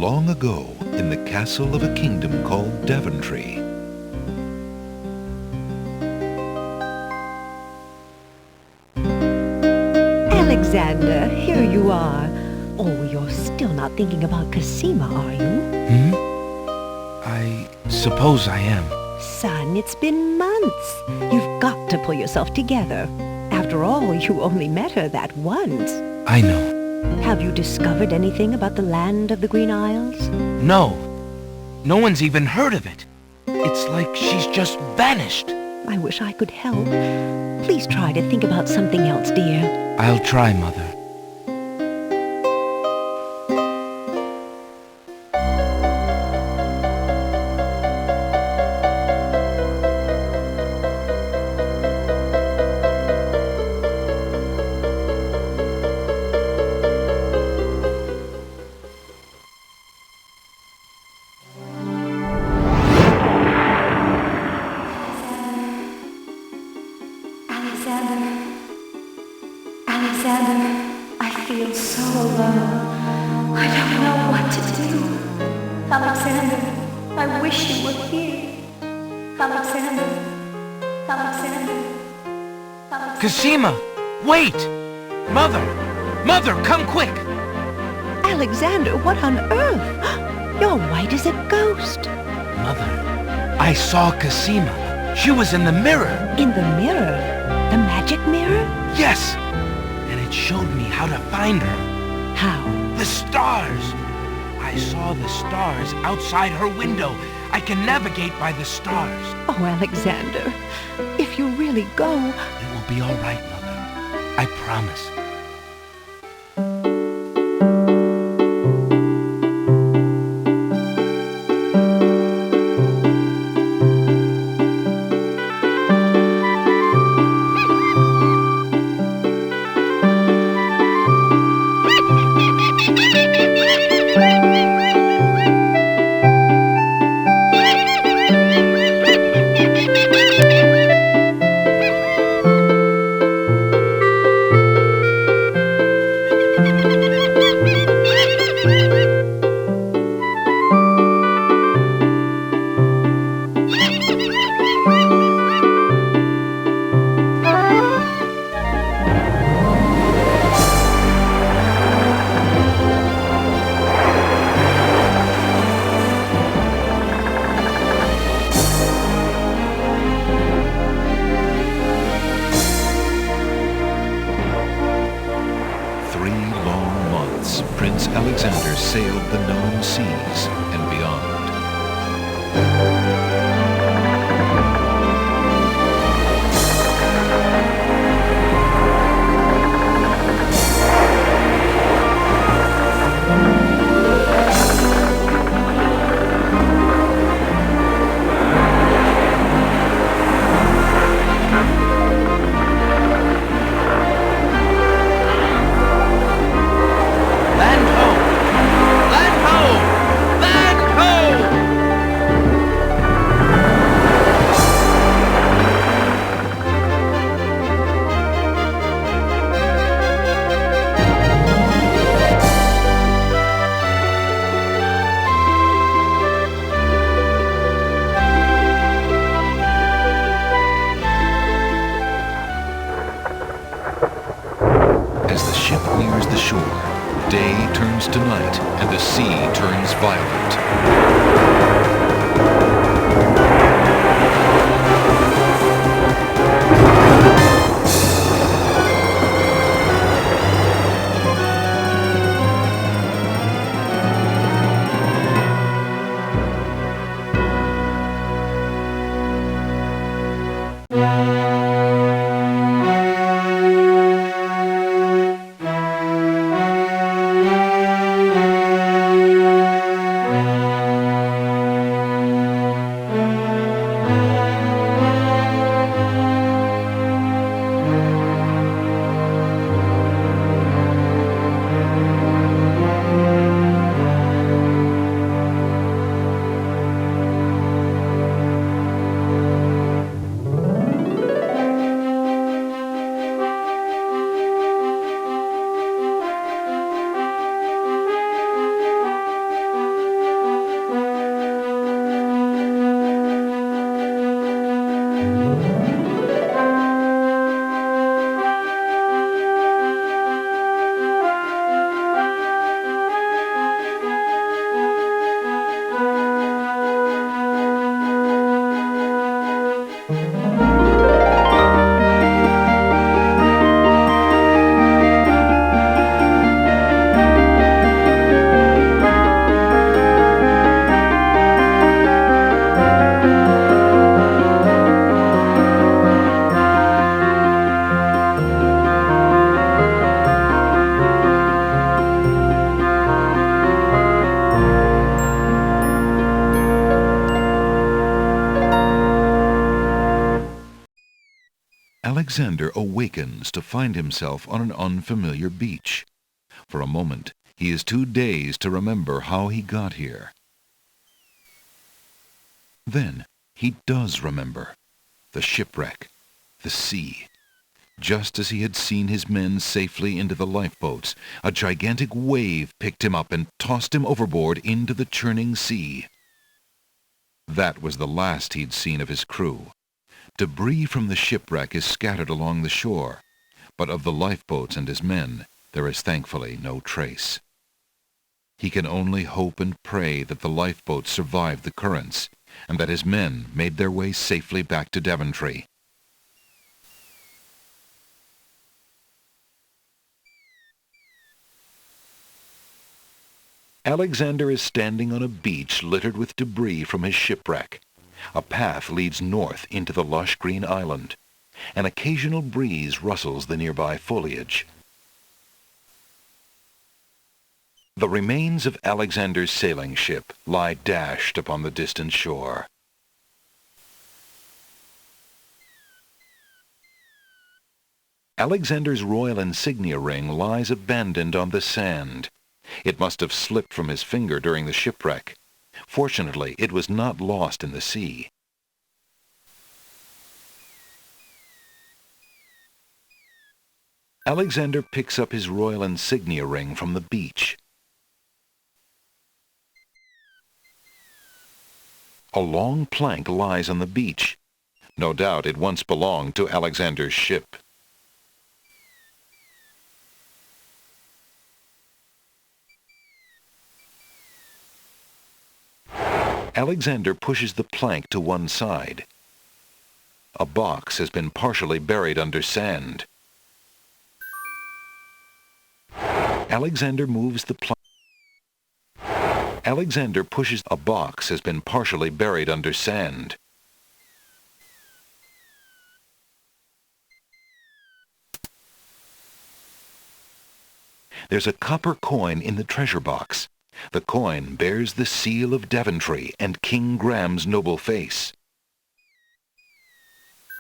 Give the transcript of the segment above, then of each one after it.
long ago in the castle of a kingdom called Daventry. Alexander, here you are. Oh, you're still not thinking about Casima, are you? I suppose I am. Son, it's been months. You've got to pull yourself together. After all, you only met her that once. I know. Have you discovered anything about the land of the Green Isles? No. No one's even heard of it. It's like she's just vanished. I wish I could help. Please try to think about something else, dear. I'll try, Mother. Alexander, I feel so alone. I don't know what to do. Alexander, I wish you were here. Alexander. Casima! Wait! Mother! Mother, come quick! Alexander, what on earth? You're white as a ghost. Mother, I saw Casima. She was in the mirror. In the mirror? The magic mirror? Yes! And it showed me how to find her. How? The stars! I saw the stars outside her window. I can navigate by the stars. Oh, Alexander, if you really go... It will be all right, Mother. I promise. Prince Alexander sailed the known seas and beyond. As the ship nears the shore, day turns to night and the sea turns violent. Alexander awakens to find himself on an unfamiliar beach. For a moment, he is too dazed to remember how he got here. Then, he does remember. The shipwreck, the sea. Just as he had seen his men safely into the lifeboats, a gigantic wave picked him up and tossed him overboard into the churning sea. That was the last he'd seen of his crew. Debris from the shipwreck is scattered along the shore, but of the lifeboats and his men, there is thankfully no trace. He can only hope and pray that the lifeboats survived the currents, and that his men made their way safely back to Daventry. Alexander is standing on a beach littered with debris from his shipwreck. A path leads north into the lush green island. An occasional breeze rustles the nearby foliage. The remains of Alexander's sailing ship lie dashed upon the distant shore. Alexander's royal insignia ring lies abandoned on the sand. It must have slipped from his finger during the shipwreck. Fortunately, it was not lost in the sea. Alexander picks up his royal insignia ring from the beach. A long plank lies on the beach. No doubt it once belonged to Alexander's ship. Alexander pushes the plank to one side. A box has been partially buried under sand. Alexander moves the plank. Alexander pushes a box has been partially buried under sand. There's a copper coin in the treasure box. The coin bears the seal of Daventry and King Graham's noble face.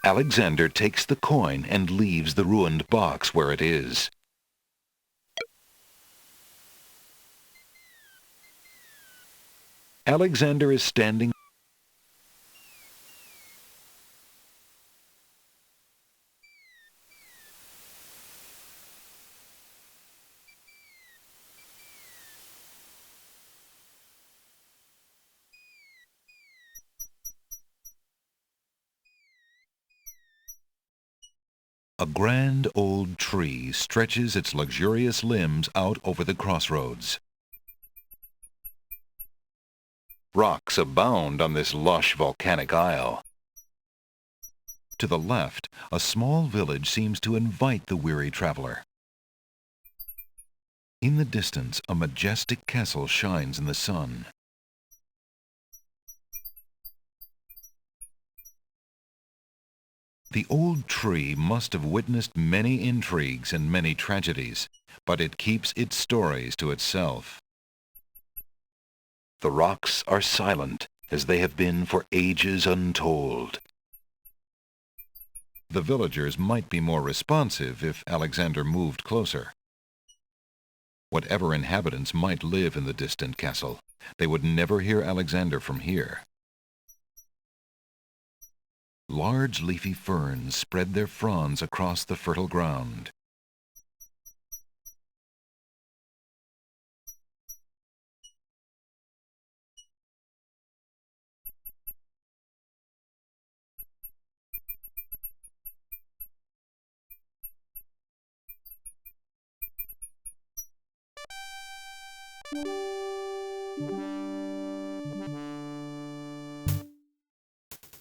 Alexander takes the coin and leaves the ruined box where it is. Alexander is standing. A grand old tree stretches its luxurious limbs out over the crossroads. Rocks abound on this lush volcanic isle. To the left, a small village seems to invite the weary traveler. In the distance, a majestic castle shines in the sun. The old tree must have witnessed many intrigues and many tragedies, but it keeps its stories to itself. The rocks are silent, as they have been for ages untold. The villagers might be more responsive if Alexander moved closer. Whatever inhabitants might live in the distant castle, they would never hear Alexander from here. Large leafy ferns spread their fronds across the fertile ground.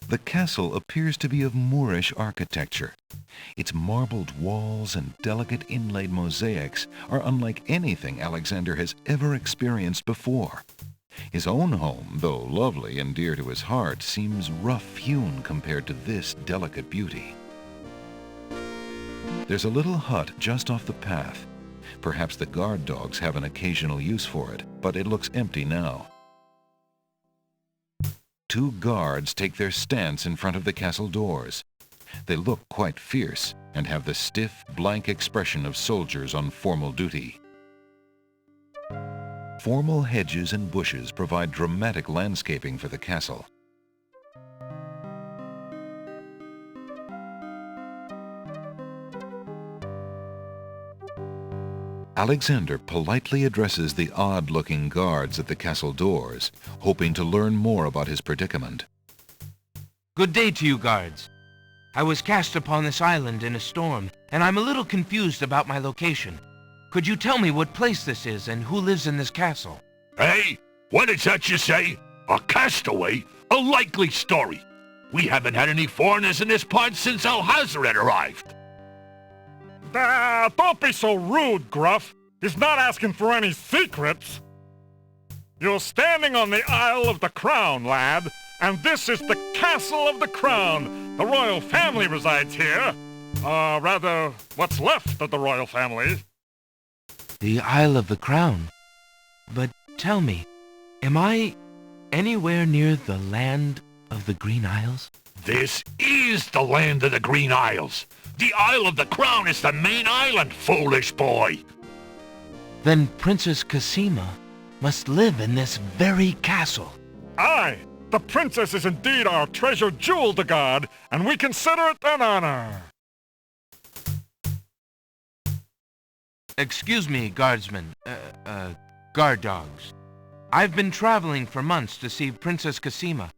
The castle appears to be of Moorish architecture. Its marbled walls and delicate inlaid mosaics are unlike anything Alexander has ever experienced before. His own home, though lovely and dear to his heart, seems rough-hewn compared to this delicate beauty. There's a little hut just off the path. Perhaps the guard dogs have an occasional use for it, but it looks empty now. Two guards take their stance in front of the castle doors. They look quite fierce and have the stiff, blank expression of soldiers on formal duty. Formal hedges and bushes provide dramatic landscaping for the castle. Alexander politely addresses the odd-looking guards at the castle doors, hoping to learn more about his predicament. Good day to you, guards. I was cast upon this island in a storm, and I'm a little confused about my location. Could you tell me what place this is and who lives in this castle? Hey, what is that you say? A castaway? A likely story. We haven't had any foreigners in this part since Alhazred arrived. Don't be so rude, Gruff. He's not asking for any secrets. You're standing on the Isle of the Crown, lad, and this is the Castle of the Crown. The royal family resides here. Rather, what's left of the royal family. The Isle of the Crown? But tell me, am I anywhere near the land of the Green Isles? This is the land of the Green Isles. The Isle of the Crown is the main island, foolish boy. Then Princess Casima must live in this very castle. Aye, the princess is indeed our treasured jewel to guard, and we consider it an honor. Excuse me, guardsmen, guard dogs. I've been traveling for months to see Princess Casima.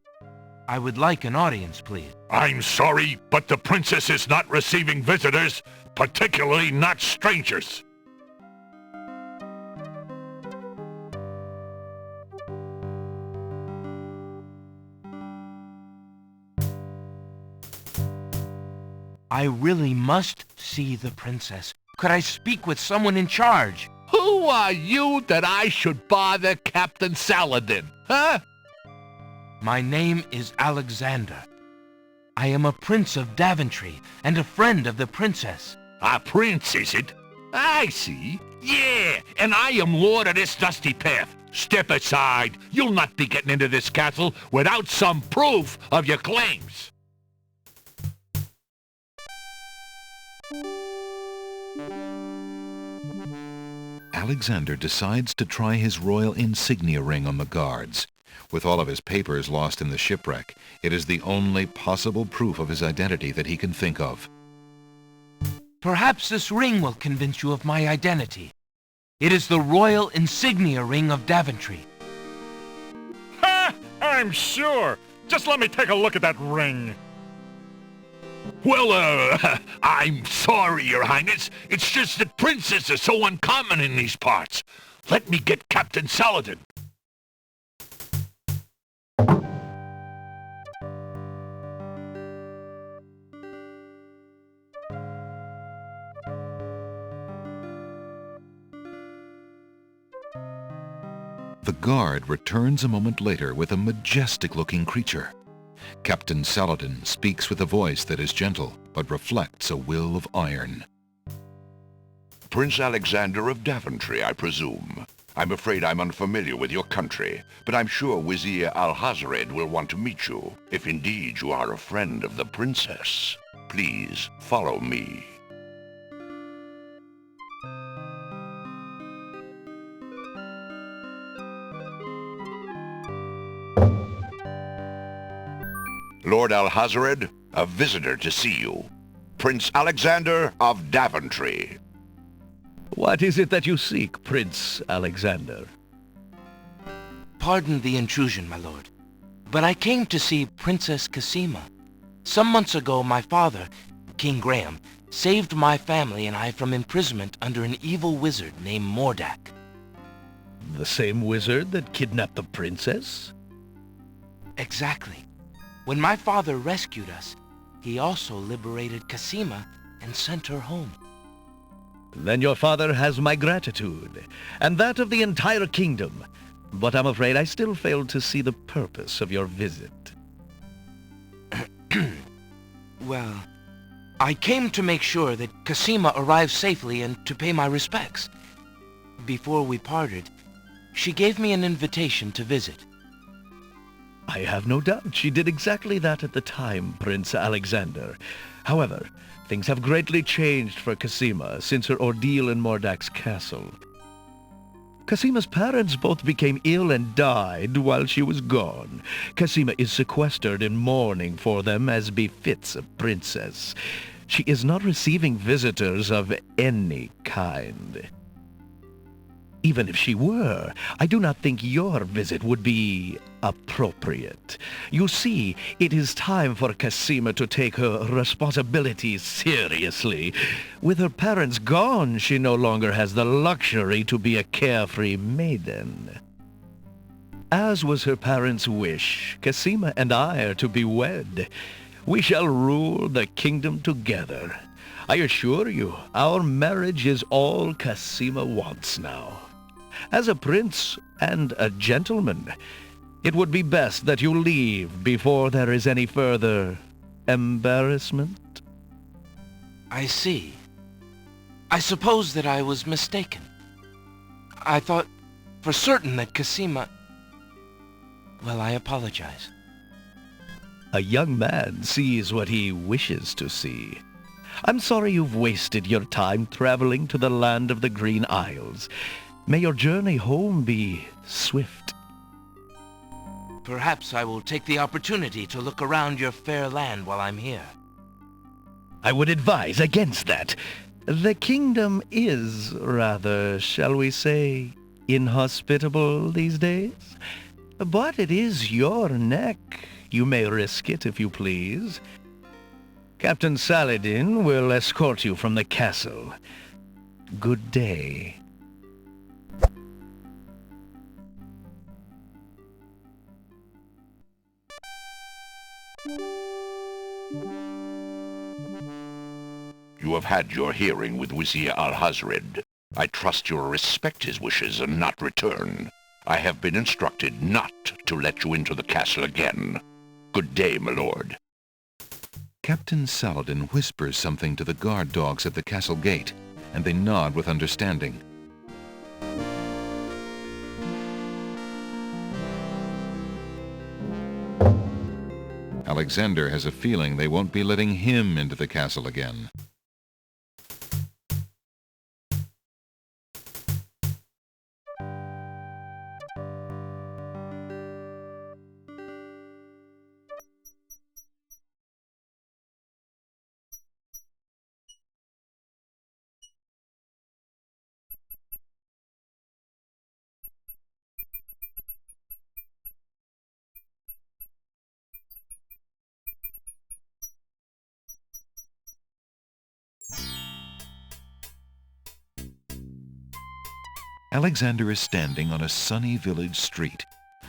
I would like an audience, please. I'm sorry, but the princess is not receiving visitors, particularly not strangers. I really must see the princess. Could I speak with someone in charge? Who are you that I should bother Captain Saladin, huh? My name is Alexander. I am a prince of Daventry and a friend of the princess. A prince, is it? I see. Yeah, and I am lord of this dusty path. Step aside. You'll not be getting into this castle without some proof of your claims. Alexander decides to try his royal insignia ring on the guards. With all of his papers lost in the shipwreck, it is the only possible proof of his identity that he can think of. Perhaps this ring will convince you of my identity. It is the royal insignia ring of Daventry. Ha! I'm sure. Just let me take a look at that ring. Well, I'm sorry, Your Highness. It's just that princes are so uncommon in these parts. Let me get Captain Saladin. The guard returns a moment later with a majestic-looking creature. Captain Saladin speaks with a voice that is gentle, but reflects a will of iron. Prince Alexander of Daventry, I presume. I'm afraid I'm unfamiliar with your country, but I'm sure Wazir Alhazred will want to meet you, if indeed you are a friend of the princess. Please follow me. Lord Alhazred, a visitor to see you. Prince Alexander of Daventry. What is it that you seek, Prince Alexander? Pardon the intrusion, my lord, but I came to see Princess Casima. Some months ago, my father, King Graham, saved my family and I from imprisonment under an evil wizard named Mordak. The same wizard that kidnapped the princess? Exactly. When my father rescued us, he also liberated Casima and sent her home. Then your father has my gratitude, and that of the entire kingdom. But I'm afraid I still fail to see the purpose of your visit. Well, I came to make sure that Casima arrived safely and to pay my respects. Before we parted, she gave me an invitation to visit. I have no doubt she did exactly that at the time, Prince Alexander. However, things have greatly changed for Casima since her ordeal in Mordak's castle. Casima's parents both became ill and died while she was gone. Casima is sequestered in mourning for them as befits a princess. She is not receiving visitors of any kind. Even if she were, I do not think your visit would be appropriate. You see, it is time for Casima to take her responsibilities seriously. With her parents gone, she no longer has the luxury to be a carefree maiden. As was her parents' wish, Casima and I are to be wed. We shall rule the kingdom together. I assure you, our marriage is all Casima wants now. As a prince and a gentleman, it would be best that you leave before there is any further embarrassment. I see. I suppose that I was mistaken. I thought for certain that Casima... Well, I apologize. A young man sees what he wishes to see. I'm sorry you've wasted your time traveling to the land of the Green Isles. May your journey home be swift. Perhaps I will take the opportunity to look around your fair land while I'm here. I would advise against that. The kingdom is rather, shall we say, inhospitable these days. But it is your neck. You may risk it if you please. Captain Saladin will escort you from the castle. Good day. You have had your hearing with Wazir Al-Hazred. I trust you will respect his wishes and not return. I have been instructed not to let you into the castle again. Good day, my lord. Captain Saladin whispers something to the guard dogs at the castle gate, and they nod with understanding. Alexander has a feeling they won't be letting him into the castle again. Alexander is standing on a sunny village street.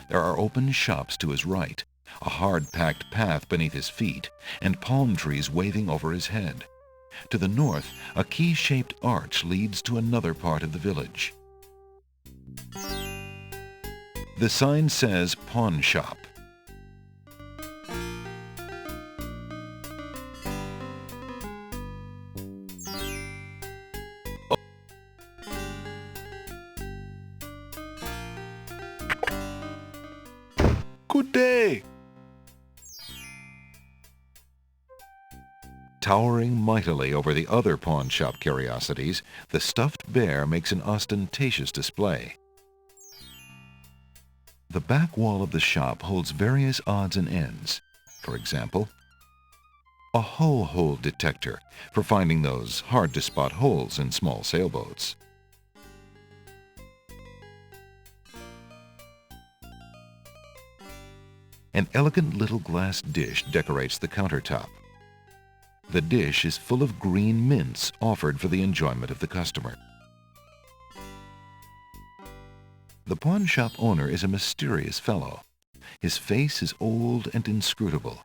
There are open shops to his right, a hard-packed path beneath his feet, and palm trees waving over his head. To the north, a key-shaped arch leads to another part of the village. The sign says pawn shop. Good day! Towering mightily over the other pawn shop curiosities, the stuffed bear makes an ostentatious display. The back wall of the shop holds various odds and ends. For example, a hull hole detector for finding those hard-to-spot holes in small sailboats. An elegant little glass dish decorates the countertop. The dish is full of green mints offered for the enjoyment of the customer. The pawn shop owner is a mysterious fellow. His face is old and inscrutable,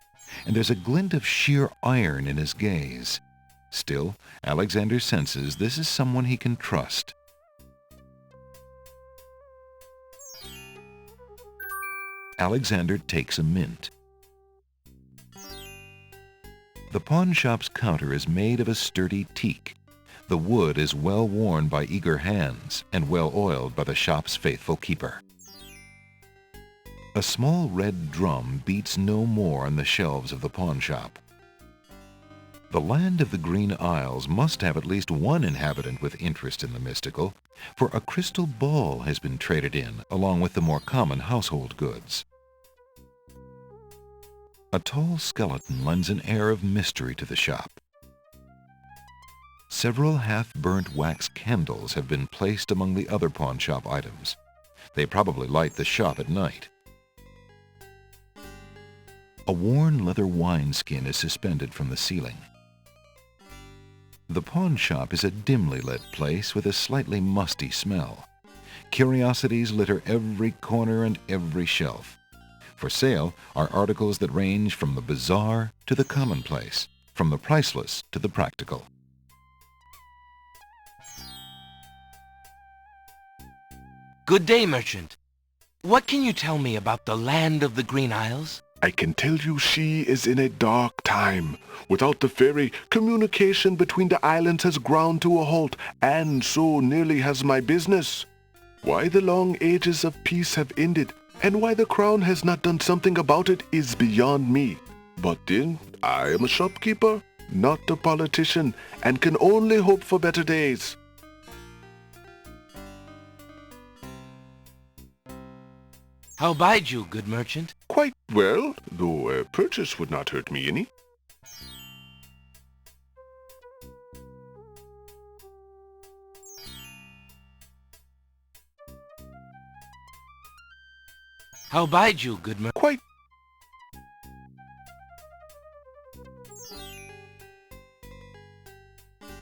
and there's a glint of sheer iron in his gaze. Still, Alexander senses this is someone he can trust. Alexander takes a mint. The pawn shop's counter is made of a sturdy teak. The wood is well worn by eager hands and well oiled by the shop's faithful keeper. A small red drum beats no more on the shelves of the pawn shop. The land of the Green Isles must have at least one inhabitant with interest in the mystical, for a crystal ball has been traded in along with the more common household goods. A tall skeleton lends an air of mystery to the shop. Several half-burnt wax candles have been placed among the other pawn shop items. They probably light the shop at night. A worn leather wineskin is suspended from the ceiling. The pawn shop is a dimly lit place with a slightly musty smell. Curiosities litter every corner and every shelf. For sale are articles that range from the bizarre to the commonplace, from the priceless to the practical. Good day, merchant. What can you tell me about the land of the Green Isles? I can tell you she is in a dark time. Without the ferry, communication between the islands has ground to a halt, and so nearly has my business. Why the long ages of peace have ended, and why the crown has not done something about it is beyond me. But then, I am a shopkeeper, not a politician, and can only hope for better days. How bide you, good merchant? Quite well, though a purchase would not hurt me any. How bide you, good merchant? Quite.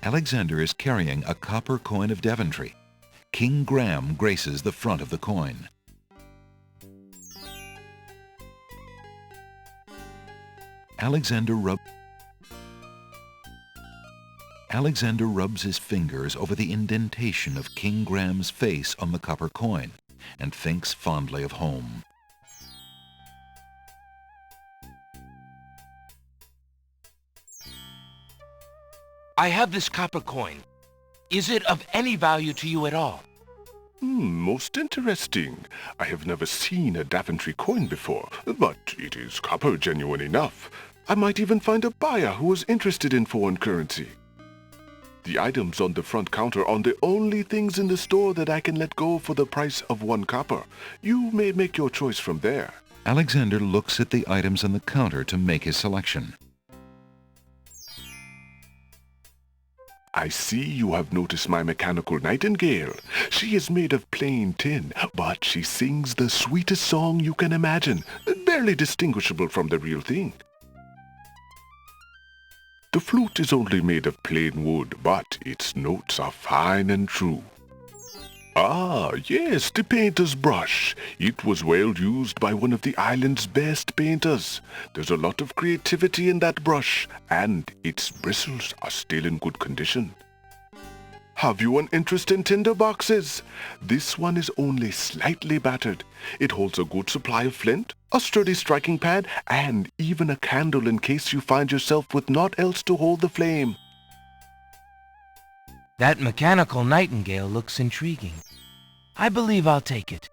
Alexander is carrying a copper coin of Daventry. King Graham graces the front of the coin. Alexander rubs his fingers over the indentation of King Graham's face on the copper coin and thinks fondly of home. I have this copper coin. Is it of any value to you at all? Most interesting. I have never seen a Daventry coin before, but it is copper genuine enough. I might even find a buyer who is interested in foreign currency. The items on the front counter are the only things in the store that I can let go for the price of 1 copper. You may make your choice from there. Alexander looks at the items on the counter to make his selection. I see you have noticed my mechanical nightingale. She is made of plain tin, but she sings the sweetest song you can imagine, barely distinguishable from the real thing. The flute is only made of plain wood, but its notes are fine and true. Ah, yes, the painter's brush. It was well used by one of the island's best painters. There's a lot of creativity in that brush, and its bristles are still in good condition. Have you an interest in tinder boxes? This one is only slightly battered. It holds a good supply of flint, a sturdy striking pad, and even a candle in case you find yourself with naught else to hold the flame. That mechanical nightingale looks intriguing. I believe I'll take it.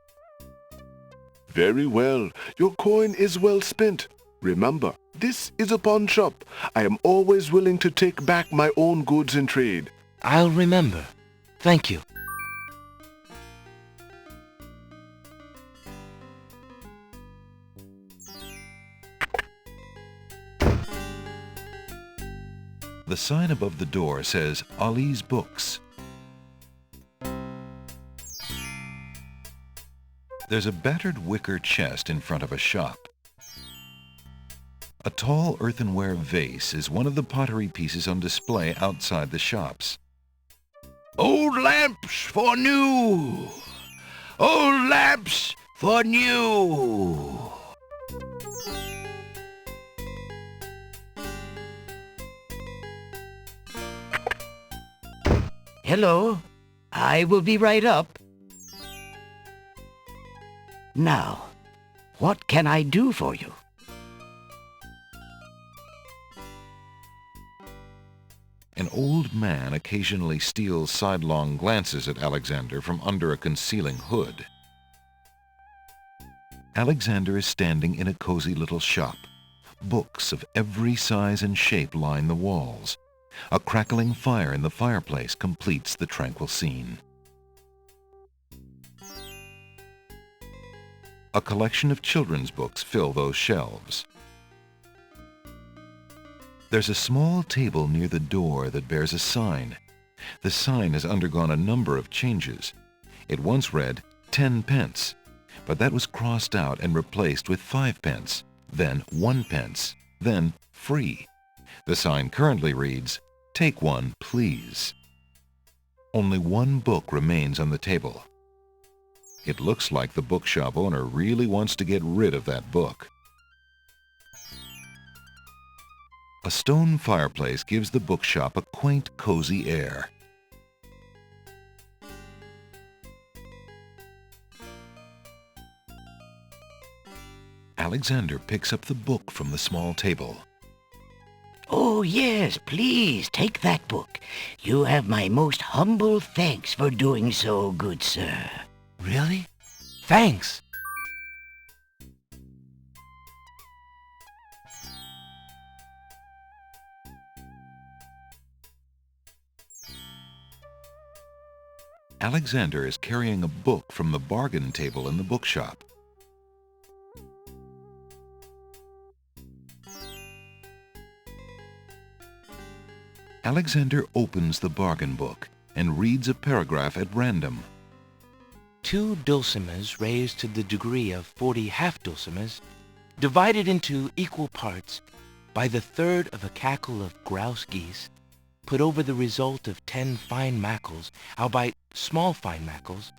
Very well. Your coin is well spent. Remember, this is a pawn shop. I am always willing to take back my own goods in trade. I'll remember. Thank you. The sign above the door says Ali's Books. There's a battered wicker chest in front of a shop. A tall earthenware vase is one of the pottery pieces on display outside the shops. Old lamps for new. Old lamps for new! Hello. I will be right up. Now, what can I do for you? An old man occasionally steals sidelong glances at Alexander from under a concealing hood. Alexander is standing in a cozy little shop. Books of every size and shape line the walls. A crackling fire in the fireplace completes the tranquil scene. A collection of children's books fill those shelves. There's a small table near the door that bears a sign. The sign has undergone a number of changes. It once read 10 pence, but that was crossed out and replaced with 5 pence, then 1 pence, then free. The sign currently reads, "Take one, please." Only one book remains on the table. It looks like the bookshop owner really wants to get rid of that book. A stone fireplace gives the bookshop a quaint, cozy air. Alexander picks up the book from the small table. Oh, yes, please, take that book. You have my most humble thanks for doing so, good sir. Really? Thanks. Alexander is carrying a book from the bargain table in the bookshop. Alexander opens the bargain book and reads a paragraph at random. 2 dulcimers raised to the degree of 40 half-dulcimers, divided into equal parts by the third of a cackle of grouse geese, put over the result of 10 fine mackles, albeit small fine mackles,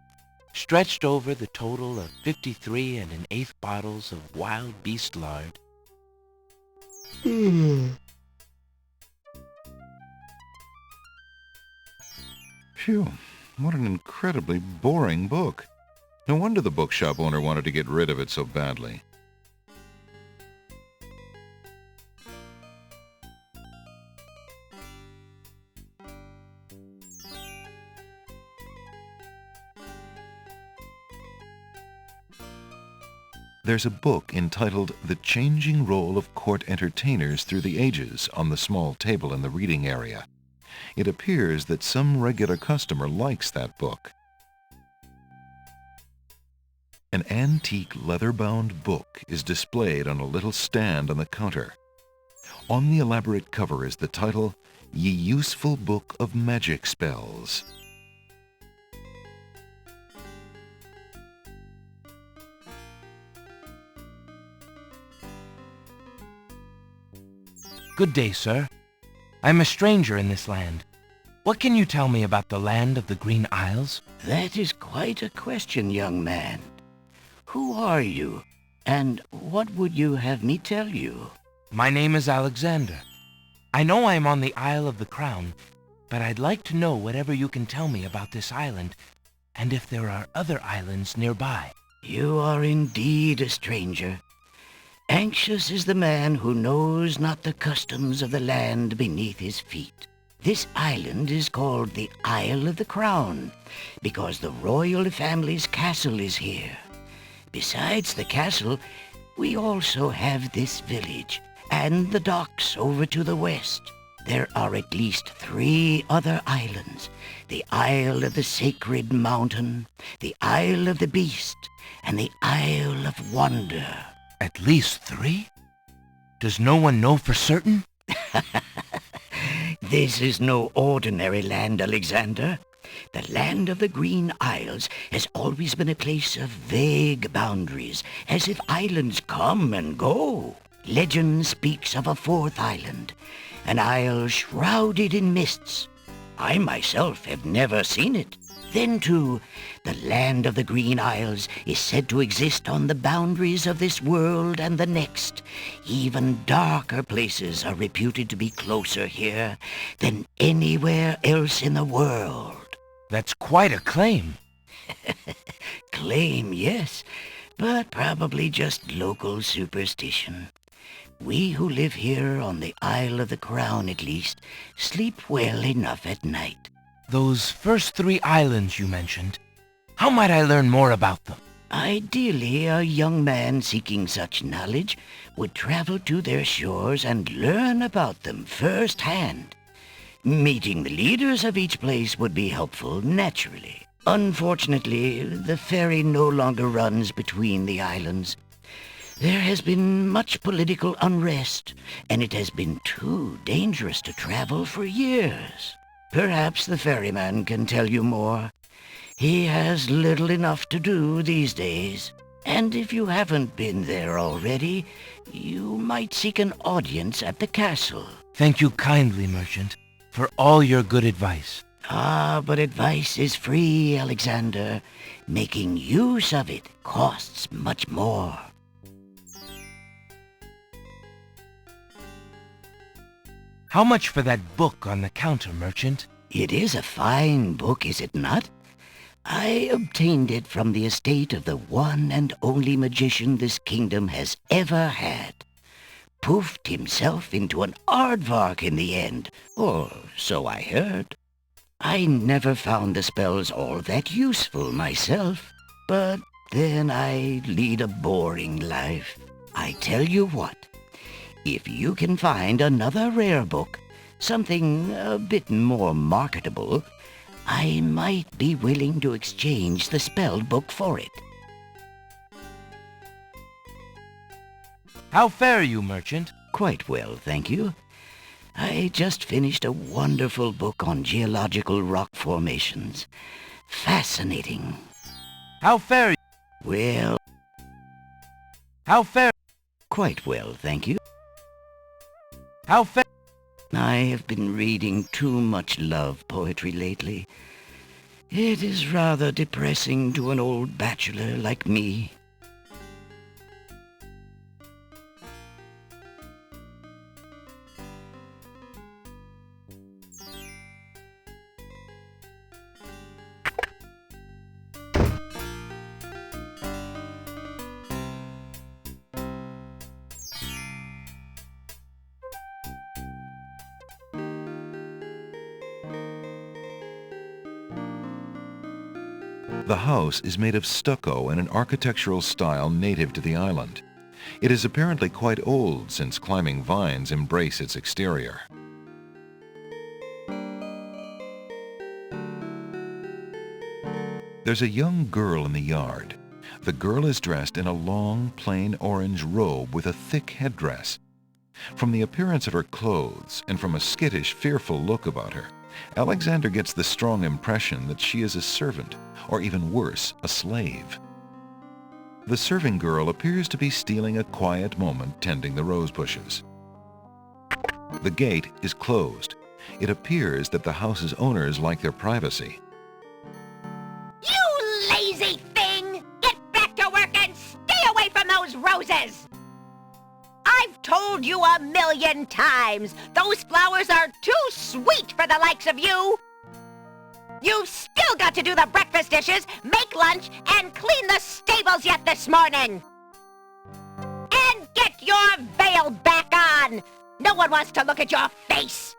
stretched over the total of 53 1/8 bottles of wild beast lard. Phew, what an incredibly boring book. No wonder the bookshop owner wanted to get rid of it so badly. There's a book entitled The Changing Role of Court Entertainers Through the Ages on the small table in the reading area. It appears that some regular customer likes that book. An antique leather-bound book is displayed on a little stand on the counter. On the elaborate cover is the title, Ye Useful Book of Magic Spells. Good day, sir. I'm a stranger in this land. What can you tell me about the land of the Green Isles? That is quite a question, young man. Who are you, and what would you have me tell you? My name is Alexander. I know I am on the Isle of the Crown, but I'd like to know whatever you can tell me about this island, and if there are other islands nearby. You are indeed a stranger. Anxious is the man who knows not the customs of the land beneath his feet. This island is called the Isle of the Crown, because the royal family's castle is here. Besides the castle, we also have this village, and the docks over to the west. There are at least 3 other islands: the Isle of the Sacred Mountain, the Isle of the Beast, and the Isle of Wonder. At least 3? Does no one know for certain? This is no ordinary land, Alexander. The land of the Green Isles has always been a place of vague boundaries, as if islands come and go. Legend speaks of a 4th island, an isle shrouded in mists. I myself have never seen it. Then, too, the land of the Green Isles is said to exist on the boundaries of this world and the next. Even darker places are reputed to be closer here than anywhere else in the world. That's quite a claim. Claim, yes, but probably just local superstition. We who live here on the Isle of the Crown, at least, sleep well enough at night. Those first 3 islands you mentioned, how might I learn more about them? Ideally, a young man seeking such knowledge would travel to their shores and learn about them firsthand. Meeting the leaders of each place would be helpful, naturally. Unfortunately, the ferry no longer runs between the islands. There has been much political unrest, and it has been too dangerous to travel for years. Perhaps the ferryman can tell you more. He has little enough to do these days. And if you haven't been there already, you might seek an audience at the castle. Thank you kindly, merchant, for all your good advice. Ah, but advice is free, Alexander. Making use of it costs much more. How much for that book on the counter, merchant? It is a fine book, is it not? I obtained it from the estate of the one and only magician this kingdom has ever had. Poofed himself into an aardvark in the end, or so I heard. I never found the spells all that useful myself, but then I lead a boring life. I tell you what, if you can find another rare book, something a bit more marketable, I might be willing to exchange the spell book for it. How fare you, merchant? Quite well, thank you. I just finished a wonderful book on geological rock formations. Fascinating. How fare you? Well... How fare? Quite well, thank you. How fare? I have been reading too much love poetry lately. It is rather depressing to an old bachelor like me. The house is made of stucco in an architectural style native to the island. It is apparently quite old since climbing vines embrace its exterior. There's a young girl in the yard. The girl is dressed in a long, plain orange robe with a thick headdress. From the appearance of her clothes and from a skittish, fearful look about her, Alexander gets the strong impression that she is a servant, or even worse, a slave. The serving girl appears to be stealing a quiet moment tending the rose bushes. The gate is closed. It appears that the house's owners like their privacy. You lazy thing! Get back to work and stay away from those roses! I've told you 1,000,000 times, those flowers are too sweet for the likes of you! You've still got to do the breakfast dishes, make lunch, and clean the stables yet this morning! And get your veil back on! No one wants to look at your face!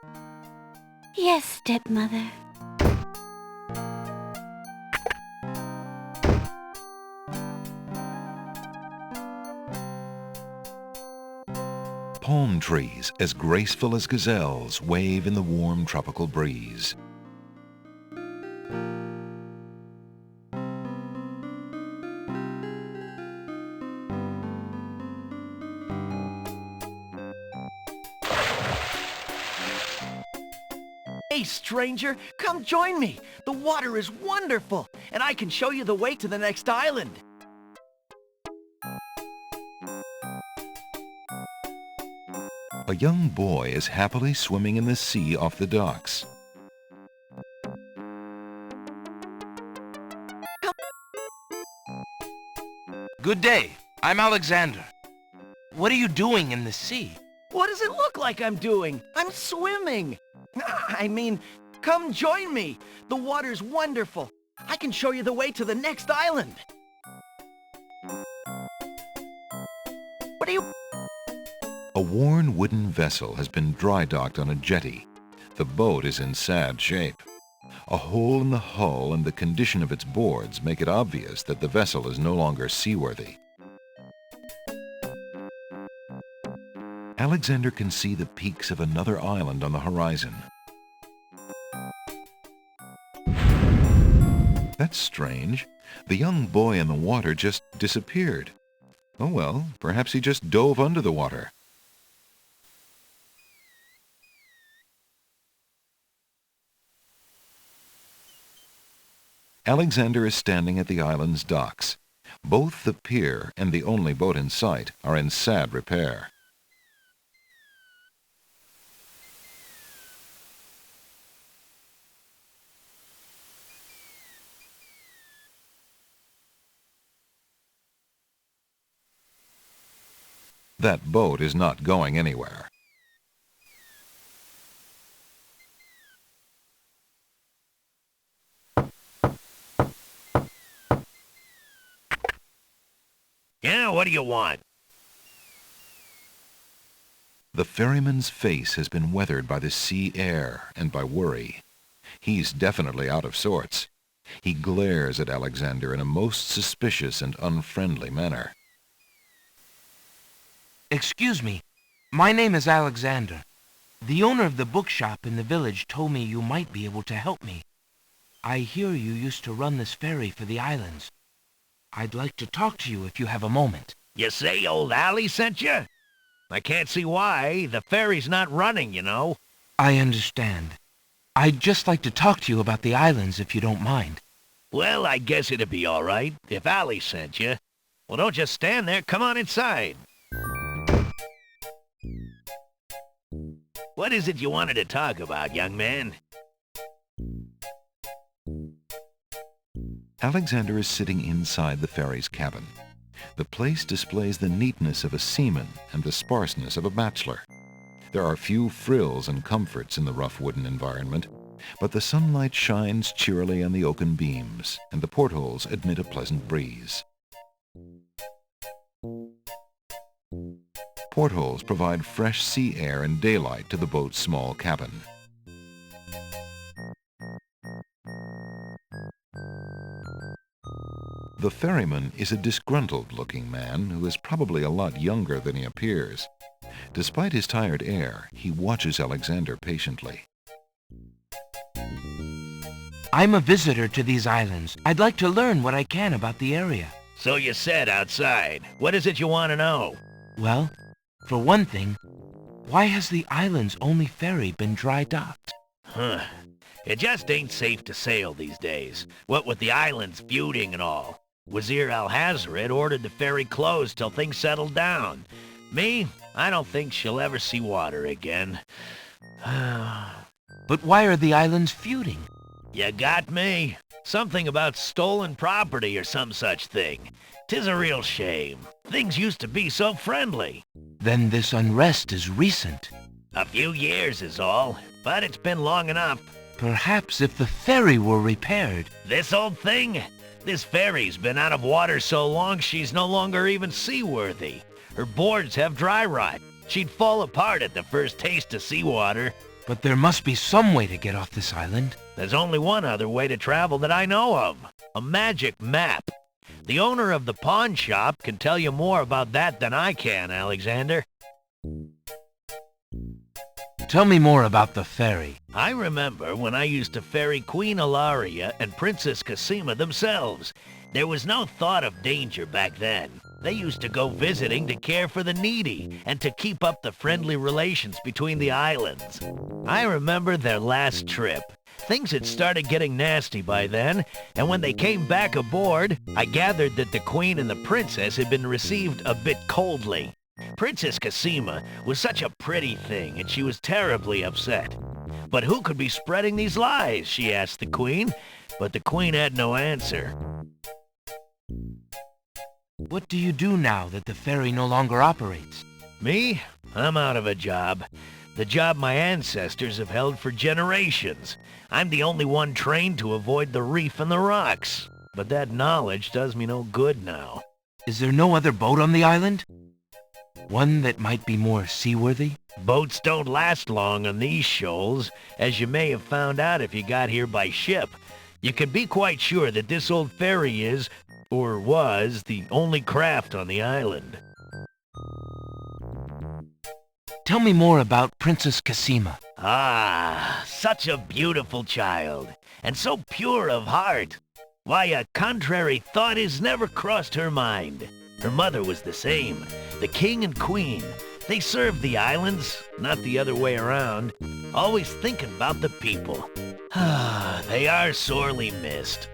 Yes, stepmother. Palm trees, as graceful as gazelles, wave in the warm tropical breeze. Hey, stranger, come join me. The water is wonderful, and I can show you the way to the next island. A young boy is happily swimming in the sea off the docks. Good day. I'm Alexander. What are you doing in the sea? What does it look like I'm doing? I'm swimming. I mean, come join me. The water's wonderful. I can show you the way to the next island. What are you... A worn wooden vessel has been dry docked on a jetty. The boat is in sad shape. A hole in the hull and the condition of its boards make it obvious that the vessel is no longer seaworthy. Alexander can see the peaks of another island on the horizon. That's strange. The young boy in the water just disappeared. Oh well, perhaps he just dove under the water. Alexander is standing at the island's docks. Both the pier and the only boat in sight are in sad repair. That boat is not going anywhere. Yeah, what do you want? The ferryman's face has been weathered by the sea air and by worry. He's definitely out of sorts. He glares at Alexander in a most suspicious and unfriendly manner. Excuse me. My name is Alexander. The owner of the bookshop in the village told me you might be able to help me. I hear you used to run this ferry for the islands. I'd like to talk to you if you have a moment. You say old Allie sent you? I can't see why. The ferry's not running, you know. I understand. I'd just like to talk to you about the islands if you don't mind. Well, I guess it'd be all right if Allie sent you. Well, don't just stand there. Come on inside. What is it you wanted to talk about, young man? Alexander is sitting inside the ferry's cabin. The place displays the neatness of a seaman and the sparseness of a bachelor. There are few frills and comforts in the rough wooden environment, but the sunlight shines cheerily on the oaken beams, and the portholes admit a pleasant breeze. Portholes provide fresh sea air and daylight to the boat's small cabin. The ferryman is a disgruntled-looking man who is probably a lot younger than he appears. Despite his tired air, he watches Alexander patiently. I'm a visitor to these islands. I'd like to learn what I can about the area. So you said outside. What is it you want to know? Well, for one thing, why has the island's only ferry been dry docked? Huh. It just ain't safe to sail these days. What with the islands feuding and all. Wazir Al-Hazred ordered the ferry closed till things settled down. Me, I don't think she'll ever see water again. But why are the islands feuding? You got me. Something about stolen property or some such thing. 'Tis a real shame. Things used to be so friendly. Then this unrest is recent. A few years is all, but it's been long enough. Perhaps if the ferry were repaired. This old thing? This ferry's been out of water so long she's no longer even seaworthy. Her boards have dry rot. She'd fall apart at the first taste of seawater. But there must be some way to get off this island. There's only one other way to travel that I know of. A magic map. The owner of the pawn shop can tell you more about that than I can, Alexander. Tell me more about the ferry. I remember when I used to ferry Queen Ilaria and Princess Casima themselves. There was no thought of danger back then. They used to go visiting to care for the needy and to keep up the friendly relations between the islands. I remember their last trip. Things had started getting nasty by then, and when they came back aboard, I gathered that the Queen and the Princess had been received a bit coldly. Princess Casima was such a pretty thing, and she was terribly upset. But who could be spreading these lies, she asked the Queen, but the Queen had no answer. What do you do now that the ferry no longer operates? Me? I'm out of a job. The job my ancestors have held for generations. I'm the only one trained to avoid the reef and the rocks. But that knowledge does me no good now. Is there no other boat on the island? One that might be more seaworthy? Boats don't last long on these shoals, as you may have found out if you got here by ship. You can be quite sure that this old ferry is, or was, the only craft on the island. Tell me more about Princess Casima. Ah, such a beautiful child, and so pure of heart. Why, a contrary thought has never crossed her mind. Her mother was the same. The king and queen, they served the islands, not the other way around, always thinking about the people. Ah, they are sorely missed.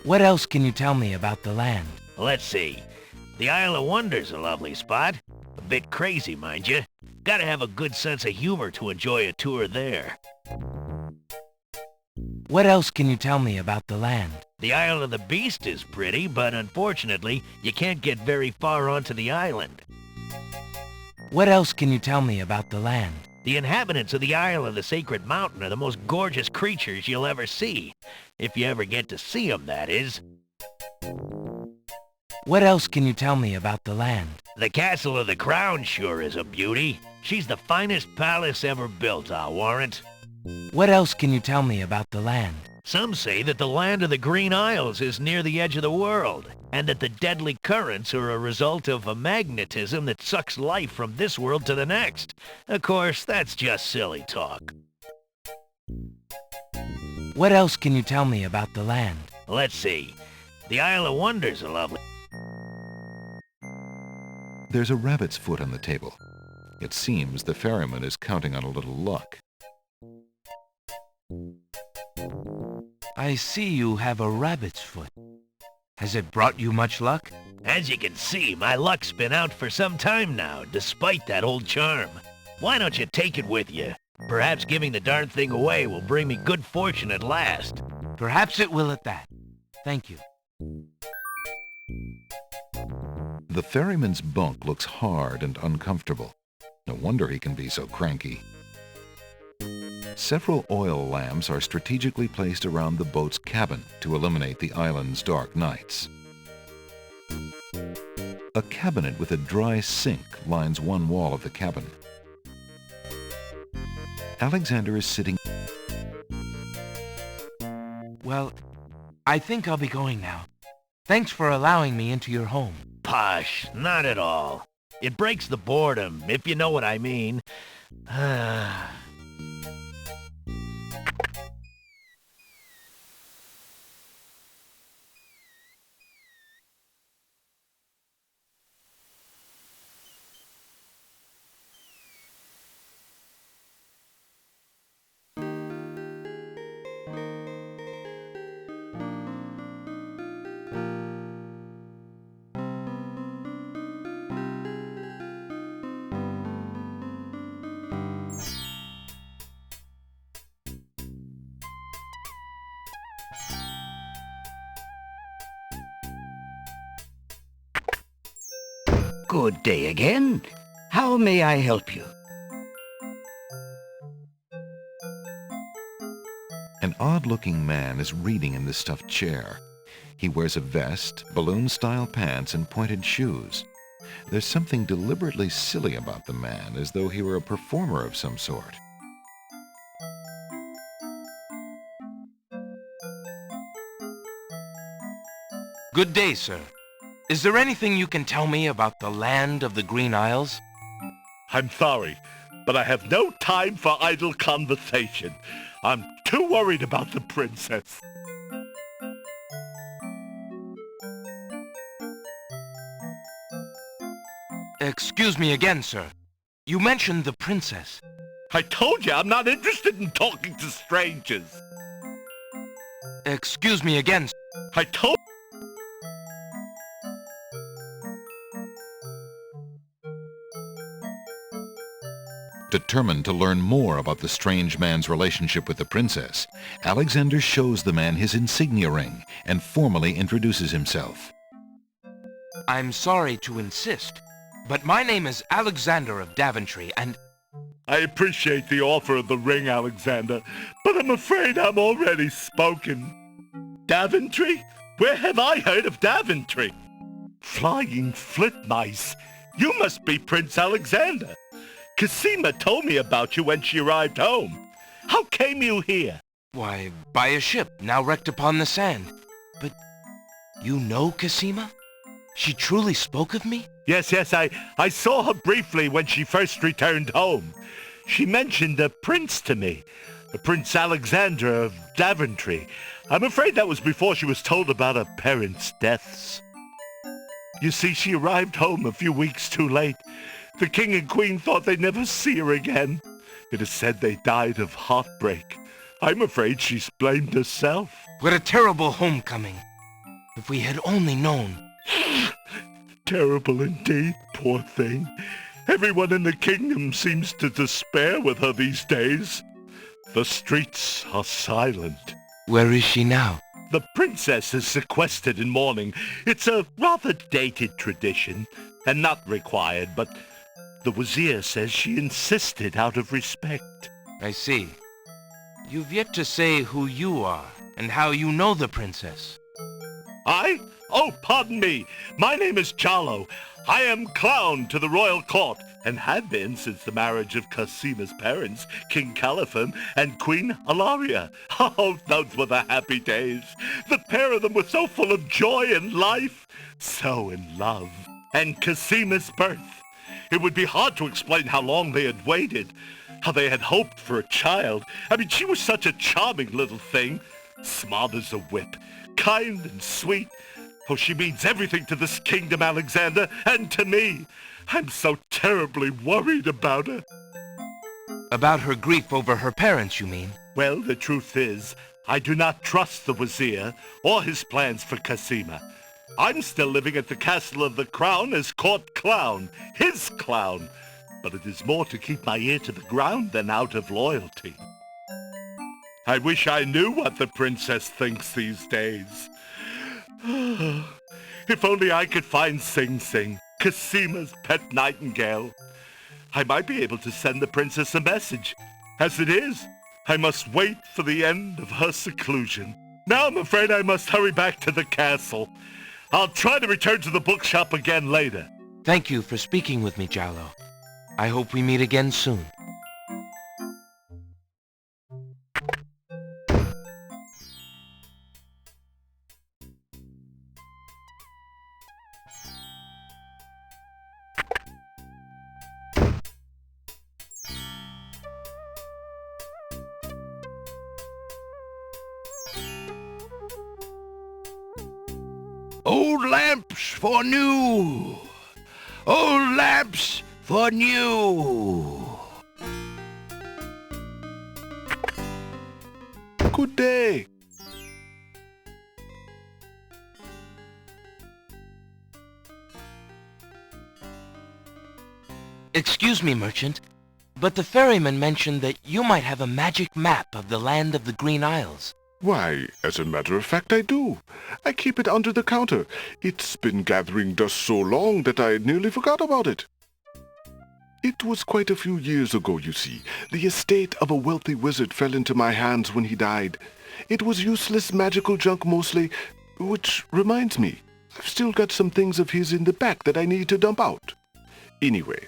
What else can you tell me about the land? Let's see. The Isle of Wonder's a lovely spot. A bit crazy, mind you. Gotta have a good sense of humor to enjoy a tour there. What else can you tell me about the land? The Isle of the Beast is pretty, but unfortunately, you can't get very far onto the island. What else can you tell me about the land? The inhabitants of the Isle of the Sacred Mountain are the most gorgeous creatures you'll ever see. If you ever get to see them, that is. What else can you tell me about the land? The Castle of the Crown sure is a beauty. She's the finest palace ever built, I'll warrant. What else can you tell me about the land? Some say that the land of the Green Isles is near the edge of the world, and that the deadly currents are a result of a magnetism that sucks life from this world to the next. Of course, that's just silly talk. What else can you tell me about the land? Let's see. The Isle of Wonder's a lovely... There's a rabbit's foot on the table. It seems the ferryman is counting on a little luck. I see you have a rabbit's foot. Has it brought you much luck? As you can see, my luck's been out for some time now, despite that old charm. Why don't you take it with you? Perhaps giving the darn thing away will bring me good fortune at last. Perhaps it will at that. Thank you. The ferryman's bunk looks hard and uncomfortable. No wonder he can be so cranky. Several oil lamps are strategically placed around the boat's cabin to illuminate the island's dark nights. A cabinet with a dry sink lines one wall of the cabin. Alexander is sitting... Well, I think I'll be going now. Thanks for allowing me into your home. Posh, not at all. It breaks the boredom, if you know what I mean. Good day again. How may I help you? An odd-looking man is reading in the stuffed chair. He wears a vest, balloon-style pants, and pointed shoes. There's something deliberately silly about the man, as though he were a performer of some sort. Good day, sir. Is there anything you can tell me about the land of the Green Isles? I'm sorry, but I have no time for idle conversation. I'm too worried about the princess. Excuse me again, sir. You mentioned the princess. I told you I'm not interested in talking to strangers. Excuse me again, sir. I told... Determined to learn more about the strange man's relationship with the princess, Alexander shows the man his insignia ring and formally introduces himself. I'm sorry to insist, but my name is Alexander of Daventry, and... I appreciate the offer of the ring, Alexander, but I'm afraid I'm already spoken. Daventry? Where have I heard of Daventry? Flying flit mice. You must be Prince Alexander. Casima told me about you when she arrived home. How came you here? Why, by a ship now wrecked upon the sand. But you know Casima? She truly spoke of me? Yes, I saw her briefly when she first returned home. She mentioned a prince to me, Prince Alexander of Daventry. I'm afraid that was before she was told about her parents' deaths. You see, she arrived home a few weeks too late. The king and queen thought they'd never see her again. It is said they died of heartbreak. I'm afraid she's blamed herself. What a terrible homecoming. If we had only known. Terrible indeed, poor thing. Everyone in the kingdom seems to despair with her these days. The streets are silent. Where is she now? The princess is sequestered in mourning. It's a rather dated tradition, and not required, but the wazir says she insisted out of respect. I see. You've yet to say who you are, and how you know the princess. I? Oh, pardon me. My name is Jalo. I am clown to the royal court, and had been since the marriage of Casima's parents, King Caliphon and Queen Alaria. Oh, those were the happy days. The pair of them were so full of joy and life, so in love. And Casima's birth. It would be hard to explain how long they had waited, how they had hoped for a child. I mean, she was such a charming little thing, smart as a whip, kind and sweet. Oh, she means everything to this kingdom, Alexander, and to me. I'm so terribly worried about her. About her grief over her parents, you mean? Well, the truth is, I do not trust the wazir or his plans for Casima. I'm still living at the castle of the crown as court clown, his clown. But it is more to keep my ear to the ground than out of loyalty. I wish I knew what the princess thinks these days. If only I could find Sing Sing, Casima's pet nightingale. I might be able to send the princess a message. As it is, I must wait for the end of her seclusion. Now I'm afraid I must hurry back to the castle. I'll try to return to the bookshop again later. Thank you for speaking with me, Jalo. I hope we meet again soon. Old lamps for new! Old lamps for new! Good day. Excuse me, merchant, but the ferryman mentioned that you might have a magic map of the land of the Green Isles. Why, as a matter of fact, I do. I keep it under the counter. It's been gathering dust so long that I nearly forgot about it. It was quite a few years ago, you see. The estate of a wealthy wizard fell into my hands when he died. It was useless magical junk mostly, which reminds me, I've still got some things of his in the back that I need to dump out. Anyway,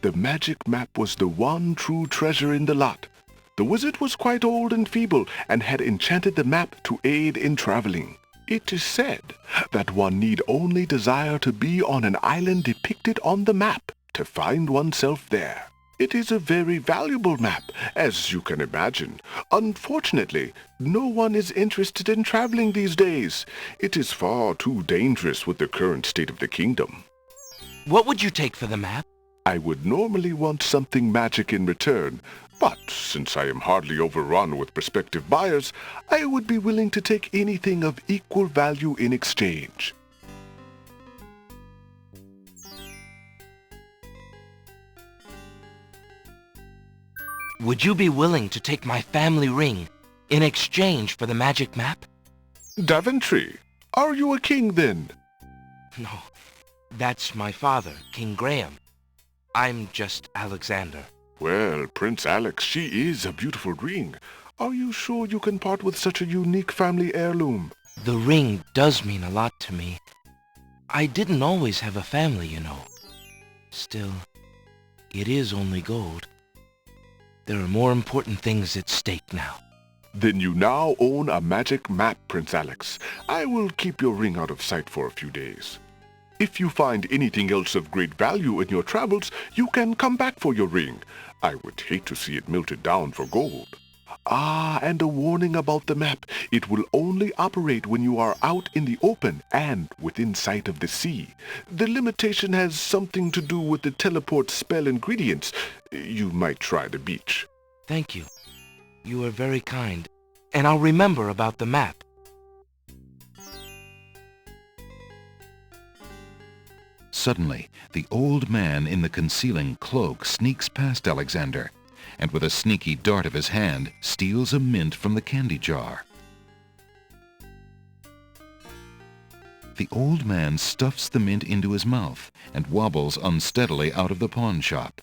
the magic map was the one true treasure in the lot. The wizard was quite old and feeble and had enchanted the map to aid in traveling. It is said that one need only desire to be on an island depicted on the map to find oneself there. It is a very valuable map, as you can imagine. Unfortunately, no one is interested in traveling these days. It is far too dangerous with the current state of the kingdom. What would you take for the map? I would normally want something magic in return, but since I am hardly overrun with prospective buyers, I would be willing to take anything of equal value in exchange. Would you be willing to take my family ring in exchange for the magic map? Daventry, are you a king then? No, That's my father, King Graham. I'm just Alexander. Well, Prince Alex, she is a beautiful ring. Are you sure you can part with such a unique family heirloom? The ring does mean a lot to me. I didn't always have a family, you know. Still, it is only gold. There are more important things at stake now. Then you now own a magic map, Prince Alex. I will keep your ring out of sight for a few days. If you find anything else of great value in your travels, you can come back for your ring. I would hate to see it melted down for gold. Ah, and a warning about the map. It will only operate when you are out in the open and within sight of the sea. The limitation has something to do with the teleport spell ingredients. You might try the beach. Thank you. You are very kind, and I'll remember about the map. Suddenly, the old man in the concealing cloak sneaks past Alexander, and with a sneaky dart of his hand, steals a mint from the candy jar. The old man stuffs the mint into his mouth and wobbles unsteadily out of the pawn shop.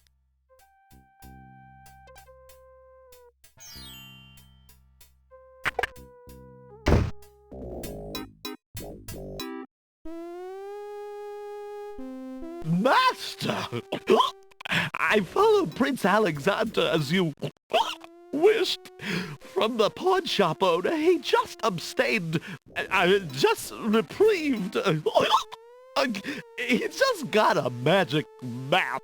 Master! I followed Prince Alexander as you wished. From the pawn shop owner, he just abstained, just reprieved. He just got a magic map.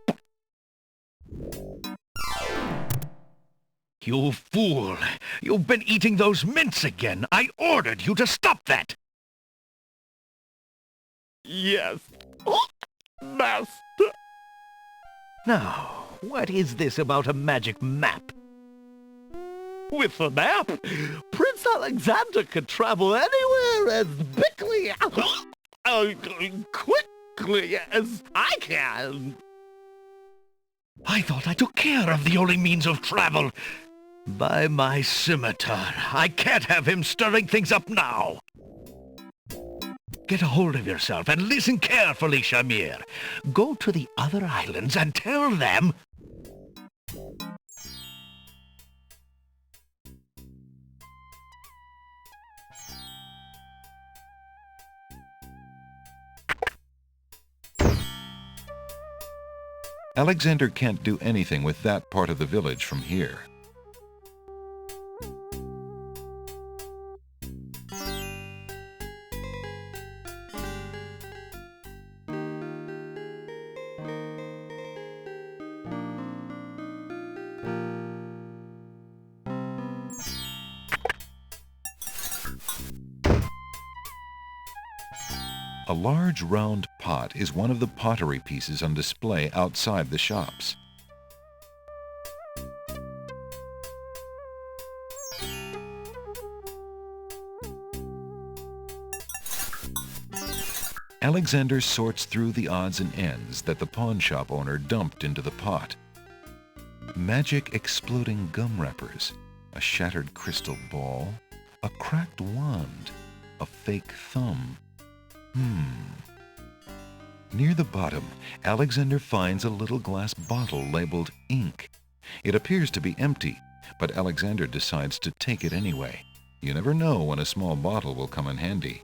You fool! You've been eating those mints again. I ordered you to stop that. Yes, Master. Now, what is this about a magic map? With the map, Prince Alexander could travel anywhere as quickly as I can. I thought I took care of the only means of travel. By my scimitar, I can't have him stirring things up now. Get a hold of yourself and listen carefully, Shamir. Go to the other islands and tell them... Alexander can't do anything with that part of the village from here. A large round pot is one of the pottery pieces on display outside the shops. Alexander sorts through the odds and ends that the pawn shop owner dumped into the pot. Magic exploding gum wrappers, a shattered crystal ball, a cracked wand, a fake thumb. Near the bottom, Alexander finds a little glass bottle labeled ink. It appears to be empty, but Alexander decides to take it anyway. You never know when a small bottle will come in handy.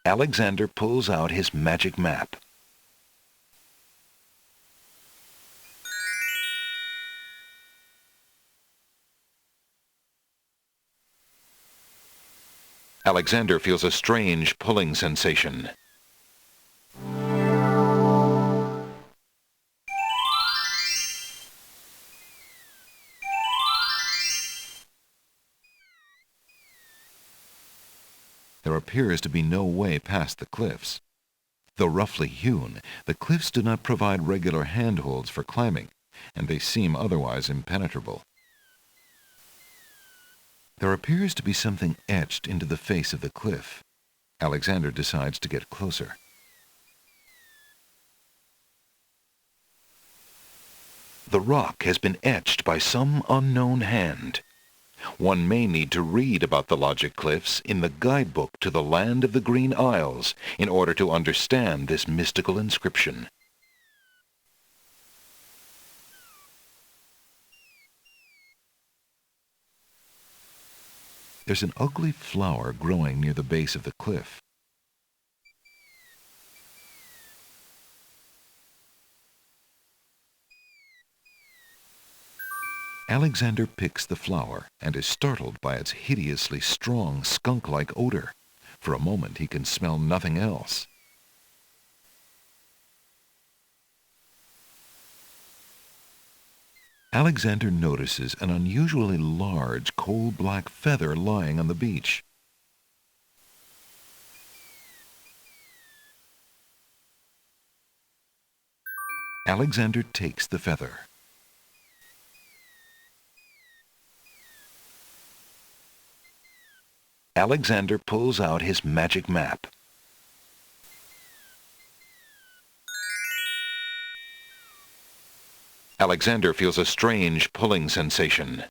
Alexander pulls out his magic map. Alexander feels a strange pulling sensation. There appears to be no way past the cliffs. Though roughly hewn, the cliffs do not provide regular handholds for climbing, and they seem otherwise impenetrable. There appears to be something etched into the face of the cliff. Alexander decides to get closer. The rock has been etched by some unknown hand. One may need to read about the Logic Cliffs in the guidebook to the Land of the Green Isles in order to understand this mystical inscription. There's an ugly flower growing near the base of the cliff. Alexander picks the flower and is startled by its hideously strong skunk-like odor. For a moment he can smell nothing else. Alexander notices an unusually large coal-black feather lying on the beach. Alexander takes the feather. Alexander pulls out his magic map. Alexander feels a strange pulling sensation.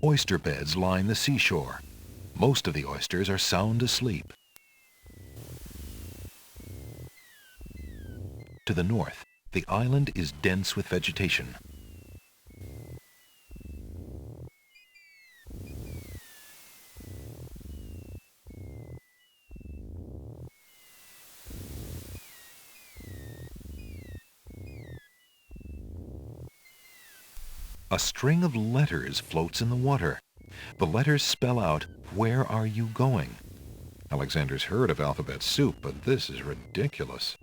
Oyster beds line the seashore. Most of the oysters are sound asleep. To the north, the island is dense with vegetation. A string of letters floats in the water. The letters spell out, "Where are you going?" Alexander's heard of alphabet soup, but this is ridiculous.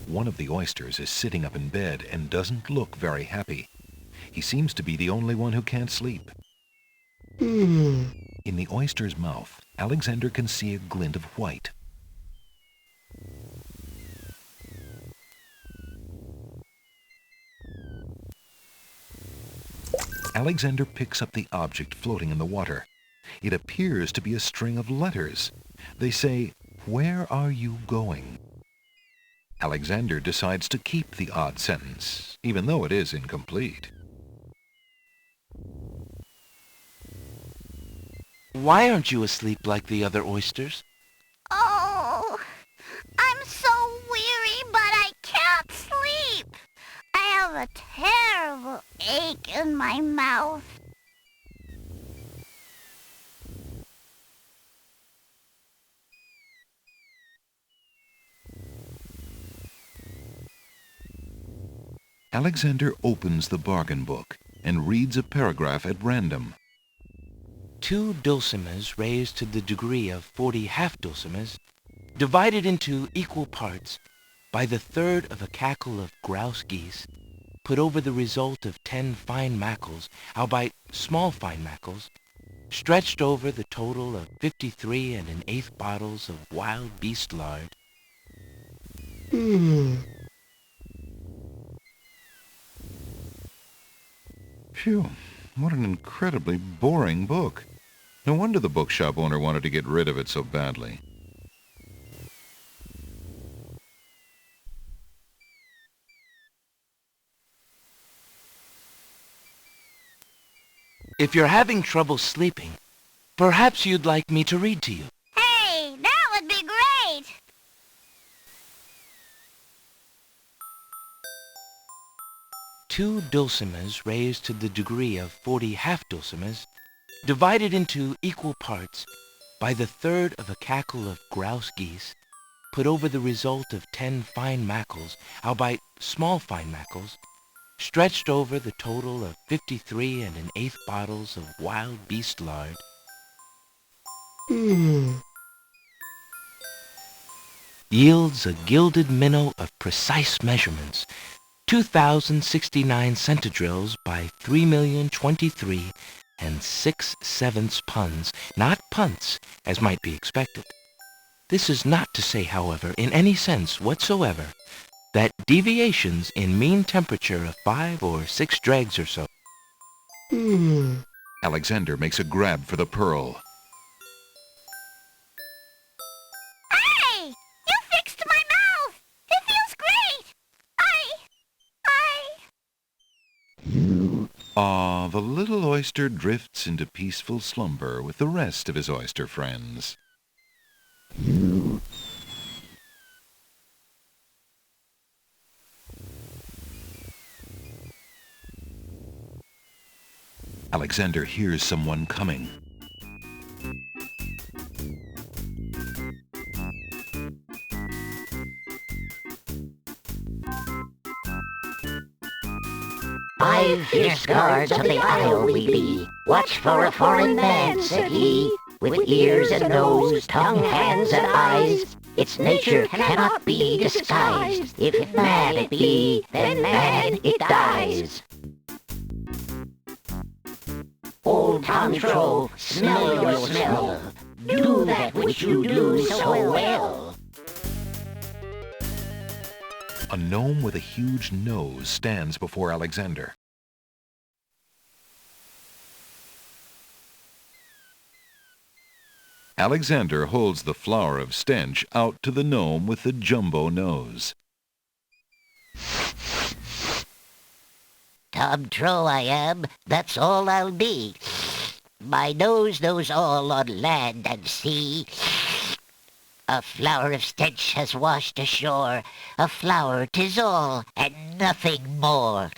One of the oysters is sitting up in bed and doesn't look very happy. He seems to be the only one who can't sleep. In the oyster's mouth, Alexander can see a glint of white. Alexander picks up the object floating in the water. It appears to be a string of letters. They say, "Where are you going?" Alexander decides to keep the odd sentence, even though it is incomplete. Why aren't you asleep like the other oysters? Oh, I'm so weary, but I can't sleep. I have a terrible ache in my mouth. Alexander opens the bargain book and reads a paragraph at random. 2 dulcimers raised to the degree of 40 half-dulcimers, divided into equal parts by the third of a cackle of grouse geese, put over the result of 10 fine mackles, albeit small fine mackles, stretched over the total of 53 1/8 bottles of wild beast lard. Phew, what an incredibly boring book. No wonder the bookshop owner wanted to get rid of it so badly. If you're having trouble sleeping, perhaps you'd like me to read to you. Hey, that would be great. Two dulcimers raised to the degree of 40 half-dulcimers, divided into equal parts by the third of a cackle of grouse geese, put over the result of 10 fine mackles, albeit small fine mackles, stretched over the total of 53 and an eighth bottles of wild beast lard, yields a gilded minnow of precise measurements, 2,069 centidrills by 3,023 and 6/7 puns, not punts, as might be expected. This is not to say, however, in any sense whatsoever, that deviations in mean temperature of 5 or 6 dregs or so. Alexander makes a grab for the pearl. Hey! You fixed my mouth! It feels great! Ah, the little oyster drifts into peaceful slumber with the rest of his oyster friends. Alexander hears someone coming. "5 fierce guards of the isle we be. Watch for a foreign man," said he, "with ears and nose, tongue, hands, and eyes. Its nature cannot be disguised. If mad it be, then mad it dies. Old Tom Troll, smell your smell. Do that which you do so well." A gnome with a huge nose stands before Alexander. Alexander holds the flower of stench out to the gnome with the jumbo nose. Tom Troll I am, that's all I'll be. My nose knows all on land and sea. A flower of stench has washed ashore. A flower 'tis all, and nothing more.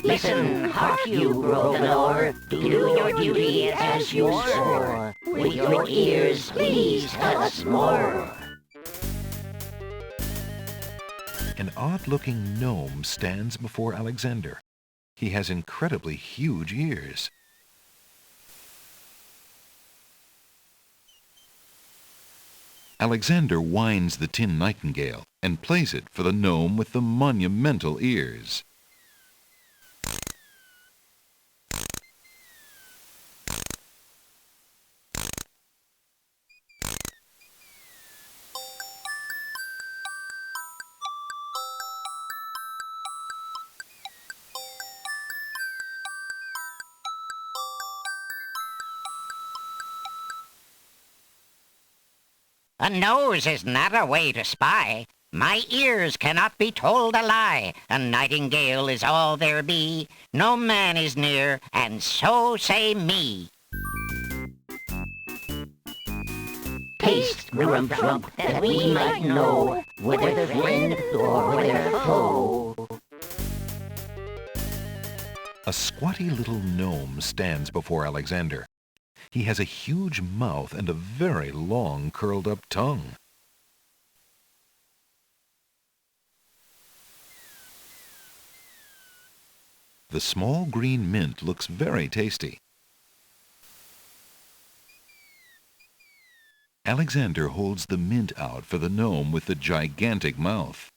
Listen, hark you, Grovenor, do your duty as you swore. With your ears, please tell us more. An odd-looking gnome stands before Alexander. He has incredibly huge ears. Alexander winds the tin nightingale and plays it for the gnome with the monumental ears. A nose is not a way to spy. My ears cannot be told a lie. A nightingale is all there be. No man is near, and so say me. Taste, Grump, that we might know whether friend or whether foe. A squatty little gnome stands before Alexander. He has a huge mouth and a very long curled-up tongue. The small green mint looks very tasty. Alexander holds the mint out for the gnome with the gigantic mouth.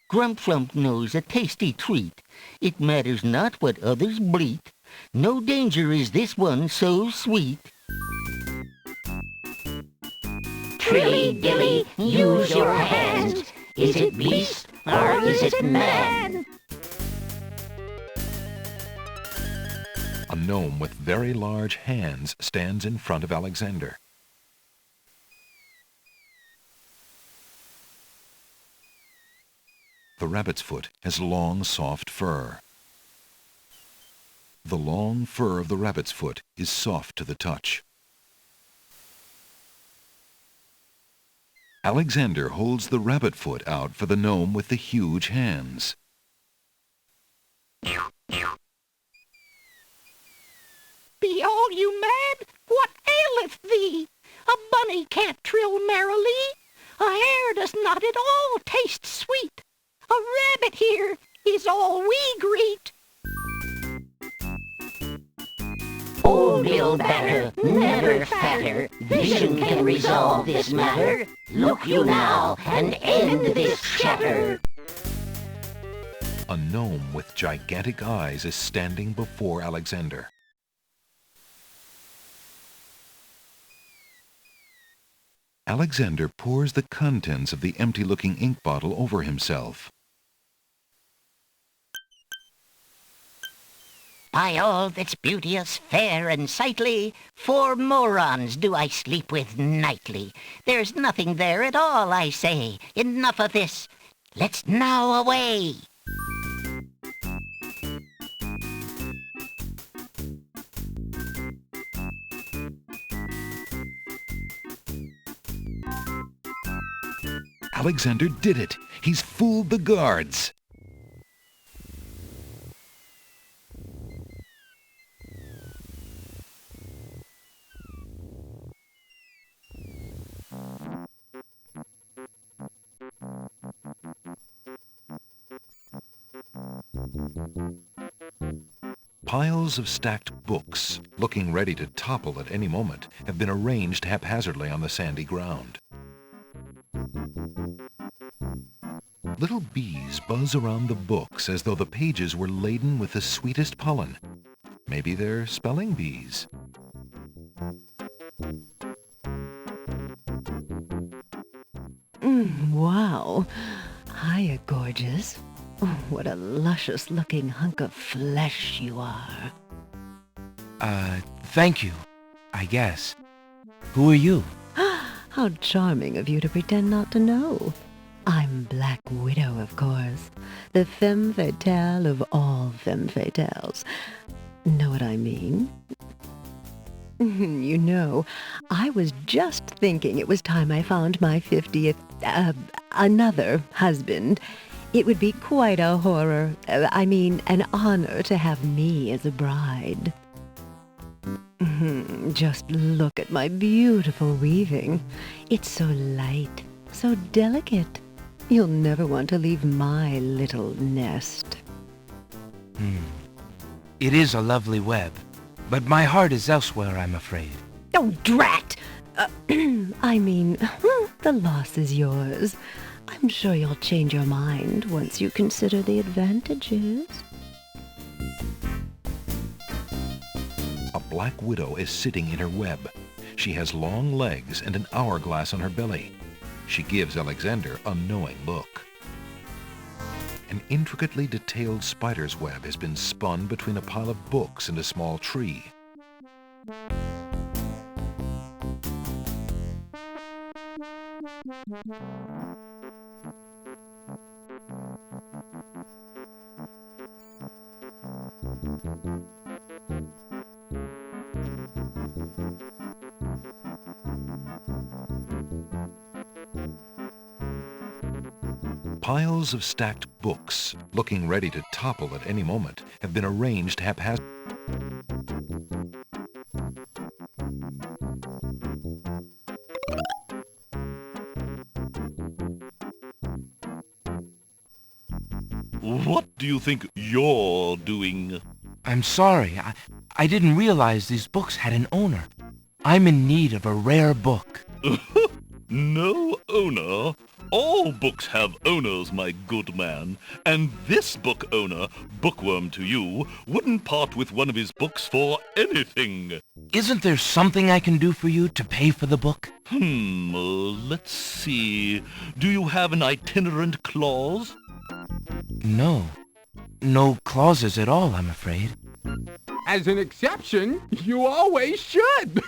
Grump knows a tasty treat. It matters not what others bleat. No danger is this one so sweet. Trilly dilly, use your hands. Is it beast or is it man? A gnome with very large hands stands in front of Alexander. The rabbit's foot has long, soft fur. The long fur of the rabbit's foot is soft to the touch. Alexander holds the rabbit foot out for the gnome with the huge hands. Be all you mad? What aileth thee? A bunny can't trill merrily. A hare does not at all taste sweet. A rabbit here is all we greet. Old Bill Batter, never fatter, vision can resolve this matter. Look you now and end this chatter. A gnome with gigantic eyes is standing before Alexander. Alexander pours the contents of the empty-looking ink bottle over himself. By all that's beauteous, fair, and sightly, 4 morons do I sleep with nightly. There's nothing there at all, I say. Enough of this. Let's now away. Alexander did it! He's fooled the guards! Piles of stacked books, looking ready to topple at any moment, have been arranged haphazardly on the sandy ground. Little bees buzz around the books as though the pages were laden with the sweetest pollen. Maybe they're spelling bees. Wow. Hiya, gorgeous. Oh, what a luscious-looking hunk of flesh you are. Thank you, I guess. Who are you? How charming of you to pretend not to know. I'm Black Widow, of course. The femme fatale of all femme fatales. Know what I mean? You know, I was just thinking it was time I found my 50th, another husband. It would be quite a horror, an honor to have me as a bride. Just look at my beautiful weaving. It's so light, so delicate. You'll never want to leave my little nest. It is a lovely web, but my heart is elsewhere, I'm afraid. Oh, drat! The loss is yours. I'm sure you'll change your mind once you consider the advantages. A black widow is sitting in her web. She has long legs and an hourglass on her belly. She gives Alexander a knowing look. An intricately detailed spider's web has been spun between a pile of books and a small tree. Piles of stacked books, looking ready to topple at any moment, have been arranged haphazardly. What do you think you're doing? I'm sorry. I didn't realize these books had an owner. I'm in need of a rare book. No owner? All books have owners, my good man. And this book owner, bookworm to you, wouldn't part with one of his books for anything. Isn't there something I can do for you to pay for the book? Let's see. Do you have an itinerant clause? No. No clauses at all, I'm afraid. As an exception, you always should.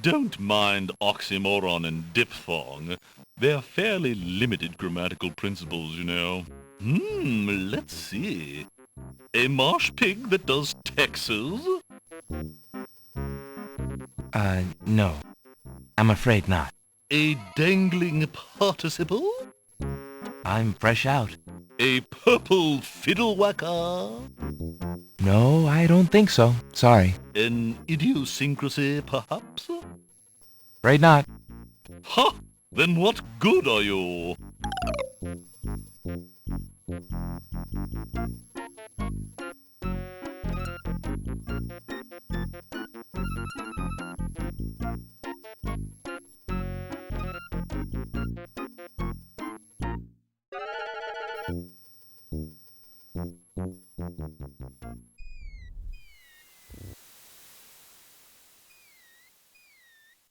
Don't mind oxymoron and diphthong. They're fairly limited grammatical principles, you know. Let's see. A marsh pig that does Texas? No. I'm afraid not. A dangling participle? I'm fresh out. A purple fiddle whacker? No, I don't think so. Sorry. An idiosyncrasy, perhaps? Afraid not. Ha! Then what good are you?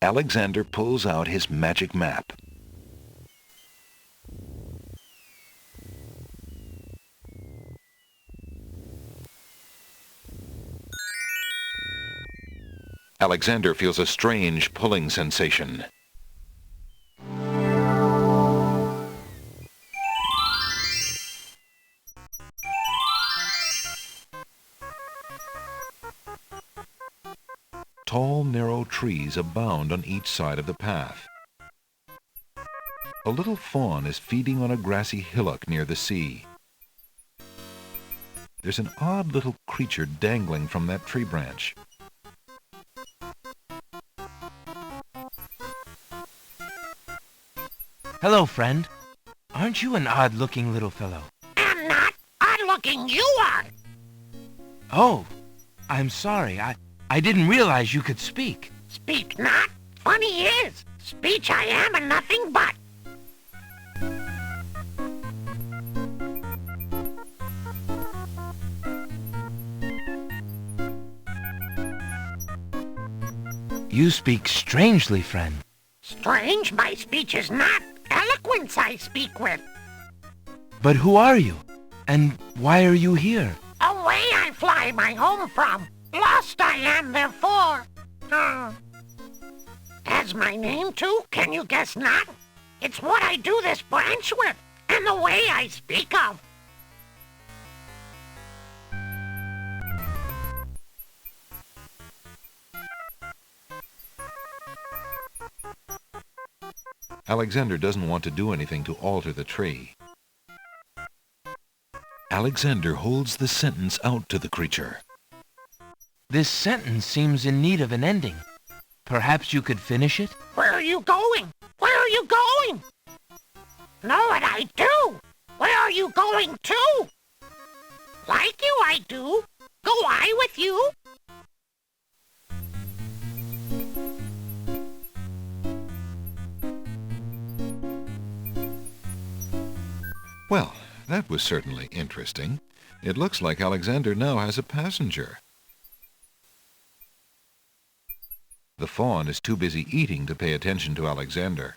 Alexander pulls out his magic map. Alexander feels a strange pulling sensation. Tall, narrow trees abound on each side of the path. A little fawn is feeding on a grassy hillock near the sea. There's an odd little creature dangling from that tree branch. Hello, friend. Aren't you an odd-looking little fellow? I'm not odd-looking, you are. Oh, I'm sorry. I didn't realize you could speak. Speak not. Funny is, speech I am and nothing but. You speak strangely, friend. Strange my speech is not. Eloquence I speak with. But who are you? And why are you here? Away I fly my home from. Lost I am therefore. Has my name too? Can you guess not? It's what I do this branch with, and the way I speak of. Alexander doesn't want to do anything to alter the tree. Alexander holds the sentence out to the creature. This sentence seems in need of an ending. Perhaps you could finish it? Where are you going? Where are you going? Know what I do? Where are you going to? Like you I do. Go I with you? Well, that was certainly interesting. It looks like Alexander now has a passenger. The fawn is too busy eating to pay attention to Alexander.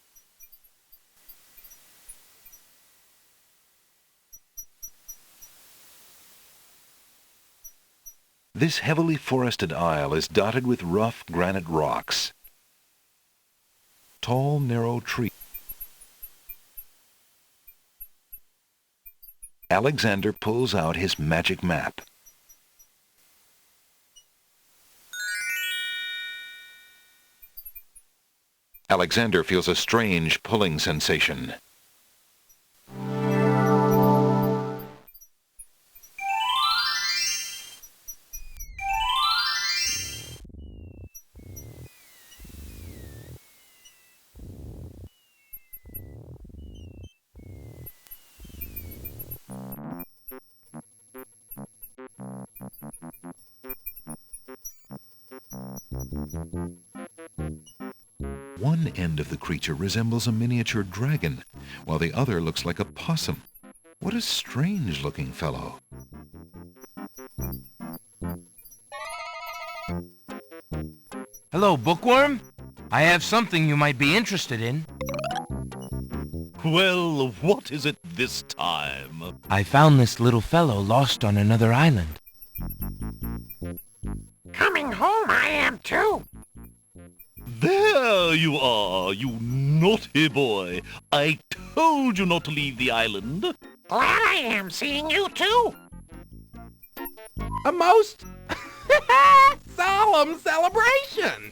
This heavily forested isle is dotted with rough granite rocks. Tall, narrow trees. Alexander pulls out his magic map. Alexander feels a strange pulling sensation. One end of the creature resembles a miniature dragon, while the other looks like a possum. What a strange-looking fellow. Hello, bookworm. I have something you might be interested in. Well, what is it this time? I found this little fellow lost on another island. Coming home I am too. There you are, you naughty boy. I told you not to leave the island. Glad I am seeing you too. a most solemn celebration.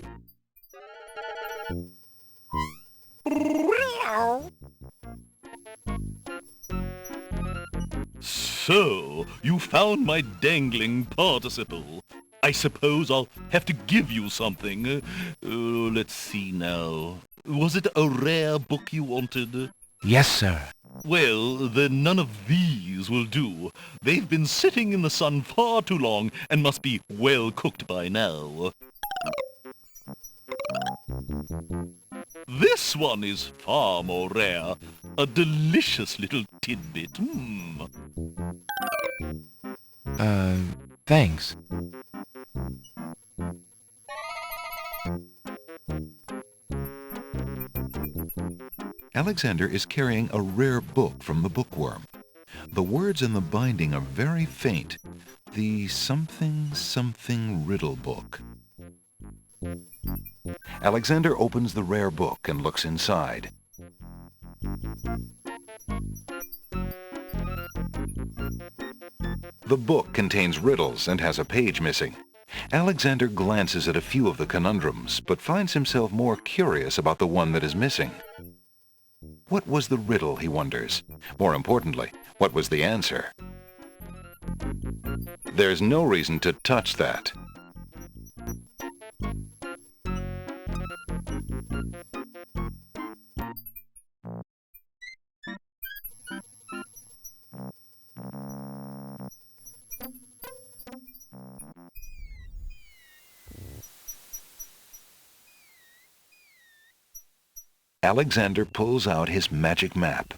So, you found my dangling participle. I suppose I'll have to give you something. Let's see now. Was it a rare book you wanted? Yes, sir. Well, then none of these will do. They've been sitting in the sun far too long and must be well cooked by now. This one is far more rare. A delicious little tidbit. Thanks. Alexander is carrying a rare book from the bookworm. The words in the binding are very faint. The something riddle book. Alexander opens the rare book and looks inside. The book contains riddles and has a page missing. Alexander glances at a few of the conundrums, but finds himself more curious about the one that is missing. What was the riddle, he wonders? More importantly, what was the answer? There's no reason to touch that. Alexander pulls out his magic map.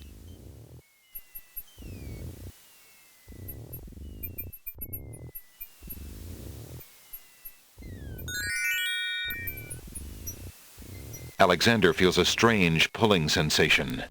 Alexander feels a strange pulling sensation.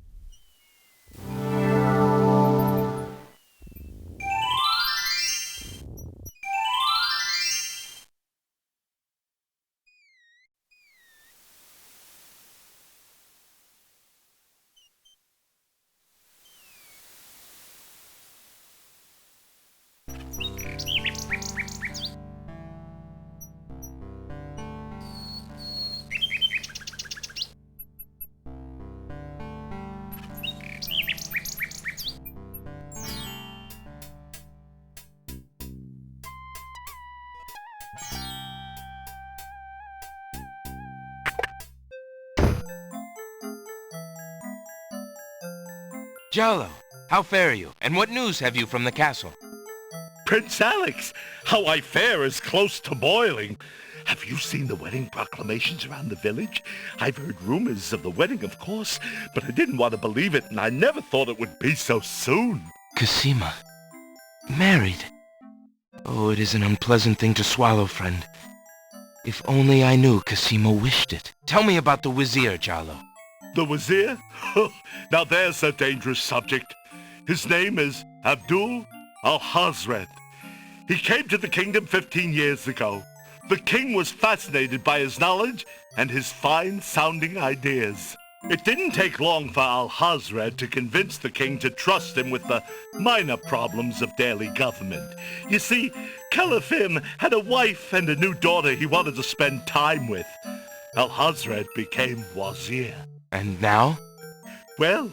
Jalo, how fare you? And what news have you from the castle? Prince Alex, how I fare is close to boiling. Have you seen the wedding proclamations around the village? I've heard rumors of the wedding, of course, but I didn't want to believe it, and I never thought it would be so soon. Casima. Married. Oh, it is an unpleasant thing to swallow, friend. If only I knew Casima wished it. Tell me about the wazir, Jalo. The wazir? Now there's a dangerous subject. His name is Abdul al-Hazred. He came to the kingdom 15 years ago. The king was fascinated by his knowledge and his fine-sounding ideas. It didn't take long for al-Hazred to convince the king to trust him with the minor problems of daily government. You see, Caliph had a wife and a new daughter he wanted to spend time with. Al-Hazred became wazir. And now? Well,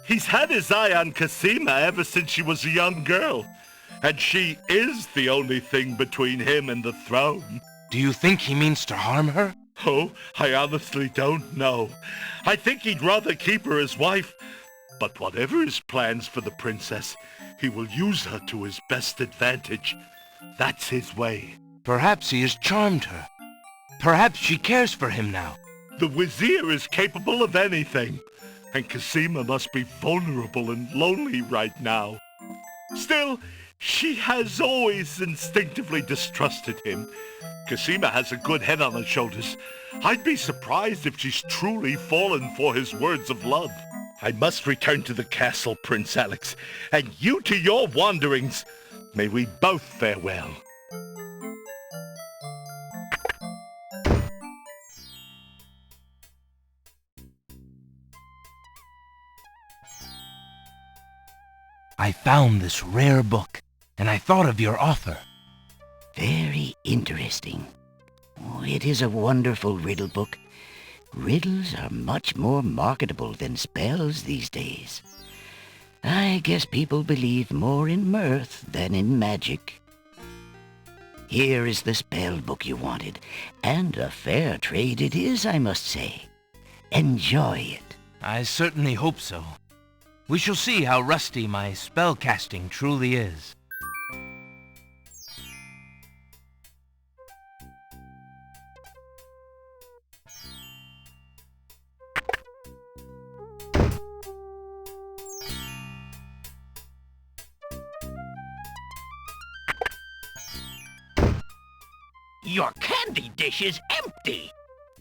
he's had his eye on Casima ever since she was a young girl. And she is the only thing between him and the throne. Do you think he means to harm her? Oh, I honestly don't know. I think he'd rather keep her as wife. But whatever his plans for the princess, he will use her to his best advantage. That's his way. Perhaps he has charmed her. Perhaps she cares for him now. The wazir is capable of anything, and Casima must be vulnerable and lonely right now. Still, she has always instinctively distrusted him. Casima has a good head on her shoulders. I'd be surprised if she's truly fallen for his words of love. I must return to the castle, Prince Alex, and you to your wanderings. May we both fare well. I found this rare book, and I thought of your offer. interesting. Oh, it is a wonderful riddle book. Riddles are much more marketable than spells these days. I guess people believe more in mirth than in magic. Here is the spell book you wanted, and a fair trade it is, I must say. Enjoy it. I certainly hope so. We shall see how rusty my spellcasting truly is. Your candy dish is empty.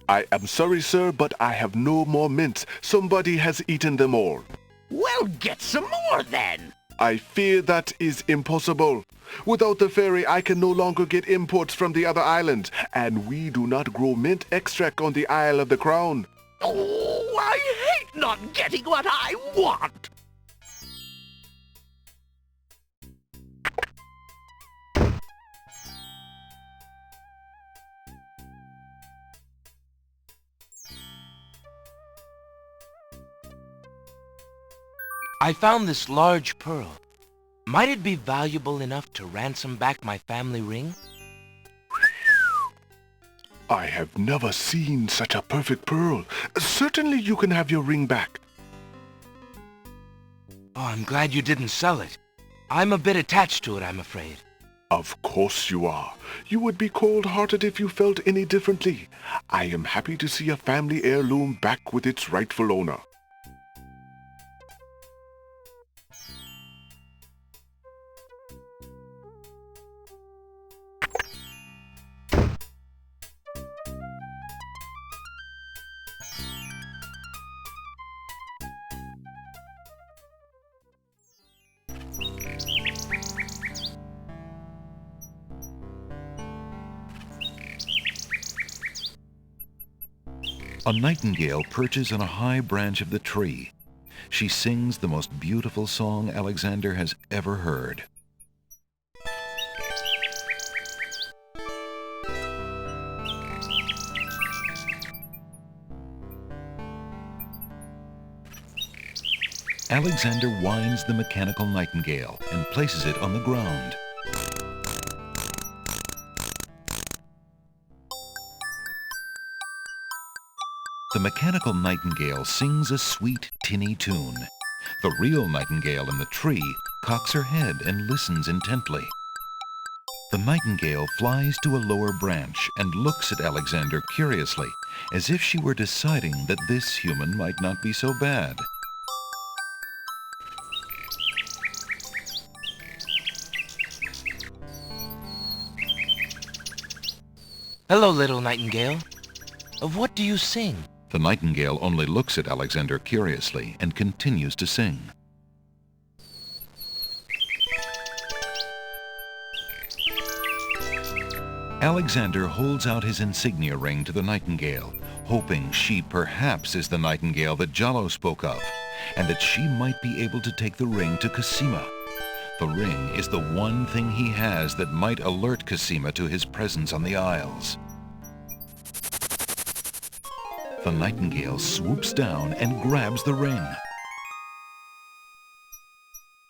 I am sorry, sir, but I have no more mints. Somebody has eaten them all. Well, get some more then. I fear that is impossible. Without the ferry, I can no longer get imports from the other islands, and we do not grow mint extract on the Isle of the Crown. Oh, I hate not getting what I want. I found this large pearl. Might it be valuable enough to ransom back my family ring? I have never seen such a perfect pearl. Certainly you can have your ring back. Oh, I'm glad you didn't sell it. I'm a bit attached to it, I'm afraid. Of course you are. You would be cold-hearted if you felt any differently. I am happy to see a family heirloom back with its rightful owner. A nightingale perches on a high branch of the tree. She sings the most beautiful song Alexander has ever heard. Alexander winds the mechanical nightingale and places it on the ground. The mechanical nightingale sings a sweet, tinny tune. The real nightingale in the tree cocks her head and listens intently. The nightingale flies to a lower branch and looks at Alexander curiously, as if she were deciding that this human might not be so bad. Hello, little nightingale. Of what do you sing? The nightingale only looks at Alexander curiously and continues to sing. Alexander holds out his insignia ring to the nightingale, hoping she perhaps is the nightingale that Jalo spoke of, and that she might be able to take the ring to Casima. The ring is the one thing he has that might alert Casima to his presence on the Isles. The nightingale swoops down and grabs the ring.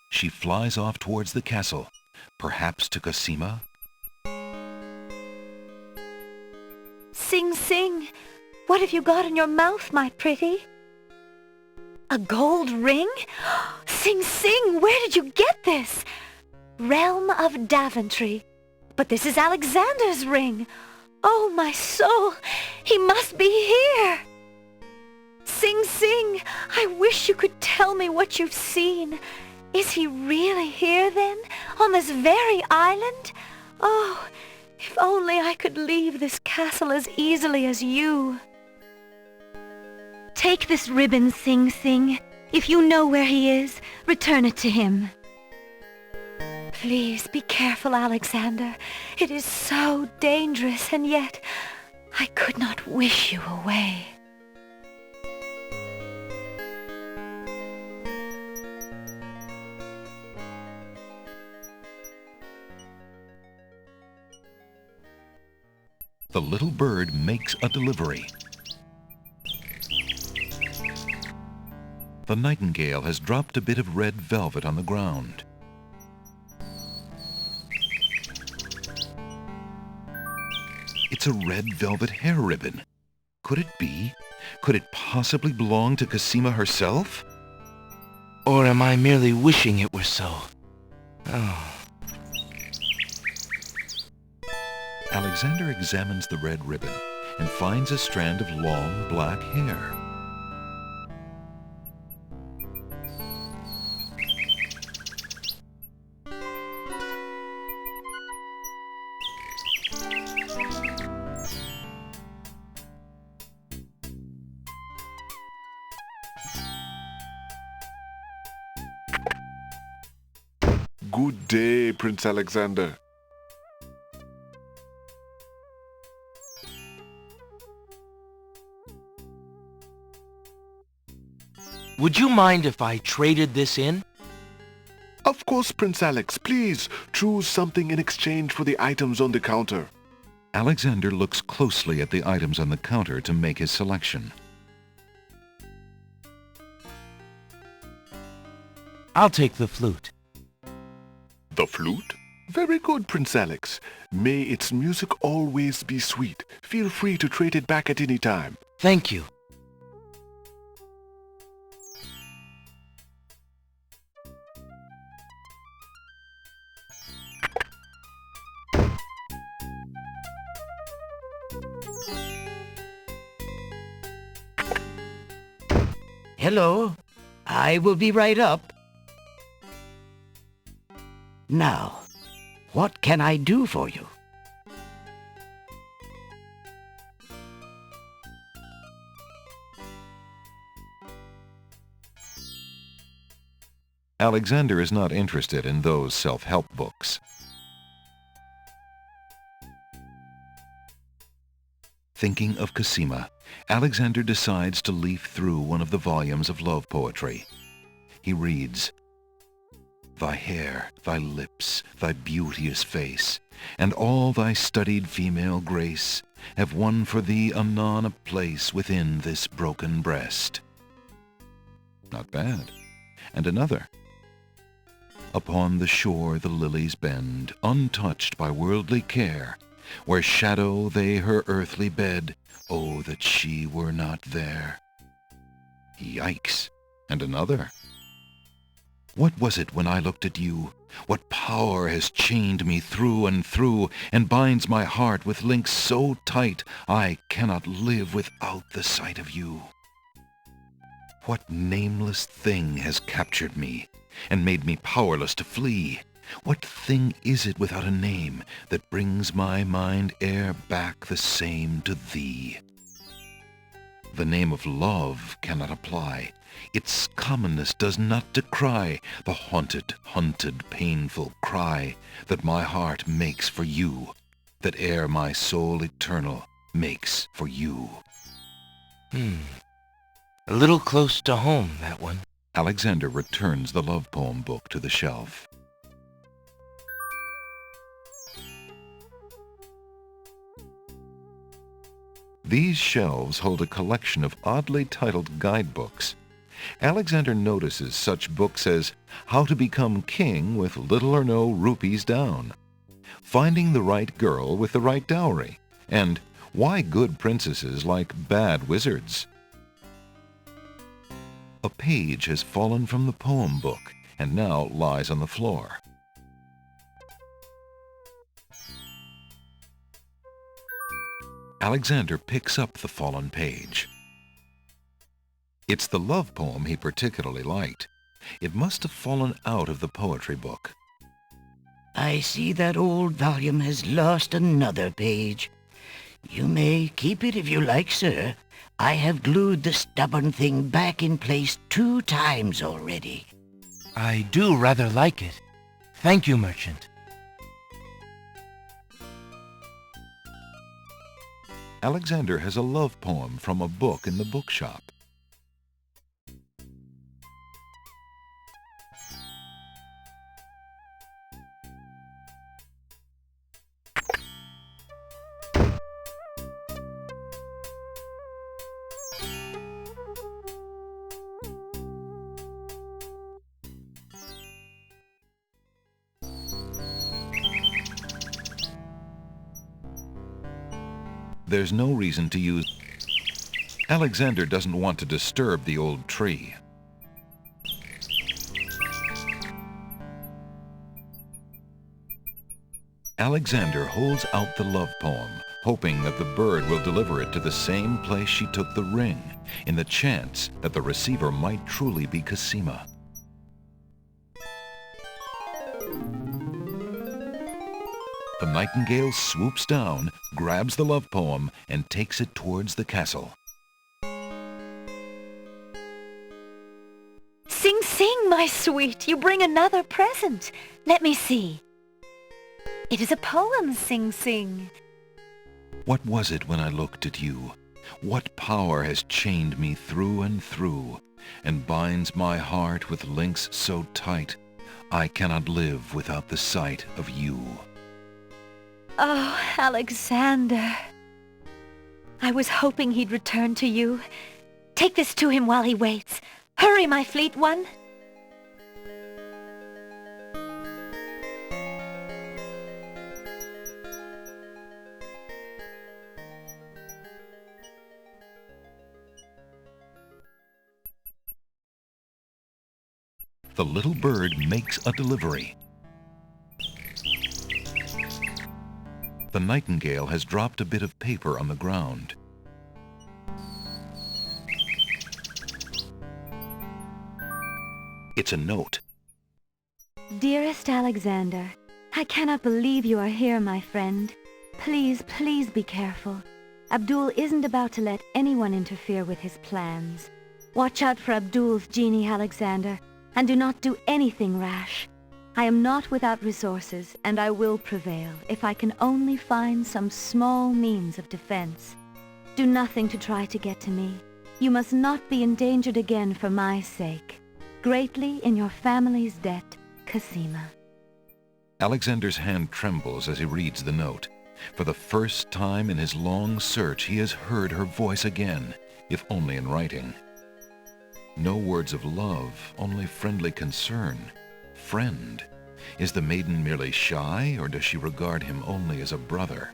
She flies off towards the castle, perhaps to Casima. Sing, sing. What have you got in your mouth, my pretty? A gold ring? Sing, sing. Where did you get this? Realm of Daventry. But this is Alexander's ring. Oh, my soul. He must be here. Sing, sing. I wish you could tell me what you've seen. Is he really here, then? On this very island? Oh, if only I could leave this castle as easily as you. Take this ribbon, Sing Sing. If you know where he is, return it to him. Please be careful, Alexander. It is so dangerous, and yet I could not wish you away. little bird makes a delivery. The nightingale has dropped a bit of red velvet on the ground. It's a red velvet hair ribbon. Could it be? Could it possibly belong to Casima herself? Or am I merely wishing it were so? Oh. Alexander examines the red ribbon and finds a strand of long black hair. Good day, Prince Alexander. Would you mind if I traded this in? Of course, Prince Alex. Please, choose something in exchange for the items on the counter. Alexander looks closely at the items on the counter to make his selection. I'll take the flute. The flute? Very good, Prince Alex. May its music always be sweet. Feel free to trade it back at any time. Thank you. Hello. I will be right up. Now, what can I do for you? Alexander is not interested in those self-help books. Thinking of Casima, Alexander decides to leaf through one of the volumes of love poetry. He reads, "Thy hair, thy lips, thy beauteous face, and all thy studied female grace have won for thee anon a place within this broken breast." Not bad. And another. "Upon the shore the lilies bend, untouched by worldly care, where shadow they her earthly bed, oh, that she were not there." Yikes. And another. "What was it when I looked at you? What power has chained me through and through, and binds my heart with links so tight I cannot live without the sight of you? What nameless thing has captured me, and made me powerless to flee? What thing is it without a name, that brings my mind e'er back the same to thee? The name of love cannot apply, its commonness does not decry the haunted, hunted, painful cry that my heart makes for you, that e'er my soul eternal makes for you." A little close to home, that one. Alexander returns the love poem book to the shelf. These shelves hold a collection of oddly titled guidebooks. Alexander notices such books as How to Become King with Little or No Rupees Down, Finding the Right Girl with the Right Dowry, and Why Good Princesses Like Bad Wizards. A page has fallen from the poem book and now lies on the floor. Alexander picks up the fallen page. It's the love poem he particularly liked. It must have fallen out of the poetry book. I see that old volume has lost another page. You may keep it if you like, sir. I have glued the stubborn thing back in place 2 times already. I do rather like it. Thank you, merchant. Alexander has a love poem from a book in the bookshop. There's no reason to use... Alexander doesn't want to disturb the old tree. Alexander holds out the love poem, hoping that the bird will deliver it to the same place she took the ring, in the chance that the receiver might truly be Casima. The nightingale swoops down, grabs the love poem, and takes it towards the castle. Sing, sing, my sweet, you bring another present. Let me see. It is a poem, Sing Sing. What was it when I looked at you? What power has chained me through and through, and binds my heart with links so tight, I cannot live without the sight of you? Oh, Alexander. I was hoping he'd return to you. Take this to him while he waits. Hurry, my fleet one. The little bird makes a delivery. The nightingale has dropped a bit of paper on the ground. It's a note. Dearest Alexander, I cannot believe you are here, my friend. Please, please be careful. Abdul isn't about to let anyone interfere with his plans. Watch out for Abdul's genie, Alexander, and do not do anything rash. I am not without resources, and I will prevail if I can only find some small means of defense. Do nothing to try to get to me. You must not be endangered again for my sake. Greatly in your family's debt, Casima. Alexander's hand trembles as he reads the note. For the first time in his long search, he has heard her voice again, if only in writing. No words of love, only friendly concern. Friend. Is the maiden merely shy, or does she regard him only as a brother?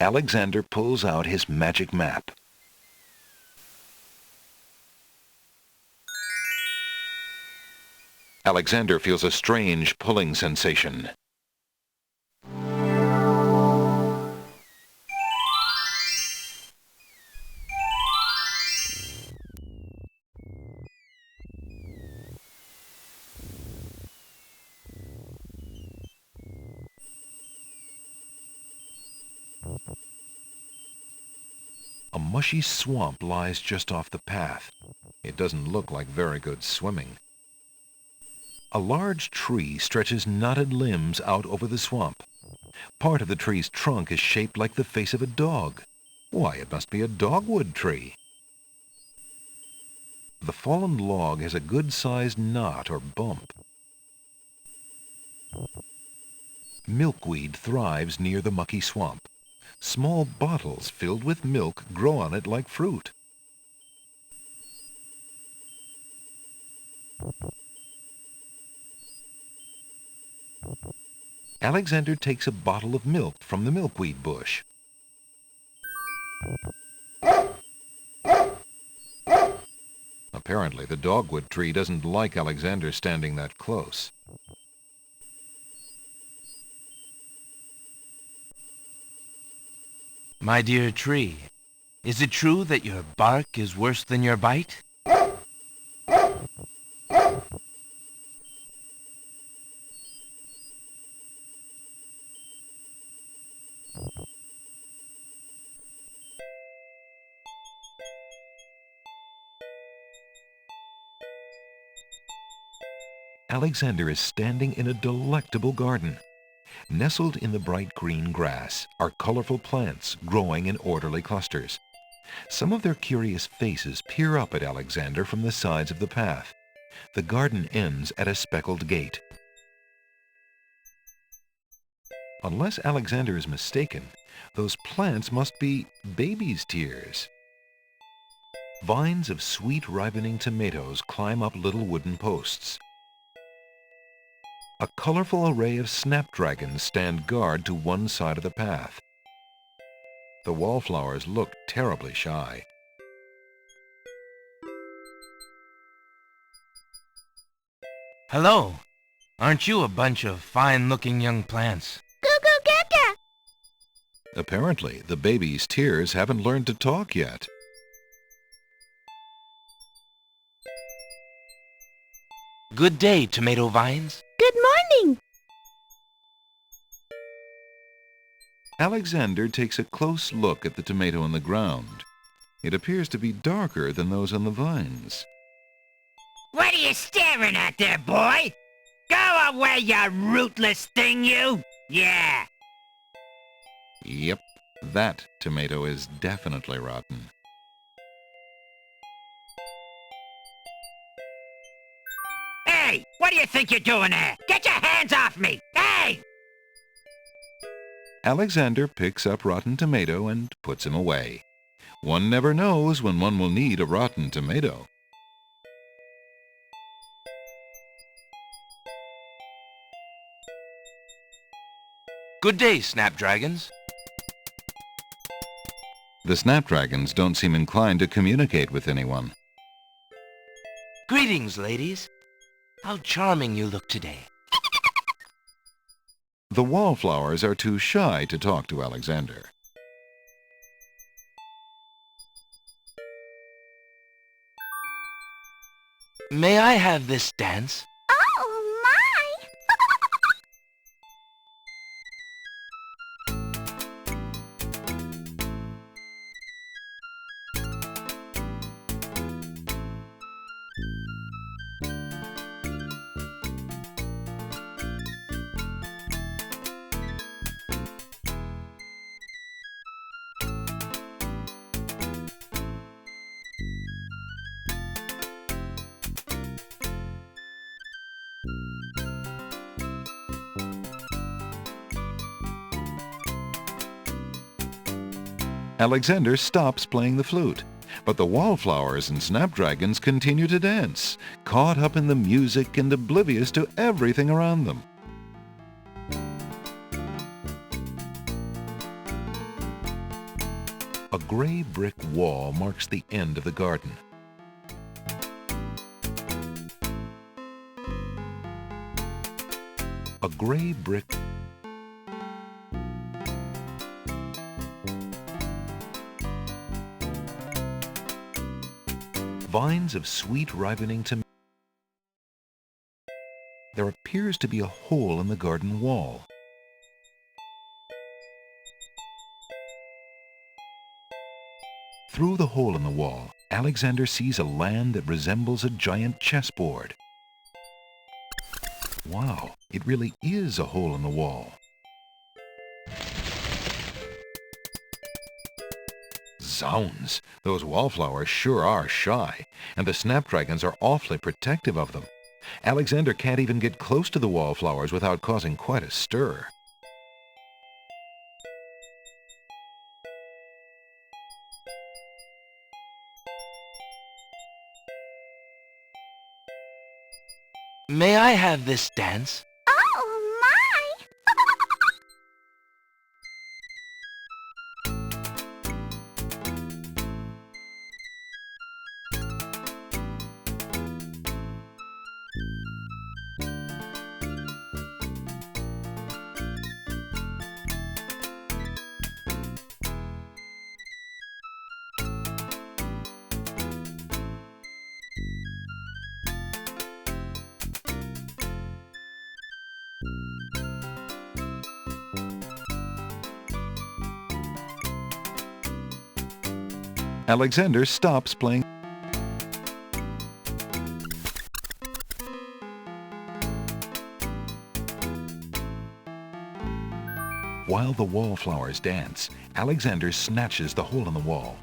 Alexander pulls out his magic map. Alexander feels a strange pulling sensation. A mushy swamp lies just off the path. It doesn't look like very good swimming. A large tree stretches knotted limbs out over the swamp. Part of the tree's trunk is shaped like the face of a dog. Why, it must be a dogwood tree. The fallen log has a good-sized knot or bump. Milkweed thrives near the mucky swamp. Small bottles filled with milk grow on it like fruit. Alexander takes a bottle of milk from the milkweed bush. Apparently, the dogwood tree doesn't like Alexander standing that close. My dear tree, is it true that your bark is worse than your bite? Alexander is standing in a delectable garden. Nestled in the bright green grass are colorful plants growing in orderly clusters. Some of their curious faces peer up at Alexander from the sides of the path. The garden ends at a speckled gate. Unless Alexander is mistaken, those plants must be baby's tears. Vines of sweet ripening tomatoes climb up little wooden posts. A colorful array of snapdragons stand guard to one side of the path. The wallflowers look terribly shy. Hello. Aren't you a bunch of fine-looking young plants? Goo gaga. Apparently, the baby's tears haven't learned to talk yet. Good day, tomato vines. Good morning. Alexander takes a close look at the tomato in the ground. It appears to be darker than those on the vines. What are you staring at there, boy? Go away, you rootless thing, you! Yeah! Yep, that tomato is definitely rotten. Hey! What do you think you're doing there? Get your hands off me! Hey! Alexander picks up rotten tomato and puts him away. One never knows when one will need a rotten tomato. Good day, snapdragons. The snapdragons don't seem inclined to communicate with anyone. Greetings, ladies. How charming you look today. The wallflowers are too shy to talk to Alexander. May I have this dance? Oh, my! Alexander stops playing the flute, but the wallflowers and snapdragons continue to dance, caught up in the music and oblivious to everything around them. A gray brick wall marks the end of the garden. A gray brick vines of sweet ripening tomatoes. There appears to be a hole in the garden wall. Through the hole in the wall, Alexander sees a land that resembles a giant chessboard. Wow, it really is a hole in the wall. Zounds, those wallflowers sure are shy, and the snapdragons are awfully protective of them. Alexander can't even get close to the wallflowers without causing quite a stir. May I have this dance? Oh, my! Alexander stops playing. While the wallflowers dance, Alexander snatches the hole in the wall.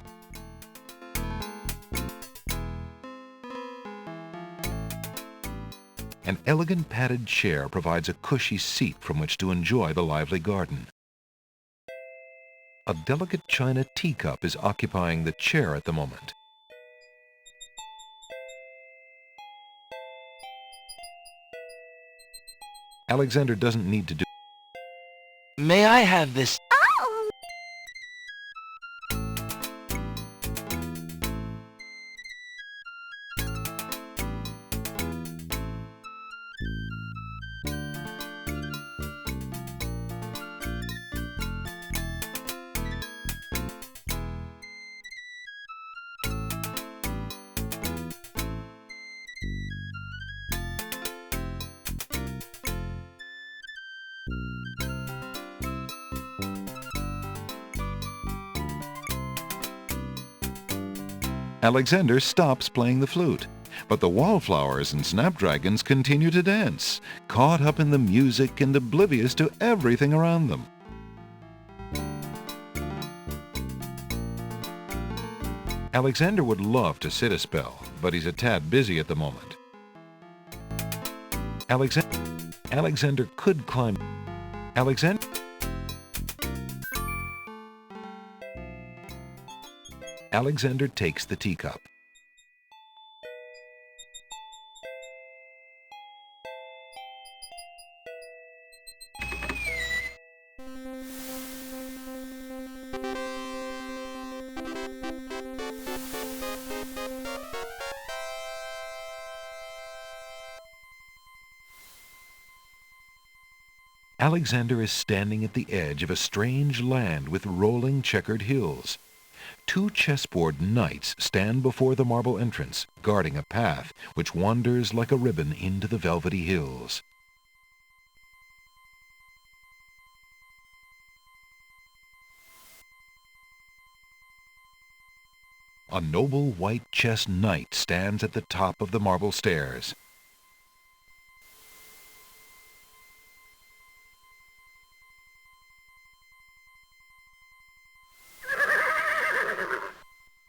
An elegant padded chair provides a cushy seat from which to enjoy the lively garden. A delicate china teacup is occupying the chair at the moment. Alexander doesn't need to do... May I have this? Oh! Alexander stops playing the flute, but the wallflowers and snapdragons continue to dance, caught up in the music and oblivious to everything around them. Alexander would love to sit a spell, but he's a tad busy at the moment. Alexander could climb... Alexander takes the teacup. Alexander is standing at the edge of a strange land with rolling checkered hills. Two chessboard knights stand before the marble entrance, guarding a path which wanders like a ribbon into the velvety hills. A noble white chess knight stands at the top of the marble stairs.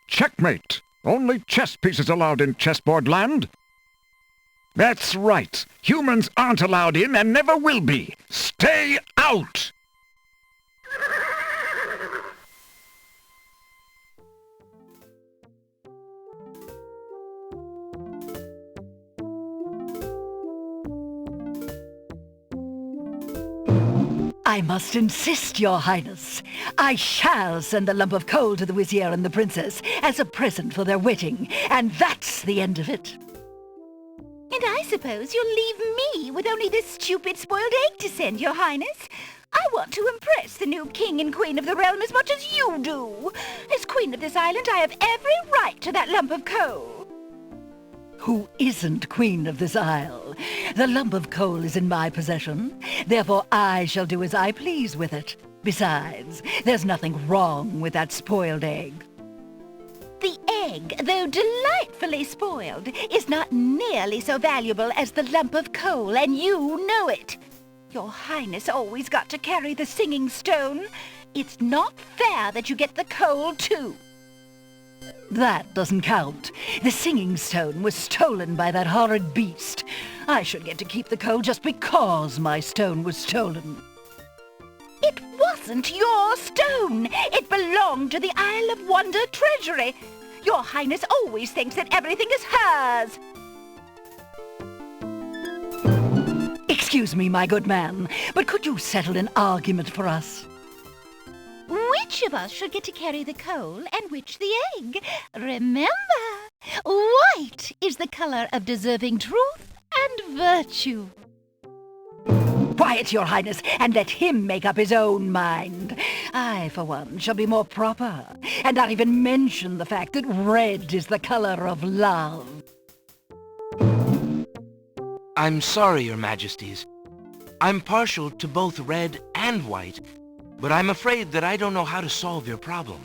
Checkmate! Only chess pieces allowed in chessboard land? That's right. Humans aren't allowed in and never will be. Stay out! I must insist, Your Highness. I shall send a lump of coal to the wazir and the princess as a present for their wedding, and that's the end of it. And I suppose you'll leave me with only this stupid spoiled egg to send, Your Highness. I want to impress the new king and queen of the realm as much as you do. As queen of this island, I have every right to that lump of coal. Who isn't queen of this isle? The lump of coal is in my possession. Therefore, I shall do as I please with it. Besides, there's nothing wrong with that spoiled egg. The egg, though delightfully spoiled, is not nearly so valuable as the lump of coal, and you know it. Your Highness always got to carry the singing stone. It's not fair that you get the coal, too. That doesn't count. The singing stone was stolen by that horrid beast. I should get to keep the coal just because my stone was stolen. It wasn't your stone. It belonged to the Isle of Wonder treasury. Your Highness always thinks that everything is hers. Excuse me, my good man, but could you settle an argument for us? Which of us should get to carry the coal and which the egg? Remember, white is the color of deserving truth and virtue. Quiet, Your Highness, and let him make up his own mind. I, for one, shall be more proper, and not even mention the fact that red is the color of love. I'm sorry, Your Majesties. I'm partial to both red and white, but I'm afraid that I don't know how to solve your problem.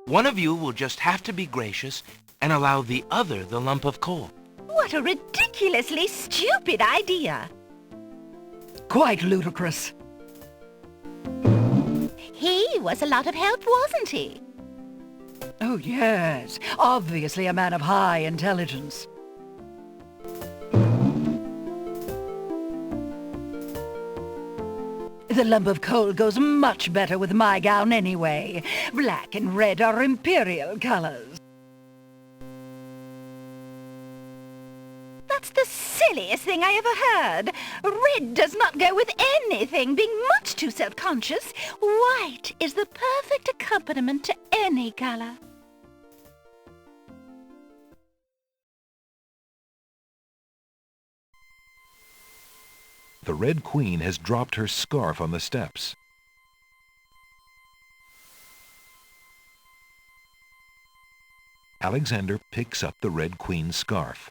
One of you will just have to be gracious and allow the other the lump of coal. What a ridiculously stupid idea. Quite ludicrous. He was a lot of help, wasn't he? Oh, yes. Obviously a man of high intelligence. The lump of coal goes much better with my gown anyway. Black and red are imperial colors. That's the silliest thing I ever heard. Red does not go with anything, being much too self-conscious. White is the perfect accompaniment to any color. The Red Queen has dropped her scarf on the steps. Alexander picks up the Red Queen's scarf.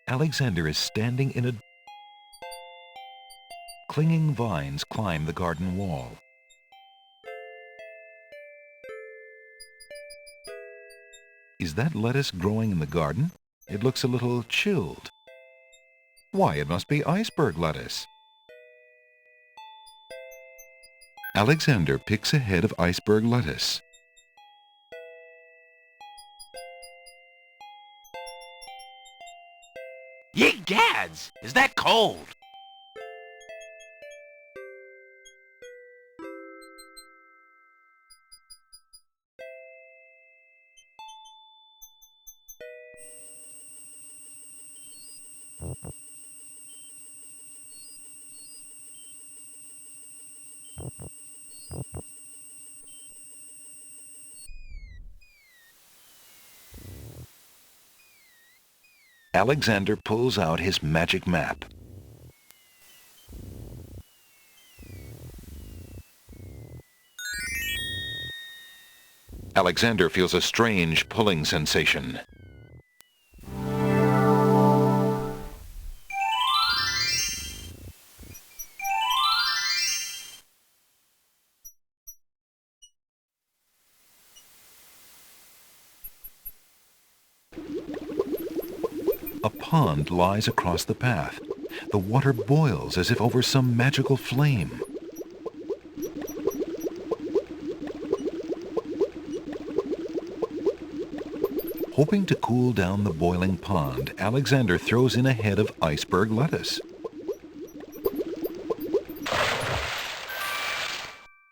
Alexander is standing in a... Clinging vines climb the garden wall. Is that lettuce growing in the garden? It looks a little chilled. Why, it must be iceberg lettuce. Alexander picks a head of iceberg lettuce. Ye gads! Is that cold? Alexander pulls out his magic map. Alexander feels a strange pulling sensation. A pond lies across the path. The water boils as if over some magical flame. Hoping to cool down the boiling pond, Alexander throws in a head of iceberg lettuce.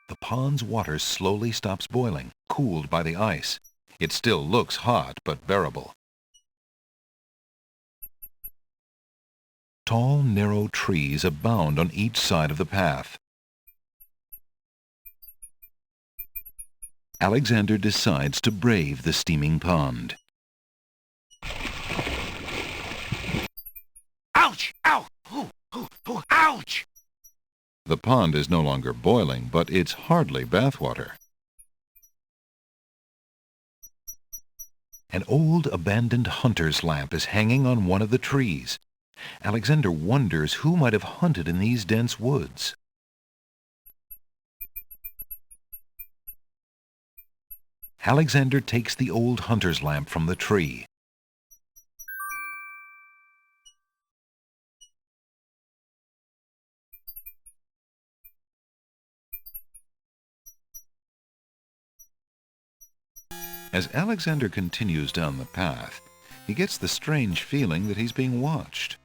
The pond's water slowly stops boiling, cooled by the ice. It still looks hot, but bearable. Tall, narrow trees abound on each side of the path. Alexander decides to brave the steaming pond. Ouch! Ow! Ooh, ooh, ooh, ouch! The pond is no longer boiling, but it's hardly bathwater. An old abandoned hunter's lamp is hanging on one of the trees. Alexander wonders who might have hunted in these dense woods. Alexander takes the old hunter's lamp from the tree. As Alexander continues down the path, he gets the strange feeling that he's being watched.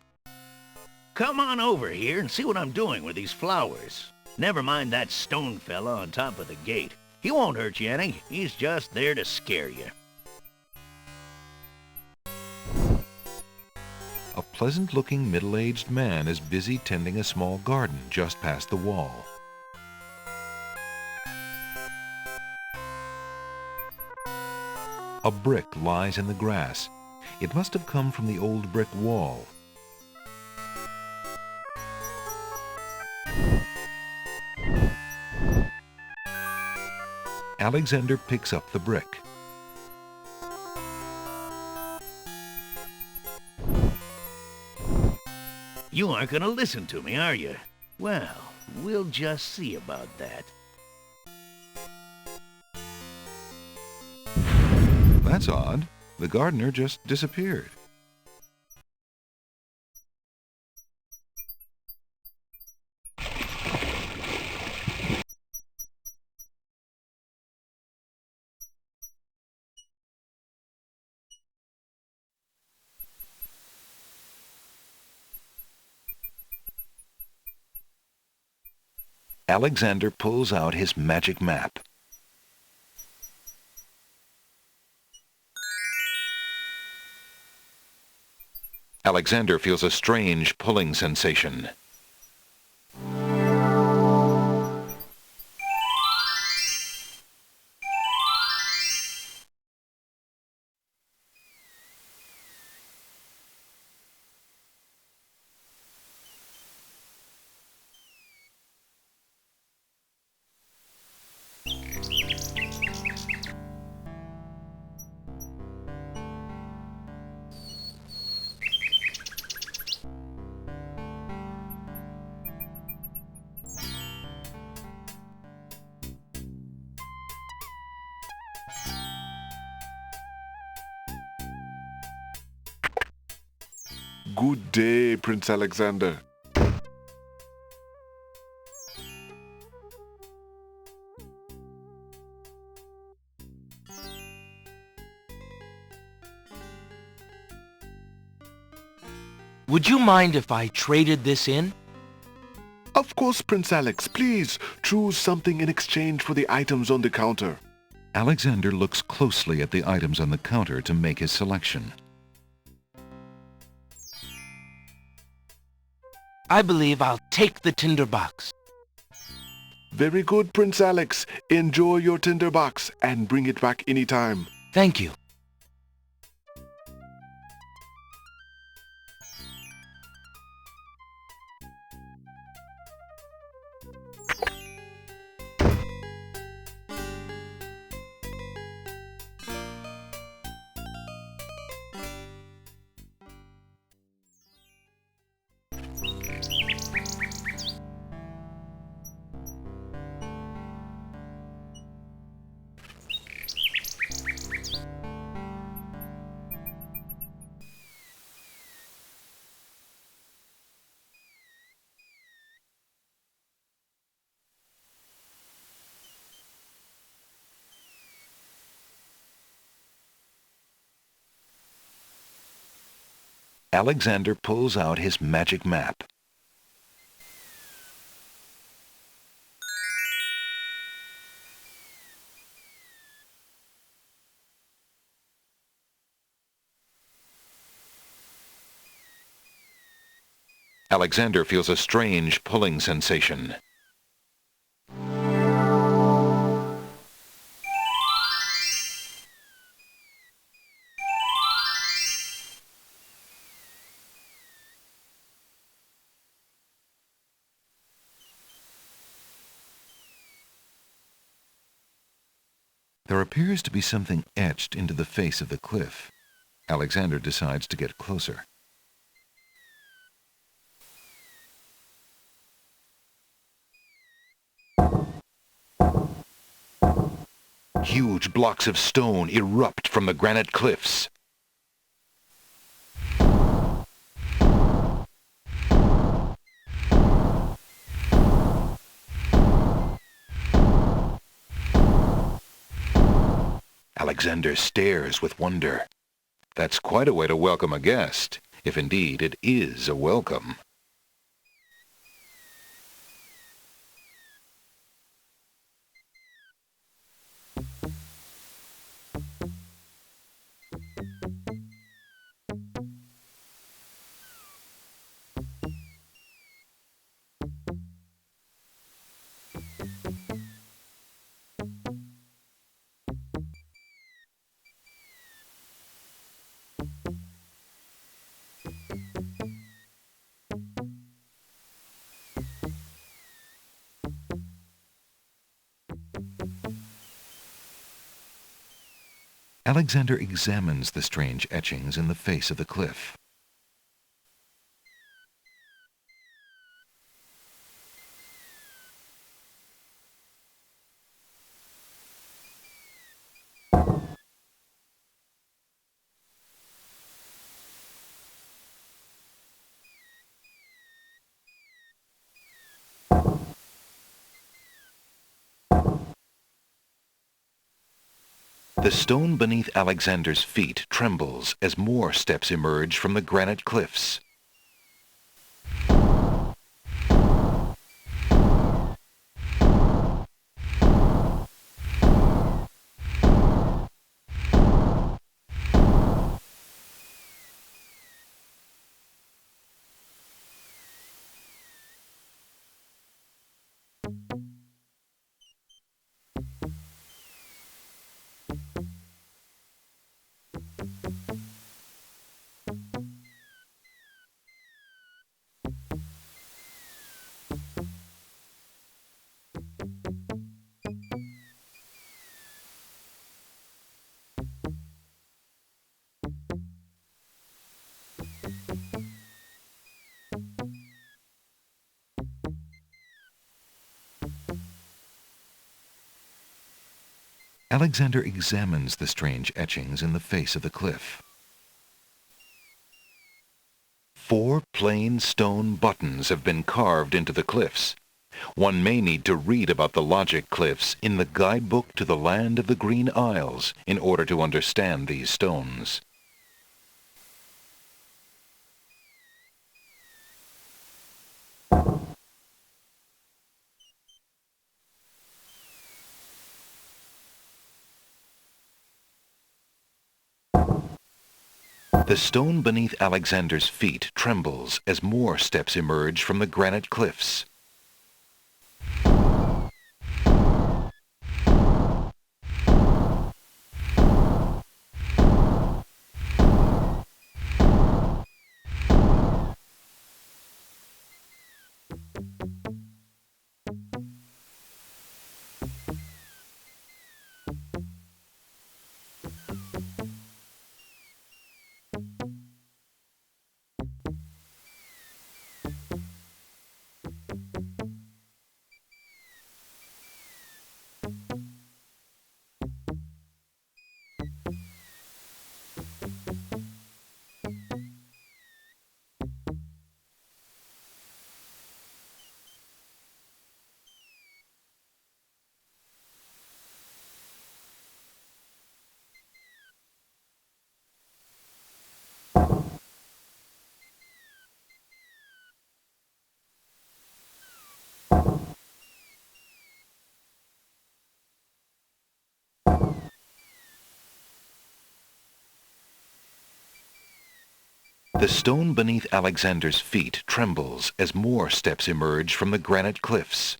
Come on over here and see what I'm doing with these flowers. Never mind that stone fella on top of the gate. He won't hurt you any. He's just there to scare you. A pleasant-looking middle-aged man is busy tending a small garden just past the wall. A brick lies in the grass. It must have come from the old brick wall. Alexander picks up the brick. You aren't going to listen to me, are you? Well, we'll just see about that. That's odd. The gardener just disappeared. Alexander pulls out his magic map. Alexander feels a strange pulling sensation. Good day, Prince Alexander. Would you mind if I traded this in? Of course, Prince Alex. Please choose something in exchange for the items on the counter. Alexander looks closely at the items on the counter to make his selection. I believe I'll take the tinderbox. Very good, Prince Alex. Enjoy your tinderbox and bring it back anytime. Thank you. Alexander pulls out his magic map. Alexander feels a strange pulling sensation. There appears to be something etched into the face of the cliff. Alexander decides to get closer. Huge blocks of stone erupt from the granite cliffs. Alexander stares with wonder. That's quite a way to welcome a guest, if indeed it is a welcome. Alexander examines the strange etchings in the face of the cliff. The stone beneath Alexander's feet trembles as more steps emerge from the granite cliffs. Alexander examines the strange etchings in the face of the cliff. 4 plain stone buttons have been carved into the cliffs. One may need to read about the logic cliffs in the guidebook to the land of the Green Isles in order to understand these stones. The stone beneath Alexander's feet trembles as more steps emerge from the granite cliffs. The stone beneath Alexander's feet trembles as more steps emerge from the granite cliffs.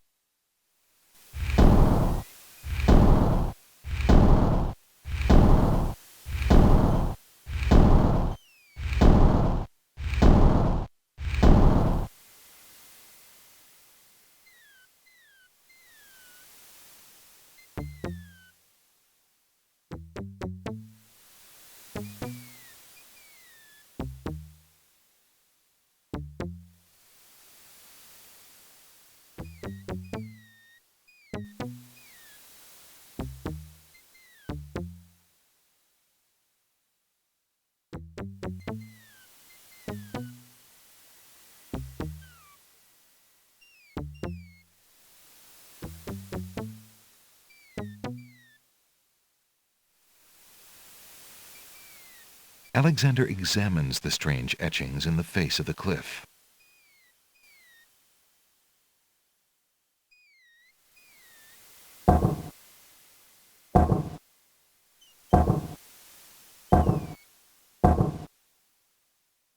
Alexander examines the strange etchings in the face of the cliff.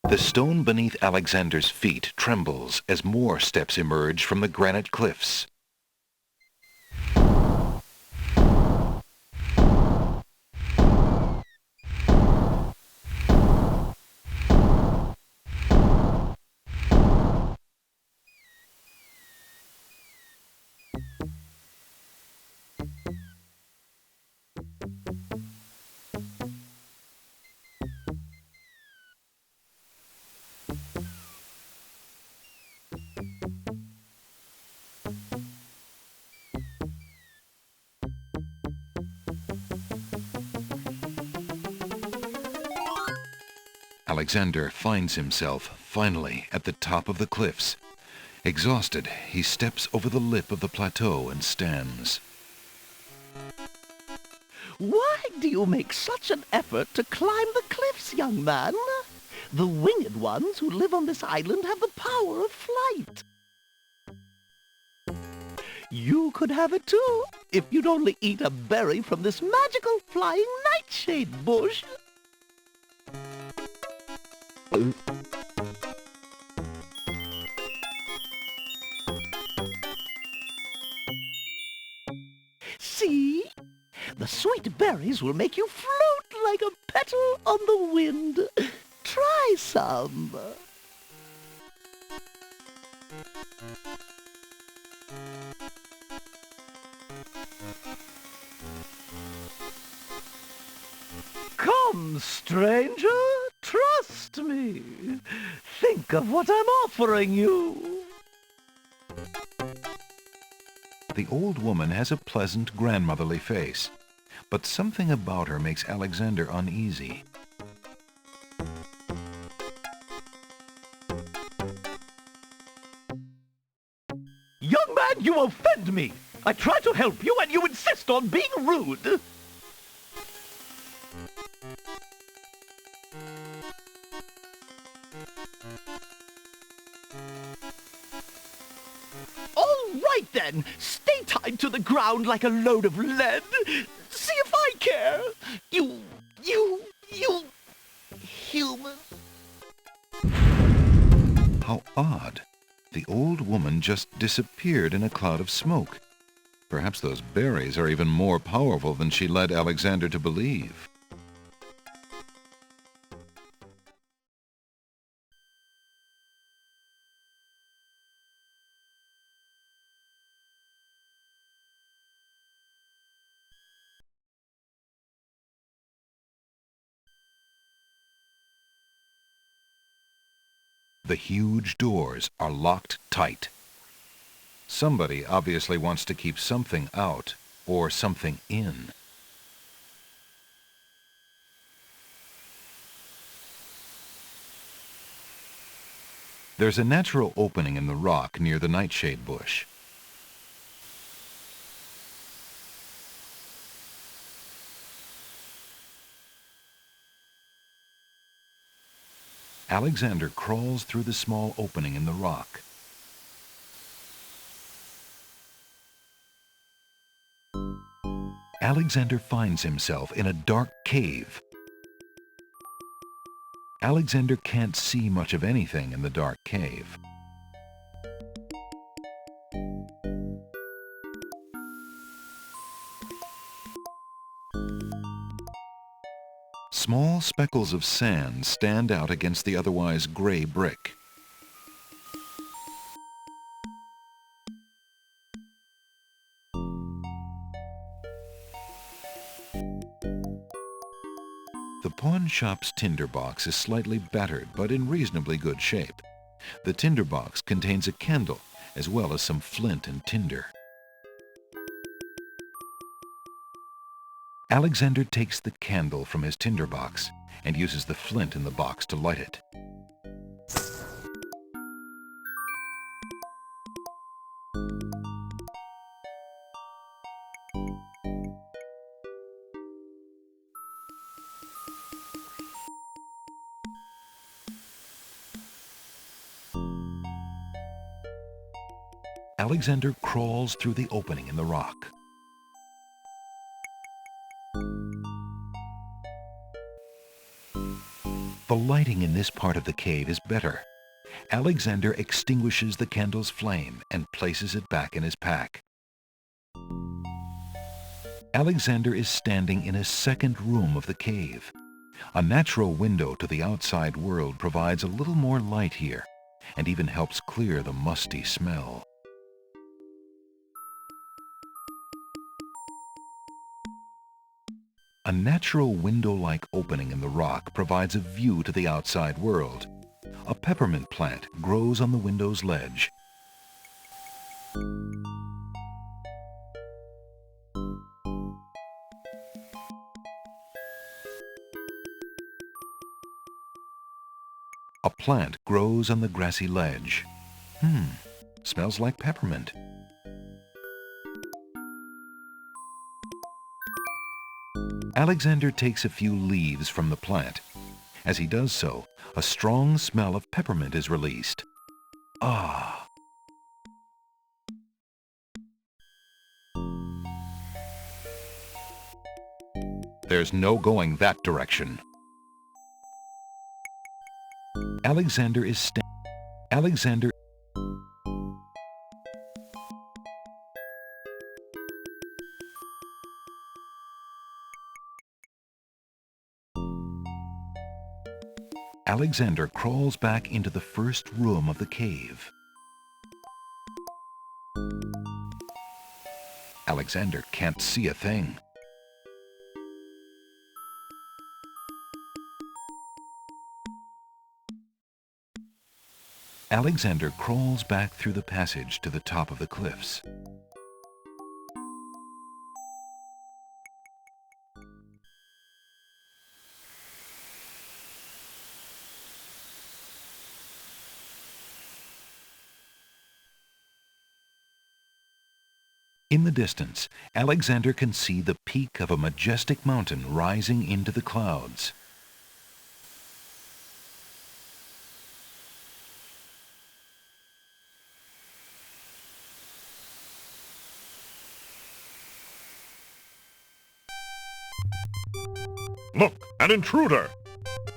The stone beneath Alexander's feet trembles as more steps emerge from the granite cliffs. Alexander finds himself finally at the top of the cliffs. Exhausted, he steps over the lip of the plateau and stands. Why do you make such an effort to climb the cliffs, young man? The winged ones who live on this island have the power of flight. You could have it too, if you'd only eat a berry from this magical flying nightshade bush. See? The sweet berries will make you float like a petal on the wind. Try some. Come, stranger, trust me. Think of what I'm offering you. The old woman has a pleasant, grandmotherly face, but something about her makes Alexander uneasy. Young man, you offend me. I try to help you and you insist on being rude. All right then, stay tied to the ground like a load of lead. See if I care. You human. How odd. The old woman just disappeared in a cloud of smoke. Perhaps those berries are even more powerful than she led Alexander to believe. The huge doors are locked tight. Somebody obviously wants to keep something out or something in. There's a natural opening in the rock near the nightshade bush. Alexander crawls through the small opening in the rock. Alexander finds himself in a dark cave. Alexander can't see much of anything in the dark cave. Small speckles of sand stand out against the otherwise gray brick. The pawn shop's tinderbox is slightly battered, but in reasonably good shape. The tinderbox contains a candle, as well as some flint and tinder. Alexander takes the candle from his tinderbox and uses the flint in the box to light it. Alexander crawls through the opening in the rock. The lighting in this part of the cave is better. Alexander extinguishes the candle's flame and places it back in his pack. Alexander is standing in a second room of the cave. A natural window to the outside world provides a little more light here, and even helps clear the musty smell. A natural window-like opening in the rock provides a view to the outside world. A peppermint plant grows on the window's ledge. A plant grows on the grassy ledge. Smells like peppermint. Alexander takes a few leaves from the plant. As he does so, a strong smell of peppermint is released. Ah! There's no going that direction. Alexander is Alexander Alexander crawls back into the first room of the cave. Alexander can't see a thing. Alexander crawls back through the passage to the top of the cliffs. In the distance, Alexander can see the peak of a majestic mountain rising into the clouds. Look, an intruder!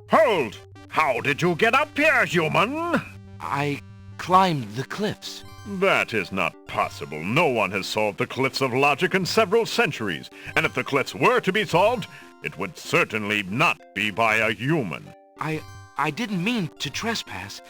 Hold! How did you get up here, human? I climbed the cliffs. That is not possible. No one has solved the cliffs of logic in several centuries. And if the cliffs were to be solved, it would certainly not be by a human. I didn't mean to trespass.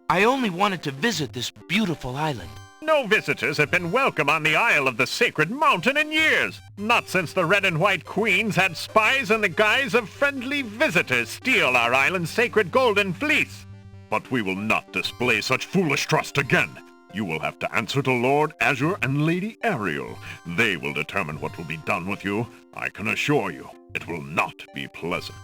I only wanted to visit this beautiful island. No visitors have been welcome on the Isle of the Sacred Mountain in years. Not since the Red and White Queens had spies in the guise of friendly visitors steal our island's sacred golden fleece. But we will not display such foolish trust again. You will have to answer to Lord Azure and Lady Ariel. They will determine what will be done with you. I can assure you, it will not be pleasant.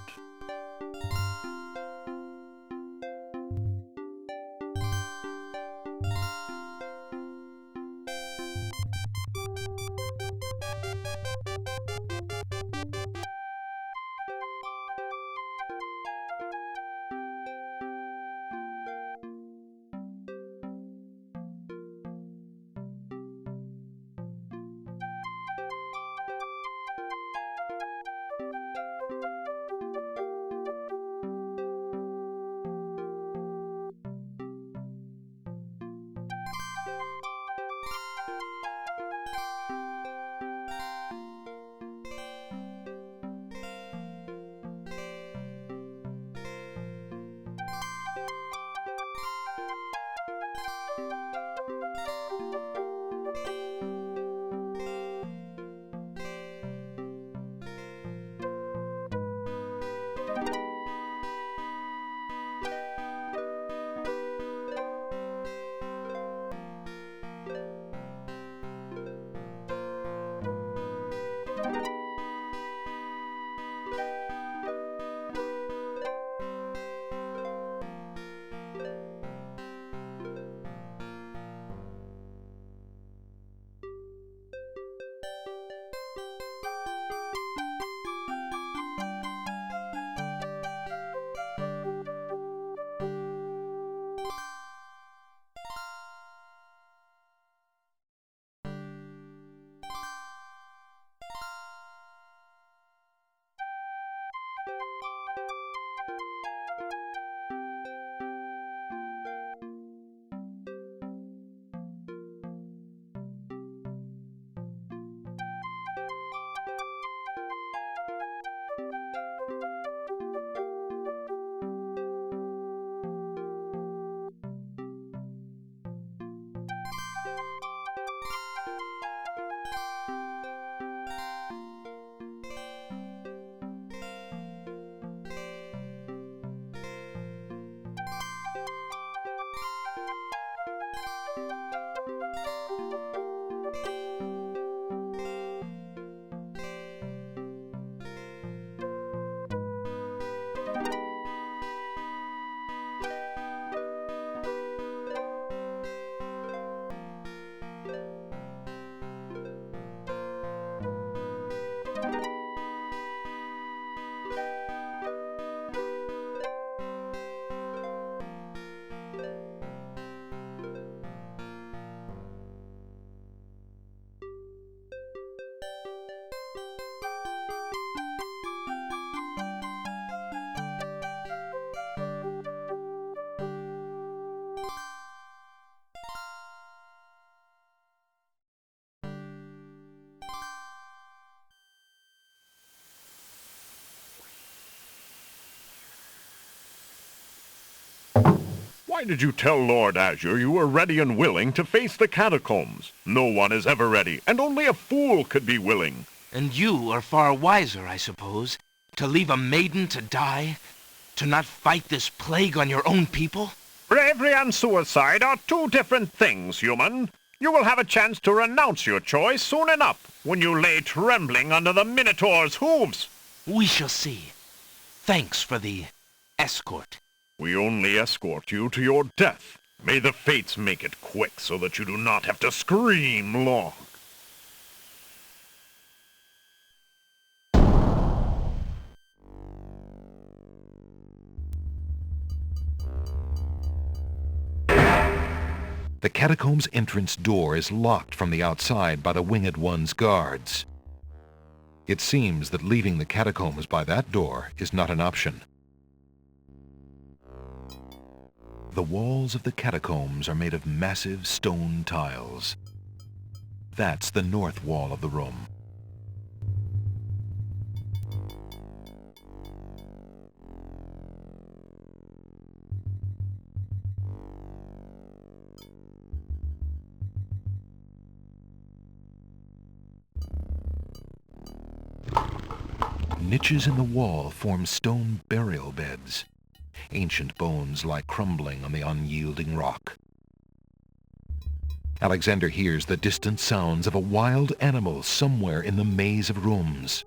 Why did you tell Lord Azure you were ready and willing to face the catacombs? No one is ever ready, and only a fool could be willing. And you are far wiser, I suppose, to leave a maiden to die? To not fight this plague on your own people? Bravery and suicide are two different things, human. You will have a chance to renounce your choice soon enough, when you lay trembling under the Minotaur's hooves. We shall see. Thanks for the escort. We only escort you to your death. May the fates make it quick so that you do not have to scream long. The catacomb's entrance door is locked from the outside by the Winged One's guards. It seems that leaving the catacombs by that door is not an option. The walls of the catacombs are made of massive stone tiles. That's the north wall of the room. Niches in the wall form stone burial beds. Ancient bones lie crumbling on the unyielding rock. Alexander hears the distant sounds of a wild animal somewhere in the maze of rooms.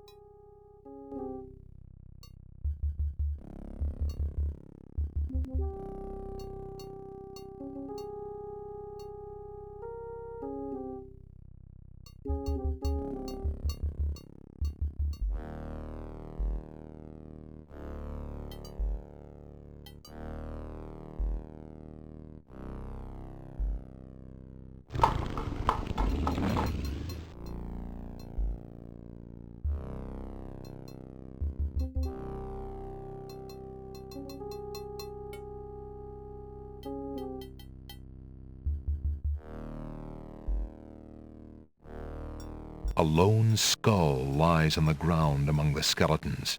A lone skull lies on the ground among the skeletons.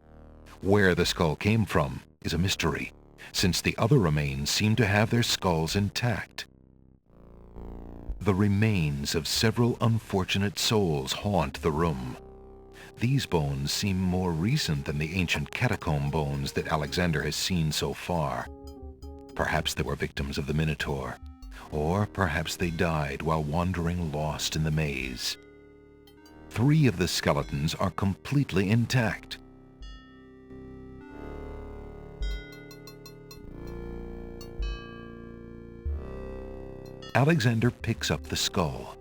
Where the skull came from is a mystery, since the other remains seem to have their skulls intact. The remains of several unfortunate souls haunt the room. These bones seem more recent than the ancient catacomb bones that Alexander has seen so far. Perhaps they were victims of the Minotaur, or perhaps they died while wandering lost in the maze. 3 of the skeletons are completely intact. Alexander picks up the skull.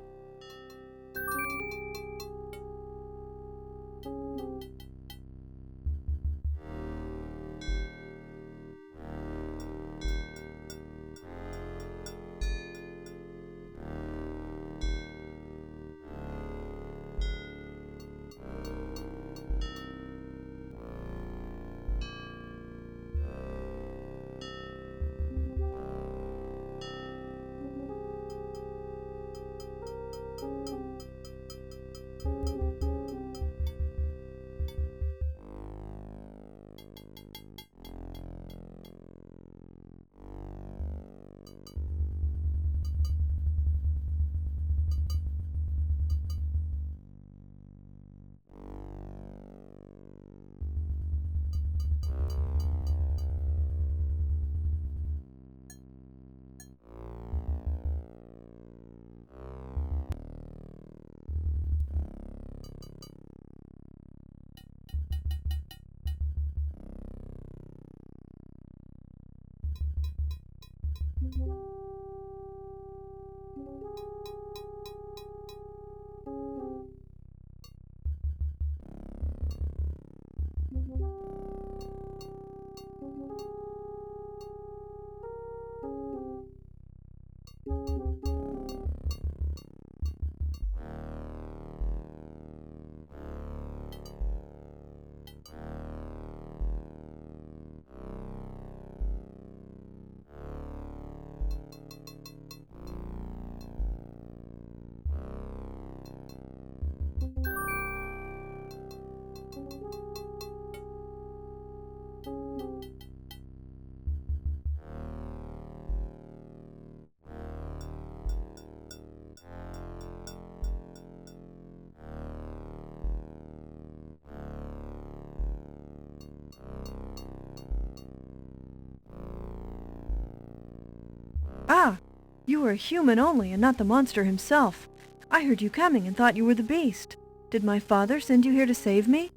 Ah, you were a human only and not the monster himself. I heard you coming and thought you were the beast. Did my father send you here to save me?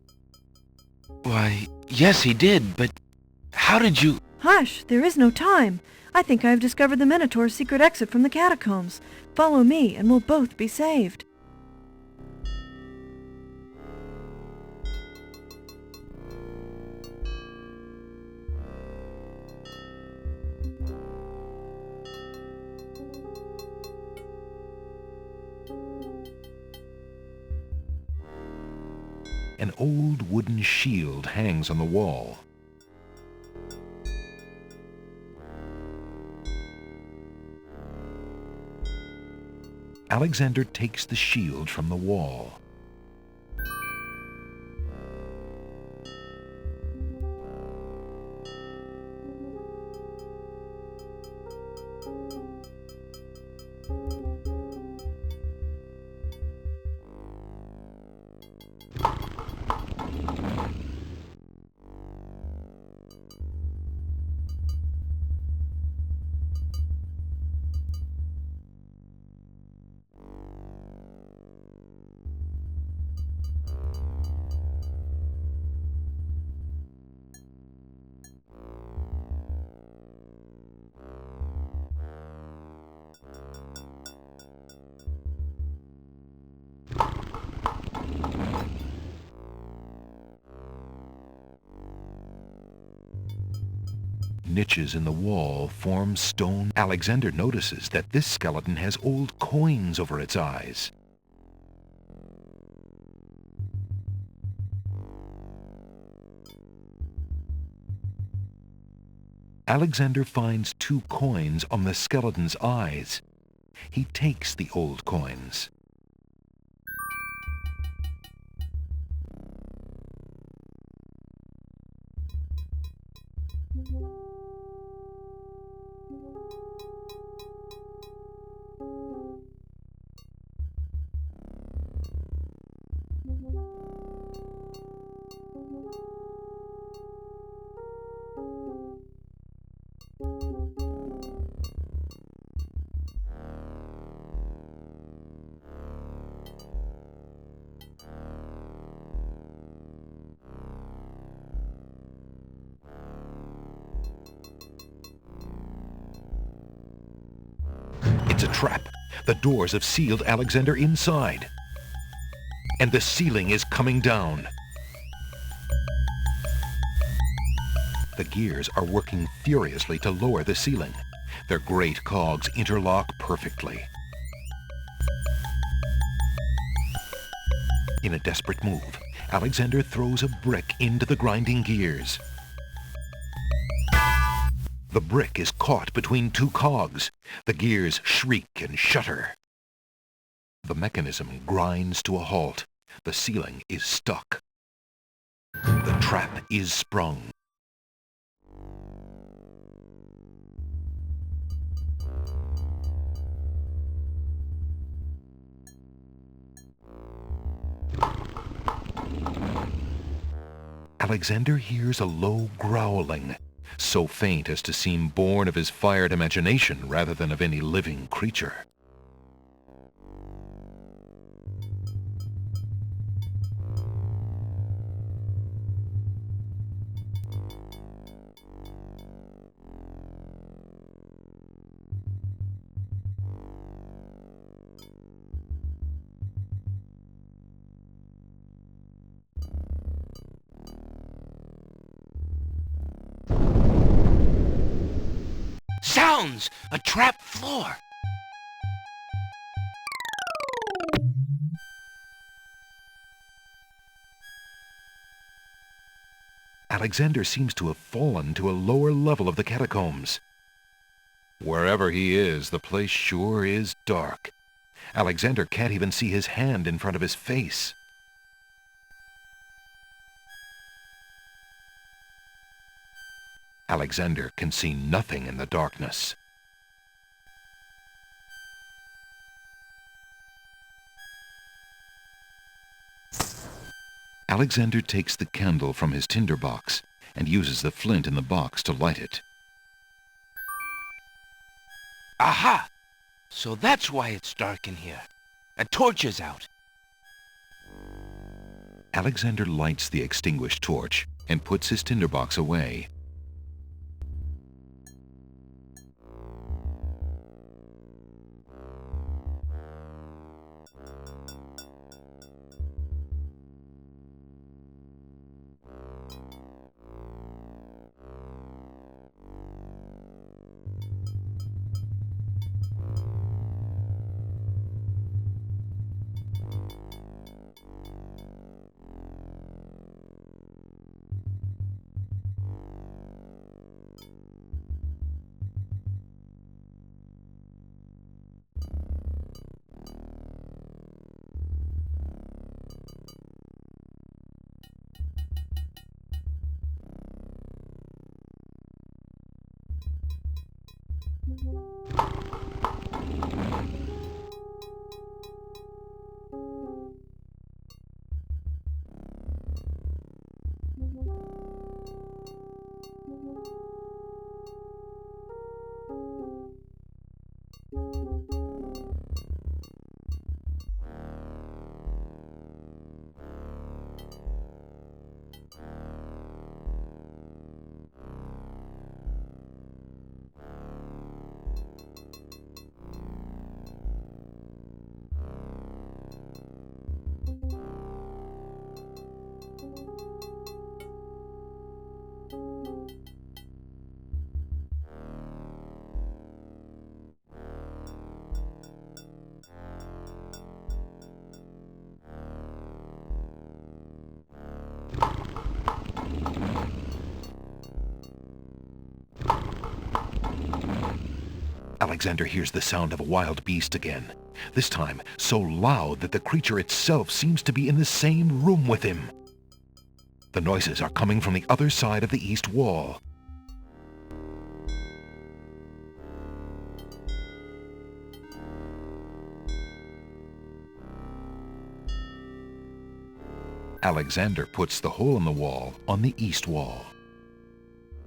Why, yes, he did, but how did you... Hush, there is no time. I think I have discovered the Minotaur's secret exit from the catacombs. Follow me and we'll both be saved. An old wooden shield hangs on the wall. Alexander takes the shield from the wall. Niches in the wall form stone. Alexander notices that this skeleton has old coins over its eyes. Alexander finds 2 coins on the skeleton's eyes. He takes the old coins. It's a trap. The doors have sealed Alexander inside. And the ceiling is coming down. The gears are working furiously to lower the ceiling. Their great cogs interlock perfectly. In a desperate move, Alexander throws a brick into the grinding gears. The brick is caught between 2 cogs. The gears shriek and shudder. The mechanism grinds to a halt. The ceiling is stuck. The trap is sprung. Alexander hears a low growling, so faint as to seem born of his fired imagination rather than of any living creature. Sounds! A trap floor! Alexander seems to have fallen to a lower level of the catacombs. Wherever he is, the place sure is dark. Alexander can't even see his hand in front of his face. Alexander can see nothing in the darkness. Alexander takes the candle from his tinderbox and uses the flint in the box to light it. Aha! So that's why it's dark in here. A torch is out. Alexander lights the extinguished torch and puts his tinderbox away. Alexander hears the sound of a wild beast again, this time so loud that the creature itself seems to be in the same room with him. The noises are coming from the other side of the east wall. Alexander puts the hole in the wall on the east wall.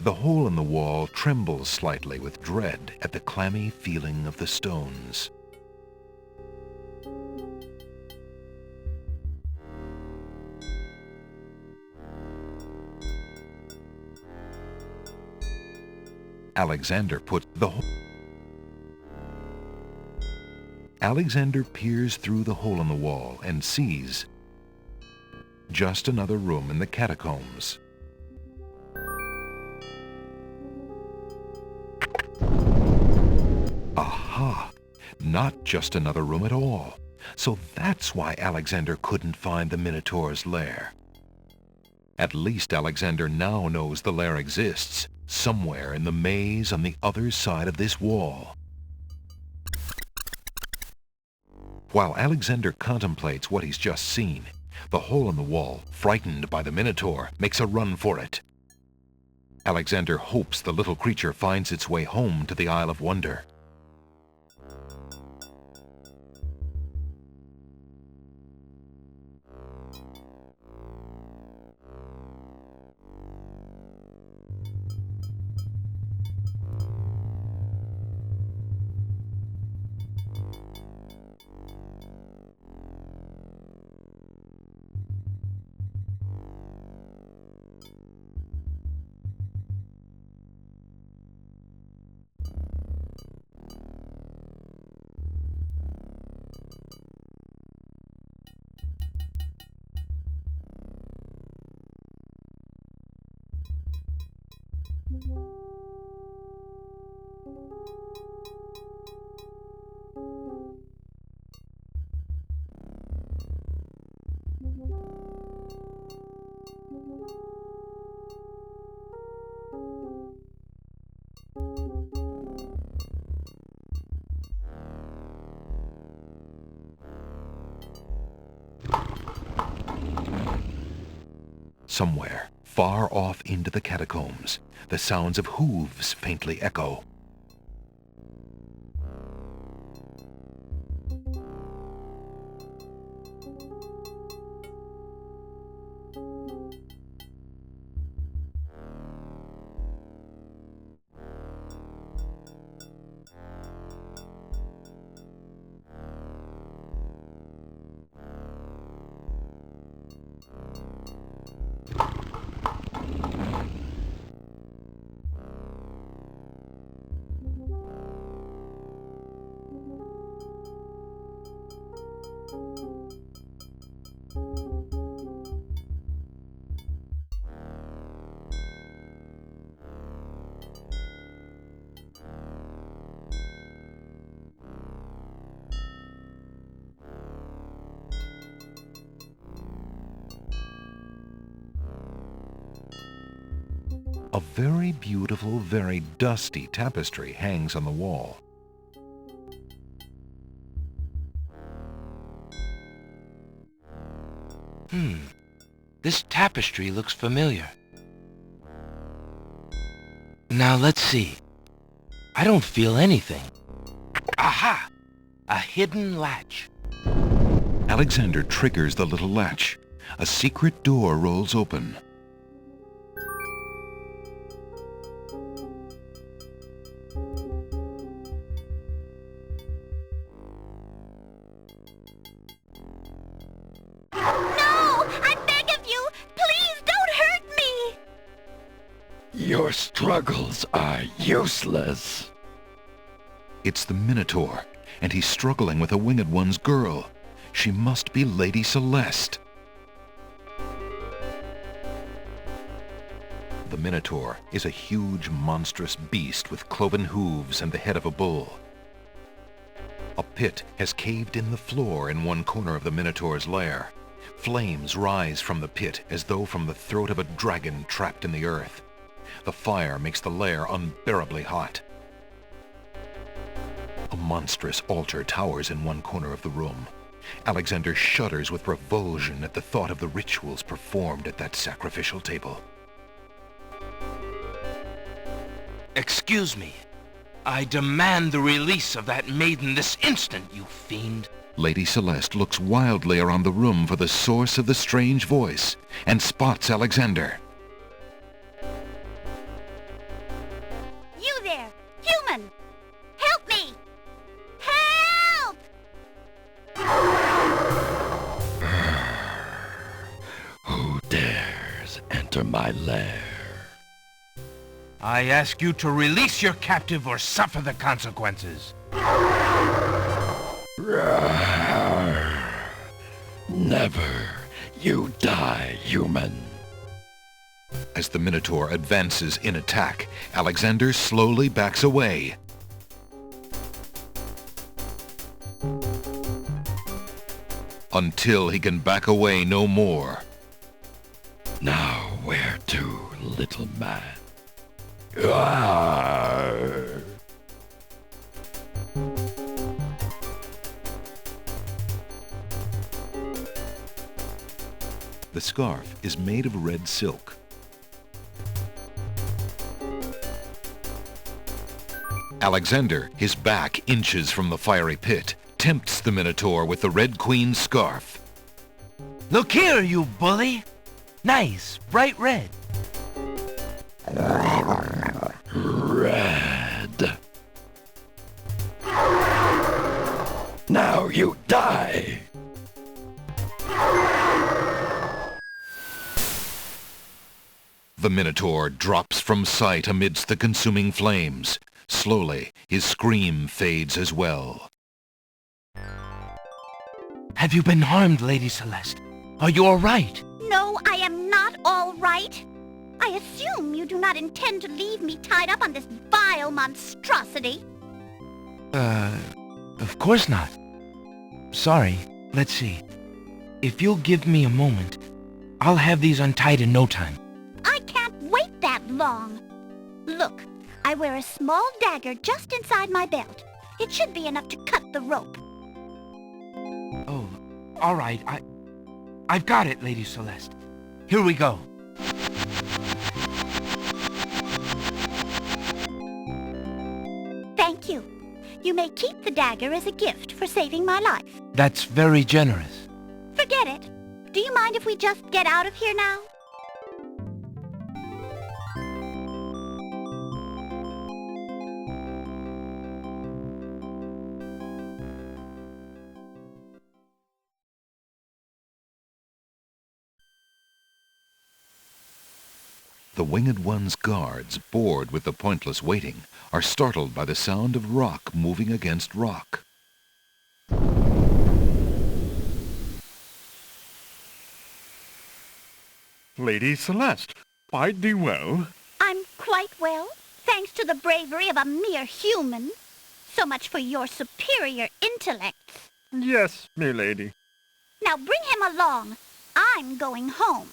The hole in the wall trembles slightly with dread at the clammy feeling of the stones. Alexander puts the hole. Alexander peers through the hole in the wall and sees just another room in the catacombs. Aha! Not just another room at all. So that's why Alexander couldn't find the Minotaur's lair. At least Alexander now knows the lair exists, somewhere in the maze on the other side of this wall. While Alexander contemplates what he's just seen, the hole in the wall, frightened by the Minotaur, makes a run for it. Alexander hopes the little creature finds its way home to the Isle of Wonder. Somewhere, far off into the catacombs, the sounds of hooves faintly echo. A very beautiful, very dusty tapestry hangs on the wall. This tapestry looks familiar. Now let's see. I don't feel anything. Aha! A hidden latch. Alexander triggers the little latch. A secret door rolls open. Your struggles are useless. It's the Minotaur, and he's struggling with a Winged One's girl. She must be Lady Celeste. The Minotaur is a huge, monstrous beast with cloven hooves and the head of a bull. A pit has caved in the floor in one corner of the Minotaur's lair. Flames rise from the pit as though from the throat of a dragon trapped in the earth. The fire makes the lair unbearably hot. A monstrous altar towers in one corner of the room. Alexander shudders with revulsion at the thought of the rituals performed at that sacrificial table. Excuse me. I demand the release of that maiden this instant, you fiend. Lady Celeste looks wildly around the room for the source of the strange voice and spots Alexander. You there, human! Help me! Help! Who dares enter my lair? I ask you to release your captive or suffer the consequences. Never. You die, human. As the Minotaur advances in attack, Alexander slowly backs away. Until he can back away no more. Now where to, little man? The scarf is made of red silk. Alexander, his back inches from the fiery pit, tempts the Minotaur with the Red Queen's scarf. Look here, you bully! Nice, bright red. Red. Now you die! The Minotaur drops from sight amidst the consuming flames. Slowly, his scream fades as well. Have you been harmed, Lady Celeste? Are you all right? No, I am not all right. I assume you do not intend to leave me tied up on this vile monstrosity. Of course not. Sorry, let's see. If you'll give me a moment, I'll have these untied in no time. I can't wait that long. Look, I wear a small dagger just inside my belt. It should be enough to cut the rope. Oh, all right. I've got it, Lady Celeste. Here we go. Thank you. You may keep the dagger as a gift for saving my life. That's very generous. Forget it. Do you mind if we just get out of here now? The Winged One's guards, bored with the pointless waiting, are startled by the sound of rock moving against rock. Lady Celeste, quite thee well? I'm quite well, thanks to the bravery of a mere human. So much for your superior intellects. Yes, me lady. Now bring him along. I'm going home.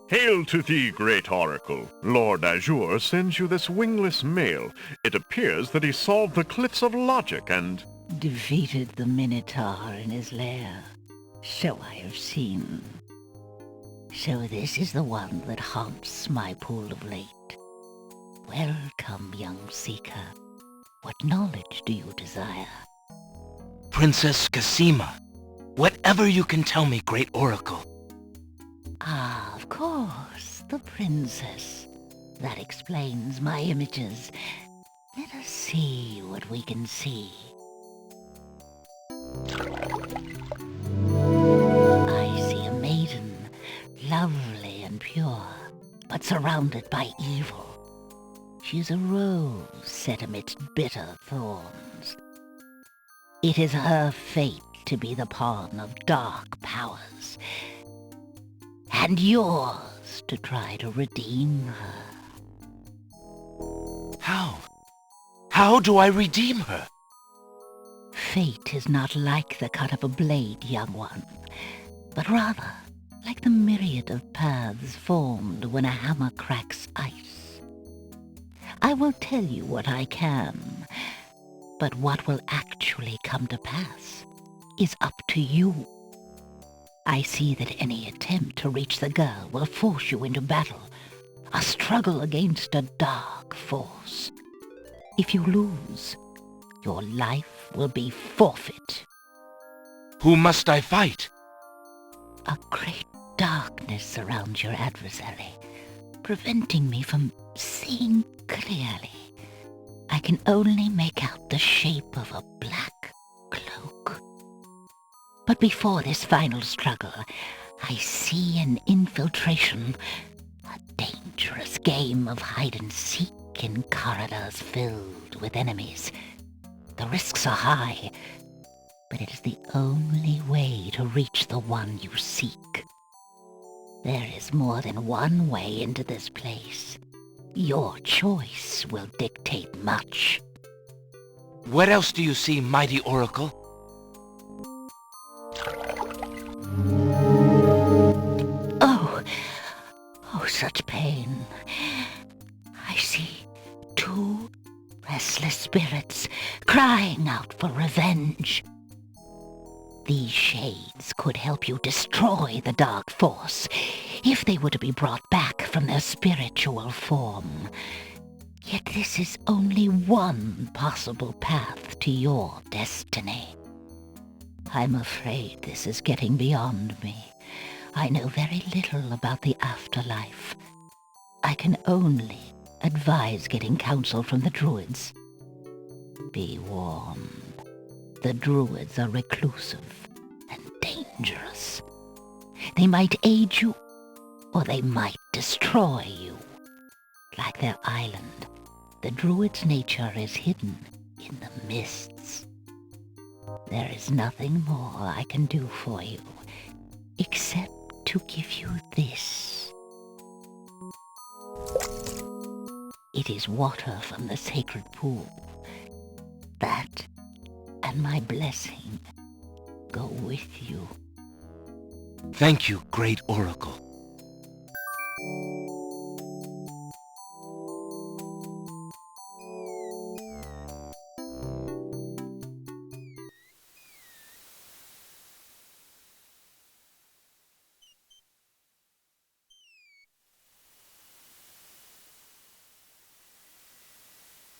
Hail to thee, great oracle. Lord Azure sends you this wingless mail. It appears that he solved the cliffs of logic and... defeated the minotaur in his lair. So I have seen. So this is the one that haunts my pool of late. Welcome, young seeker. What knowledge do you desire? Princess Casima, whatever you can tell me, great oracle. Ah, of course, the princess. That explains my images. Let us see what we can see. I see a maiden, lovely and pure, but surrounded by evil. She's a rose set amidst bitter thorns. It is her fate to be the pawn of dark powers, and yours to try to redeem her. How? How do I redeem her? Fate is not like the cut of a blade, young one, but rather like the myriad of paths formed when a hammer cracks ice. I will tell you what I can, but what will actually come to pass is up to you. I see that any attempt to reach the girl will force you into battle, a struggle against a dark force. If you lose, your life will be forfeit. Who must I fight? A great darkness surrounds your adversary, preventing me from seeing clearly. I can only make out the shape of a black cloak. But before this final struggle, I see an infiltration, a dangerous game of hide-and-seek in corridors filled with enemies. The risks are high, but it is the only way to reach the one you seek. There is more than one way into this place. Your choice will dictate much. What else do you see, mighty oracle? Oh, such pain. I see two restless spirits crying out for revenge. These shades could help you destroy the dark force if they were to be brought back from their spiritual form. Yet this is only one possible path to your destiny. I'm afraid this is getting beyond me. I know very little about the afterlife. I can only advise getting counsel from the Druids. Be warned. The Druids are reclusive and dangerous. They might aid you, or they might destroy you. Like their island, the Druids' nature is hidden in the mists. There is nothing more I can do for you, except to give you this. It is water from the sacred pool. That and my blessing go with you. Thank you, great oracle.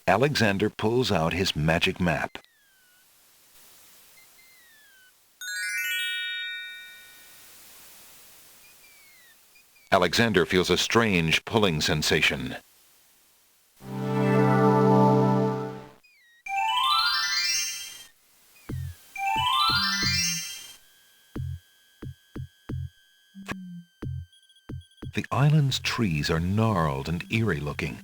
Alexander pulls out his magic map. Alexander feels a strange pulling sensation. The island's trees are gnarled and eerie-looking.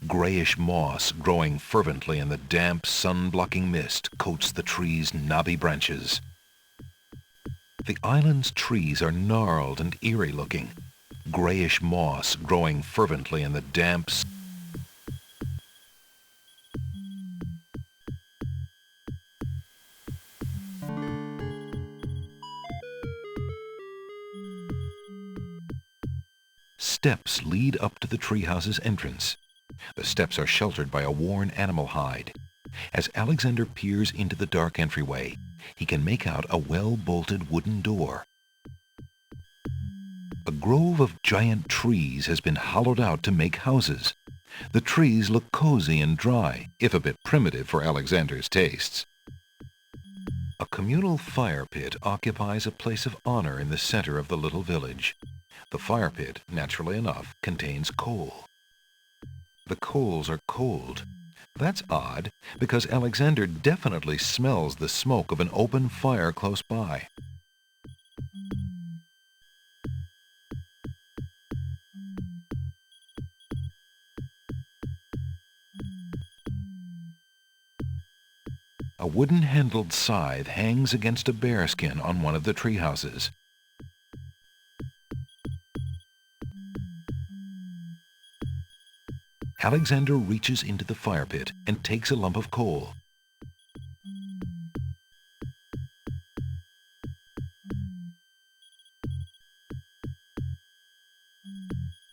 Grayish moss growing fervently in the damp, sun-blocking mist coats the trees' knobby branches. The island's trees are gnarled and eerie-looking. Grayish moss growing fervently in the damp... steps lead up to the treehouse's entrance. The steps are sheltered by a worn animal hide. As Alexander peers into the dark entryway, he can make out a well-bolted wooden door. A grove of giant trees has been hollowed out to make houses. The trees look cozy and dry, if a bit primitive for Alexander's tastes. A communal fire pit occupies a place of honor in the center of the little village. The fire pit, naturally enough, contains coal. The coals are cold. That's odd, because Alexander definitely smells the smoke of an open fire close by. A wooden-handled scythe hangs against a bearskin on one of the treehouses. Alexander reaches into the fire pit and takes a lump of coal.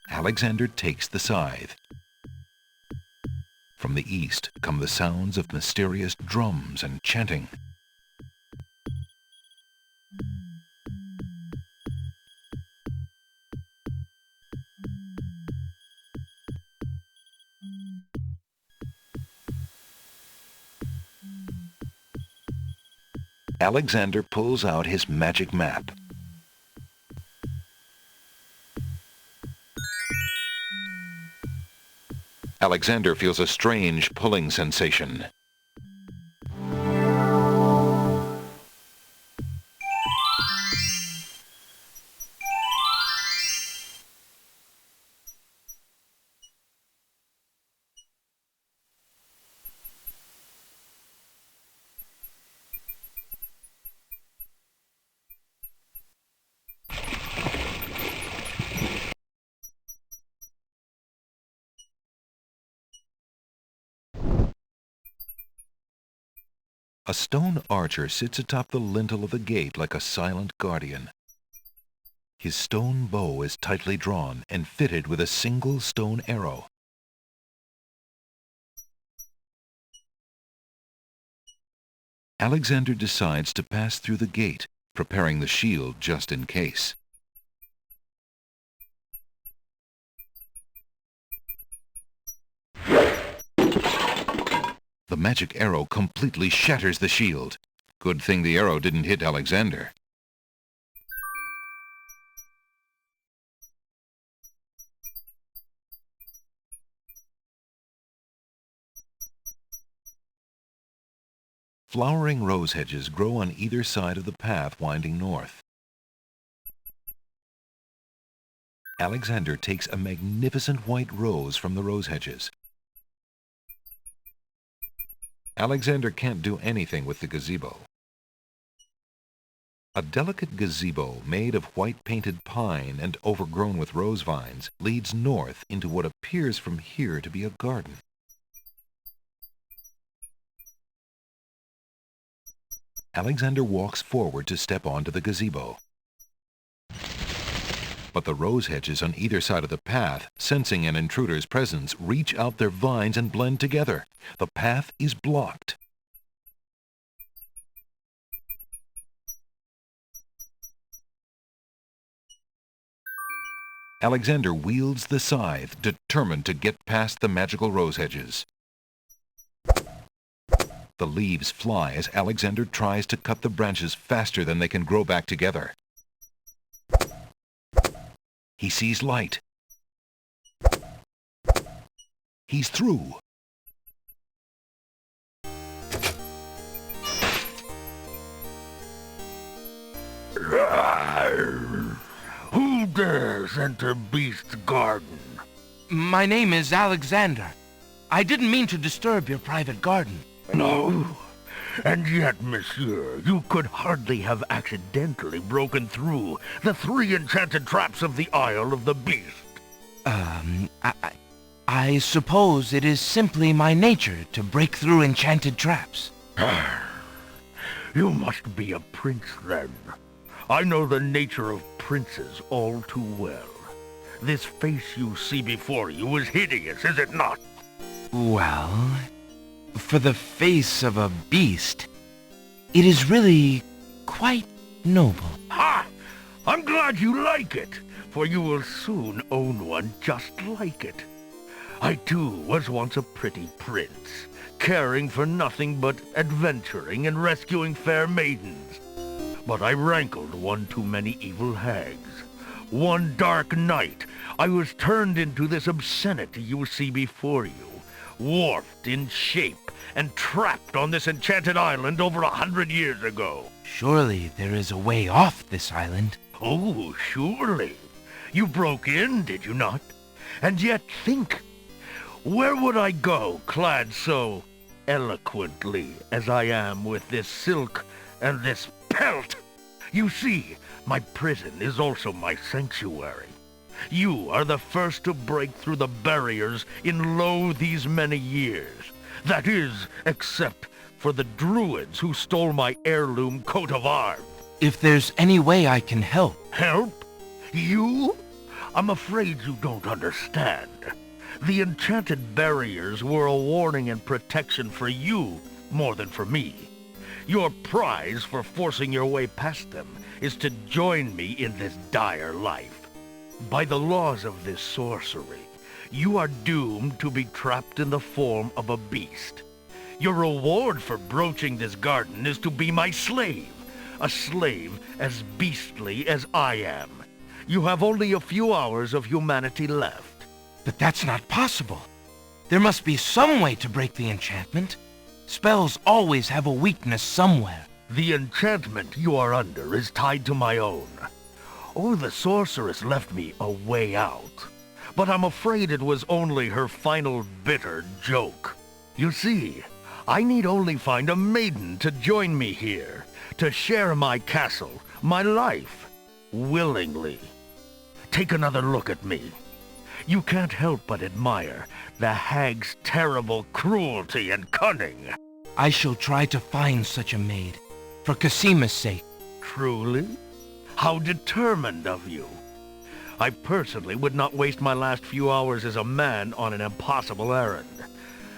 Alexander takes the scythe. From the east come the sounds of mysterious drums and chanting. Alexander pulls out his magic map. Alexander feels a strange pulling sensation. A stone archer sits atop the lintel of the gate like a silent guardian. His stone bow is tightly drawn and fitted with a single stone arrow. Alexander decides to pass through the gate, preparing the shield just in case. The magic arrow completely shatters the shield. Good thing the arrow didn't hit Alexander. Flowering rose hedges grow on either side of the path winding north. Alexander takes a magnificent white rose from the rose hedges. Alexander can't do anything with the gazebo. A delicate gazebo made of white painted pine and overgrown with rose vines leads north into what appears from here to be a garden. Alexander walks forward to step onto the gazebo. But the rose hedges on either side of the path, sensing an intruder's presence, reach out their vines and blend together. The path is blocked. Alexander wields the scythe, determined to get past the magical rose hedges. The leaves fly as Alexander tries to cut the branches faster than they can grow back together. He sees light. He's through. Who dares enter Beast's garden? My name is Alexander. I didn't mean to disturb your private garden. No. And yet, monsieur, you could hardly have accidentally broken through the 3 enchanted traps of the Isle of the Beast. I suppose it is simply my nature to break through enchanted traps. You must be a prince, then. I know the nature of princes all too well. This face you see before you is hideous, is it not? Well, for the face of a beast, it is really quite noble. Ha! I'm glad you like it, for you will soon own one just like it. I too was once a pretty prince, caring for nothing but adventuring and rescuing fair maidens. But I rankled one too many evil hags. One dark night, I was turned into this obscenity you see before you, warped in shape and trapped on this enchanted island over 100 years ago. Surely there is a way off this island. Oh, surely. You broke in, did you not? And yet think, where would I go clad so eloquently as I am with this silk and this pelt? You see, my prison is also my sanctuary. You are the first to break through the barriers in lo these many years. That is, except for the Druids who stole my heirloom coat of arms. If there's any way I can help. Help? You? I'm afraid you don't understand. The enchanted barriers were a warning and protection for you more than for me. Your prize for forcing your way past them is to join me in this dire life. By the laws of this sorcery, you are doomed to be trapped in the form of a beast. Your reward for broaching this garden is to be my slave, a slave as beastly as I am. You have only a few hours of humanity left. But that's not possible. There must be some way to break the enchantment. Spells always have a weakness somewhere. The enchantment you are under is tied to my own. Oh, the sorceress left me a way out. But I'm afraid it was only her final bitter joke. You see, I need only find a maiden to join me here, to share my castle, my life, willingly. Take another look at me. You can't help but admire the hag's terrible cruelty and cunning. I shall try to find such a maid, for Casima's sake. Truly? How determined of you. I personally would not waste my last few hours as a man on an impossible errand.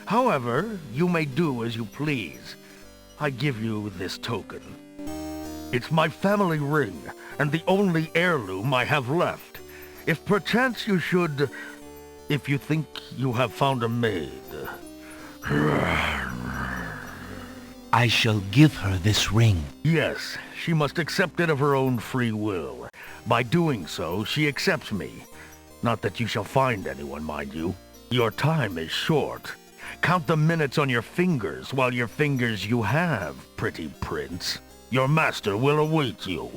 However, you may do as you please. I give you this token. It's my family ring, and the only heirloom I have left. If perchance you should... if you think you have found a maid... I shall give her this ring. Yes, she must accept it of her own free will. By doing so, she accepts me. Not that you shall find anyone, mind you. Your time is short. Count the minutes on your fingers while your fingers you have, pretty prince. Your master will await you.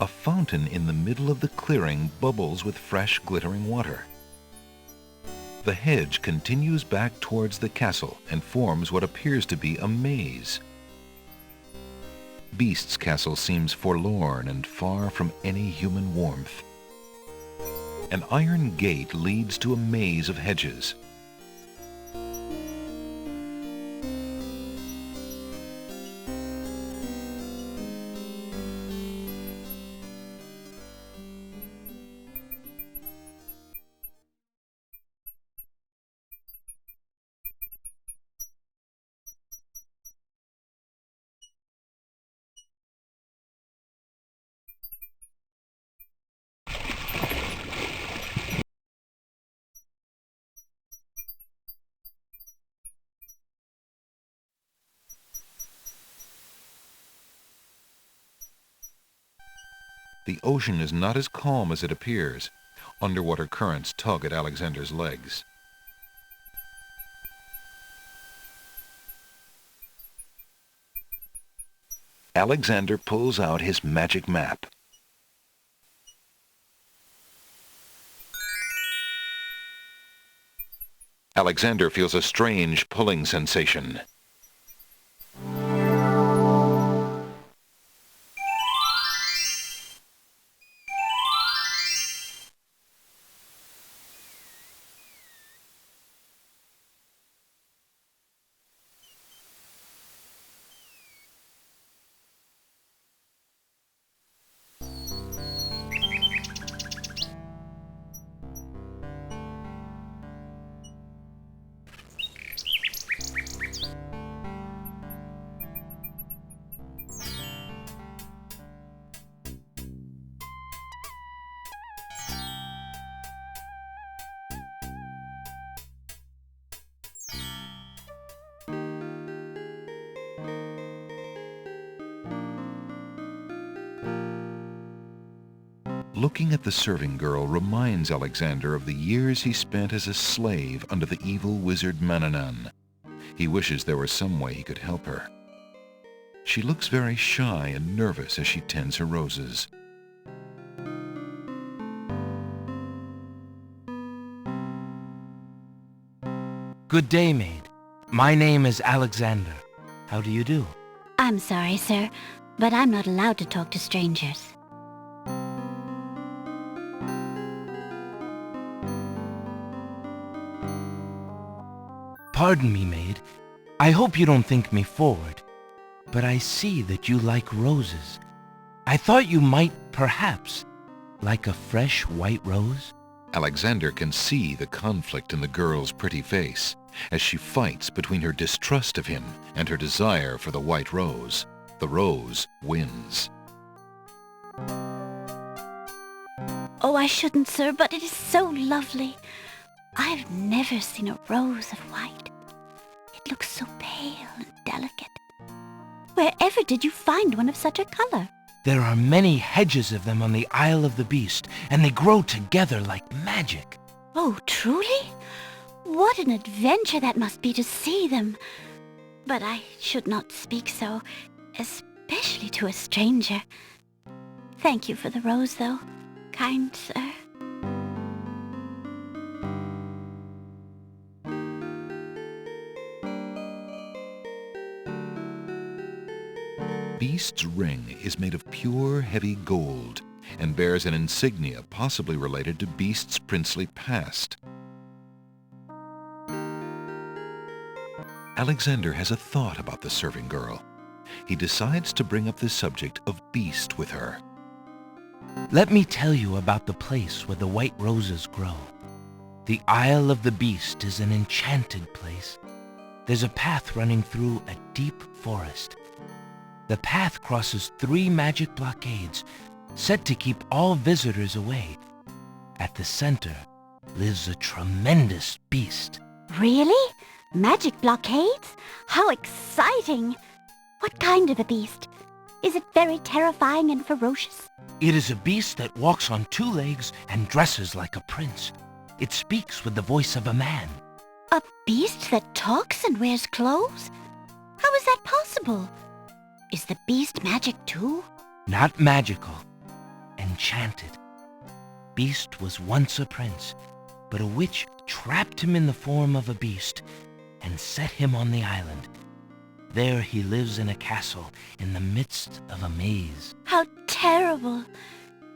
A fountain in the middle of the clearing bubbles with fresh, glittering water. The hedge continues back towards the castle and forms what appears to be a maze. Beast's castle seems forlorn and far from any human warmth. An iron gate leads to a maze of hedges. The ocean is not as calm as it appears. Underwater currents tug at Alexander's legs. Alexander pulls out his magic map. Alexander feels a strange pulling sensation. Looking at the serving girl reminds Alexander of the years he spent as a slave under the evil wizard Mananan. He wishes there were some way he could help her. She looks very shy and nervous as she tends her roses. Good day, maid. My name is Alexander. How do you do? I'm sorry, sir, but I'm not allowed to talk to strangers. Pardon me, maid. I hope you don't think me forward, but I see that you like roses. I thought you might, perhaps, like a fresh white rose. Alexander can see the conflict in the girl's pretty face as she fights between her distrust of him and her desire for the white rose. The rose wins. Oh, I shouldn't, sir, but it is so lovely. I've never seen a rose of white. It looks so pale and delicate. Wherever did you find one of such a color? There are many hedges of them on the Isle of the Beast, and they grow together like magic. Oh, truly? What an adventure that must be to see them. But I should not speak so, especially to a stranger. Thank you for the rose, though, kind sir. Beast's ring is made of pure, heavy gold and bears an insignia possibly related to Beast's princely past. Alexander has a thought about the serving girl. He decides to bring up the subject of Beast with her. Let me tell you about the place where the white roses grow. The Isle of the Beast is an enchanted place. There's a path running through a deep forest. The path crosses 3 magic blockades, set to keep all visitors away. At the center lives a tremendous beast. Really? Magic blockades? How exciting! What kind of a beast? Is it very terrifying and ferocious? It is a beast that walks on 2 legs and dresses like a prince. It speaks with the voice of a man. A beast that talks and wears clothes? How is that possible? Is the beast magic too? Not magical. Enchanted. Beast was once a prince, but a witch trapped him in the form of a beast and set him on the island. There he lives in a castle in the midst of a maze. How terrible!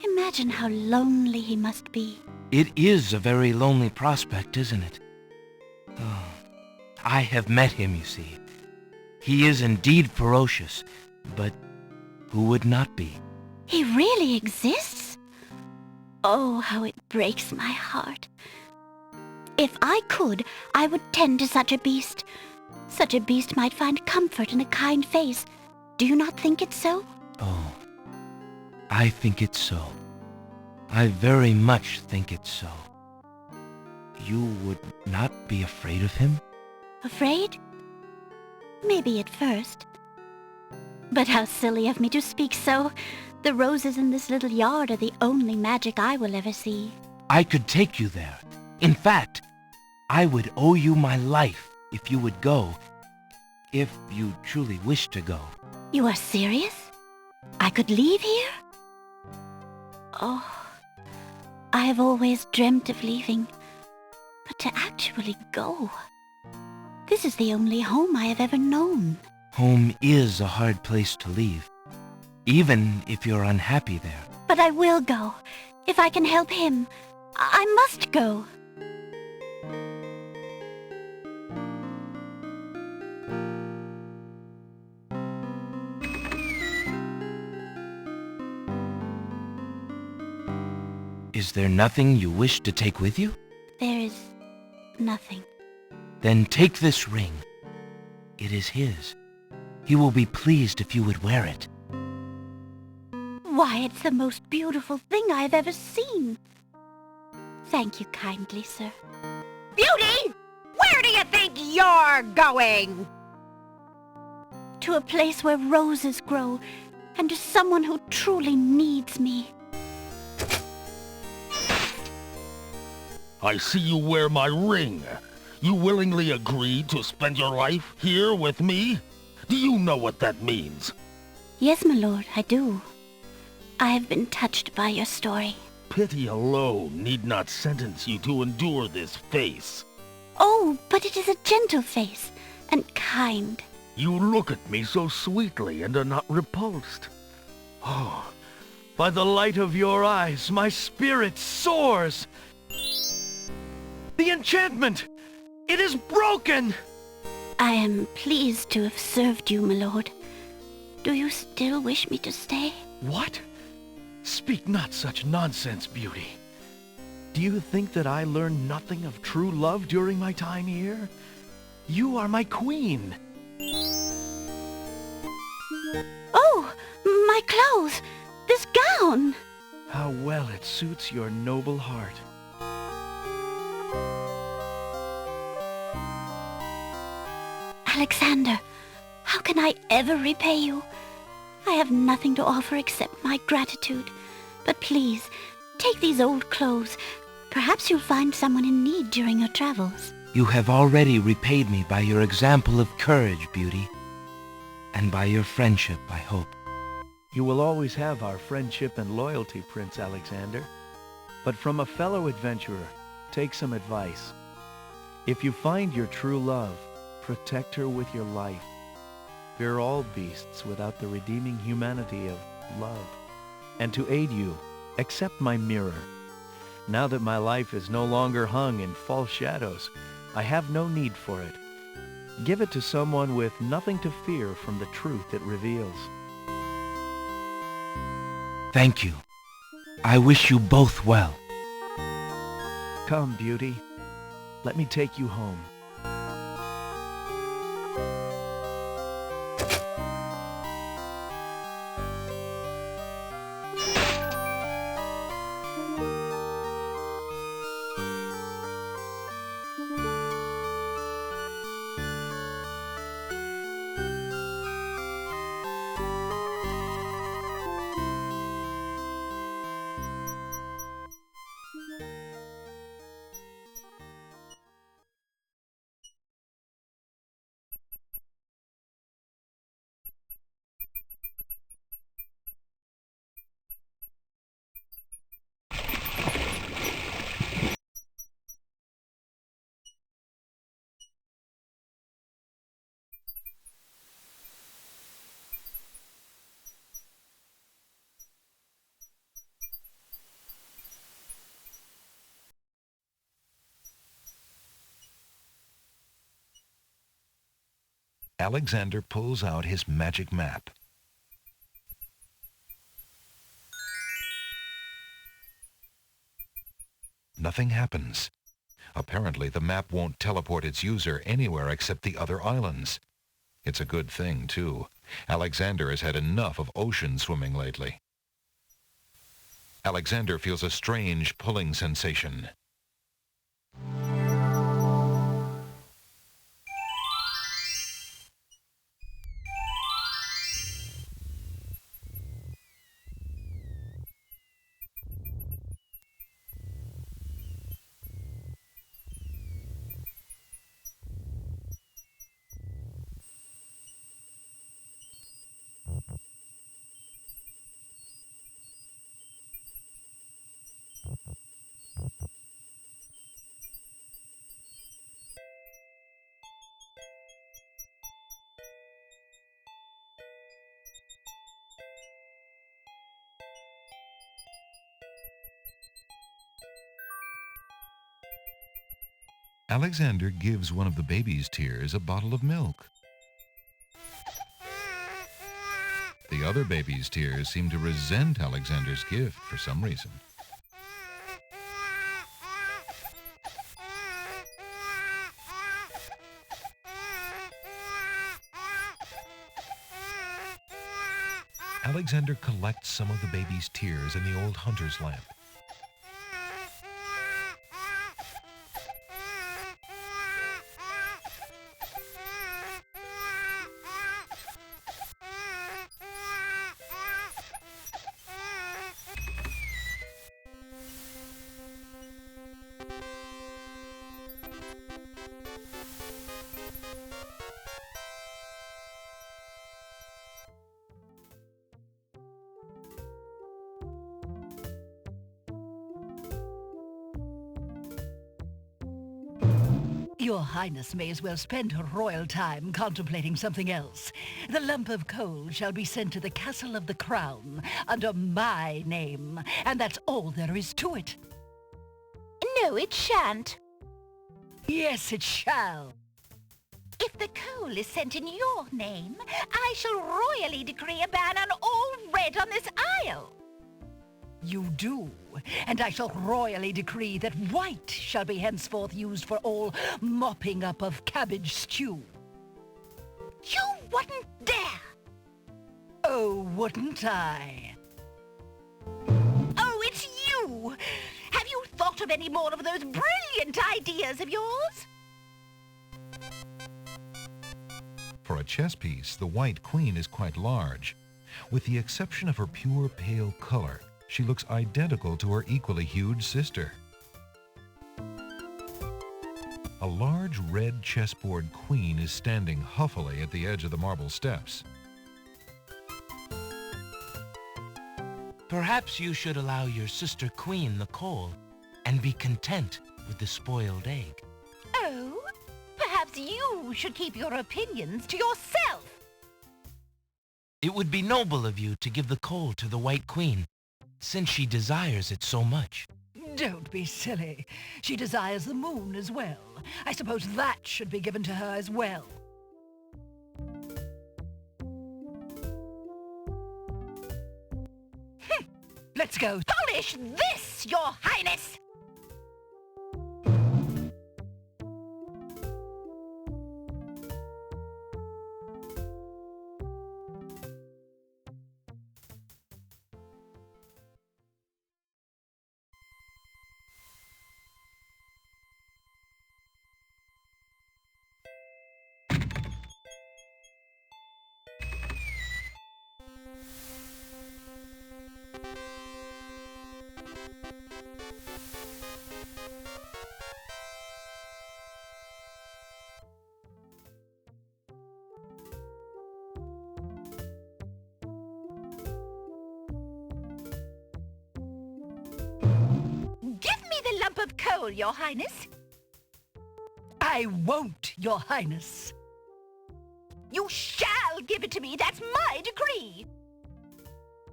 Imagine how lonely he must be. It is a very lonely prospect, isn't it? Oh, I have met him, you see. He is indeed ferocious, but who would not be? He really exists? Oh, how it breaks my heart. If I could, I would tend to such a beast. Such a beast might find comfort in a kind face. Do you not think it so? Oh, I think it so. I very much think it so. You would not be afraid of him? Afraid? Maybe at first. But how silly of me to speak so. The roses in this little yard are the only magic I will ever see. I could take you there. In fact, I would owe you my life if you would go, if you truly wish to go. You are serious? I could leave here? Oh, I have always dreamt of leaving, but to actually go. This is the only home I have ever known. Home is a hard place to leave, even if you're unhappy there. But I will go. If I can help him, I must go. Is there nothing you wish to take with you? There is nothing. Then take this ring. It is his. He will be pleased if you would wear it. Why, it's the most beautiful thing I have ever seen. Thank you kindly, sir. Beauty! Where do you think you're going? To a place where roses grow, and to someone who truly needs me. I see you wear my ring. You willingly agreed to spend your life here with me? Do you know what that means? Yes, my lord, I do. I have been touched by your story. Pity alone need not sentence you to endure this face. Oh, but it is a gentle face, and kind. You look at me so sweetly and are not repulsed. Oh, by the light of your eyes, my spirit soars! The enchantment! It is broken! I am pleased to have served you, my lord. Do you still wish me to stay? What? Speak not such nonsense, Beauty. Do you think that I learned nothing of true love during my time here? You are my queen. Oh, my clothes! This gown! How well it suits your noble heart. Alexander, how can I ever repay you? I have nothing to offer except my gratitude. But please, take these old clothes. Perhaps you'll find someone in need during your travels. You have already repaid me by your example of courage, Beauty. And by your friendship, I hope. You will always have our friendship and loyalty, Prince Alexander. But from a fellow adventurer, take some advice. If you find your true love, protect her with your life. Fear all beasts without the redeeming humanity of love. And to aid you, accept my mirror. Now that my life is no longer hung in false shadows, I have no need for it. Give it to someone with nothing to fear from the truth it reveals. Thank you. I wish you both well. Come, Beauty. Let me take you home. Alexander pulls out his magic map. Nothing happens. Apparently, the map won't teleport its user anywhere except the other islands. It's a good thing, too. Alexander has had enough of ocean swimming lately. Alexander feels a strange pulling sensation. Alexander gives one of the baby's tears a bottle of milk. The other baby's tears seem to resent Alexander's gift for some reason. Alexander collects some of the baby's tears in the old hunter's lamp. Your Highness may as well spend her royal time contemplating something else. The lump of coal shall be sent to the Castle of the Crown under my name, and that's all there is to it. No, it shan't. Yes, it shall. If the coal is sent in your name, I shall royally decree a ban on all red on this isle. You do, and I shall royally decree that white shall be henceforth used for all mopping up of cabbage stew. You wouldn't dare! Oh, wouldn't I? Oh, it's you! Have you thought of any more of those brilliant ideas of yours? For a chess piece, the White Queen is quite large. With the exception of her pure pale color, she looks identical to her equally huge sister. A large red chessboard queen is standing huffily at the edge of the marble steps. Perhaps you should allow your sister queen the coal and be content with the spoiled egg. Oh, perhaps you should keep your opinions to yourself. It would be noble of you to give the coal to the White Queen, since she desires it so much. Don't be silly. She desires the moon as well. I suppose that should be given to her as well. Let's go. Polish this, Your Highness! Lump of coal, Your Highness. I won't, Your Highness. You shall give it to me. That's my decree.